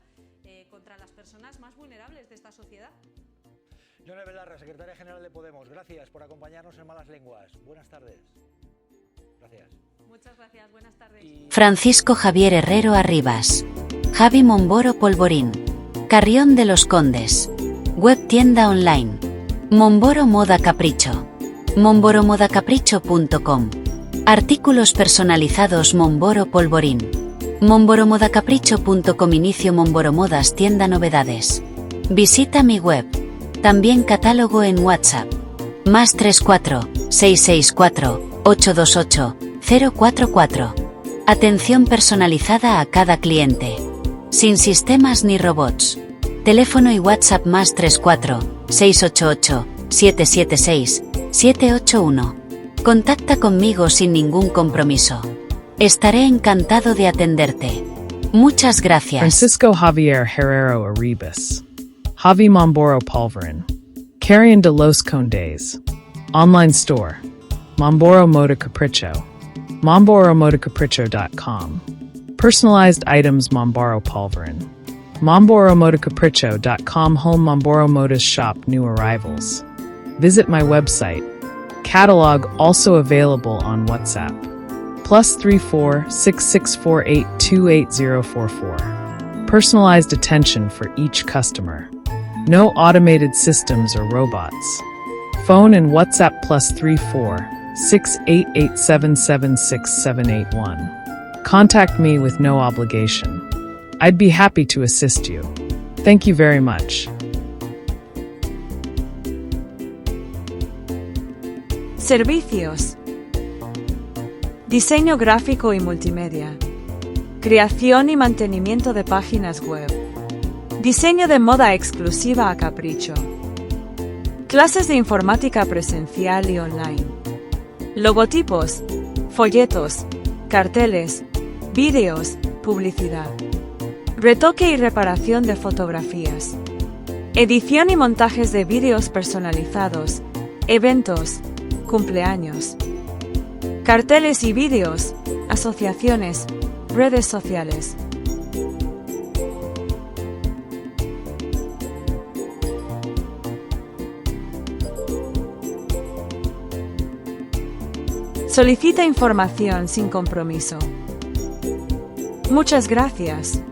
contra las personas más vulnerables de esta sociedad. Yone Belarra, secretaria general de Podemos, gracias por acompañarnos en Malas Lenguas. Buenas tardes. Gracias. Muchas gracias, buenas tardes. Francisco Javier Herrero Arribas. Javi Momboro Polvorín. Carrión de los Condes. Web tienda online. Momboro Moda Capricho. momboromodacapricho.com. Artículos personalizados Momboro Polvorín. momboromodacapricho.com. Inicio Momboro Modas tienda novedades. Visita mi web. También catálogo en WhatsApp. +34 664 828 044. Atención personalizada a cada cliente. Sin sistemas ni robots. Teléfono y WhatsApp +34 688-776-781. Contacta conmigo sin ningún compromiso. Estaré encantado de atenderte. Muchas gracias. Francisco Javier Herrero Arribas. Javi Momboro Polvorin. Carrion de los Condes. Online store. Momboro Moda Capriccio. MomboroModaCapriccio.com. Personalized items Momboro Polvorin. MomboroModaCapriccio.com. Home Momboro Modas shop new arrivals. Visit my website. Catalog also available on WhatsApp. +34 6648 28044. Personalized attention for each customer. No automated systems or robots. Phone and WhatsApp +34 688776781. Contact me with no obligation. I'd be happy to assist you. Thank you very much. Servicios. Diseño gráfico y multimedia. Creación y mantenimiento de páginas web. Diseño de moda exclusiva a capricho. Clases de informática presencial y online. Logotipos, folletos, carteles, vídeos, publicidad. Retoque y reparación de fotografías. Edición y montajes de vídeos personalizados, eventos, cumpleaños. Carteles y vídeos, asociaciones, redes sociales. Solicita información sin compromiso. Muchas gracias.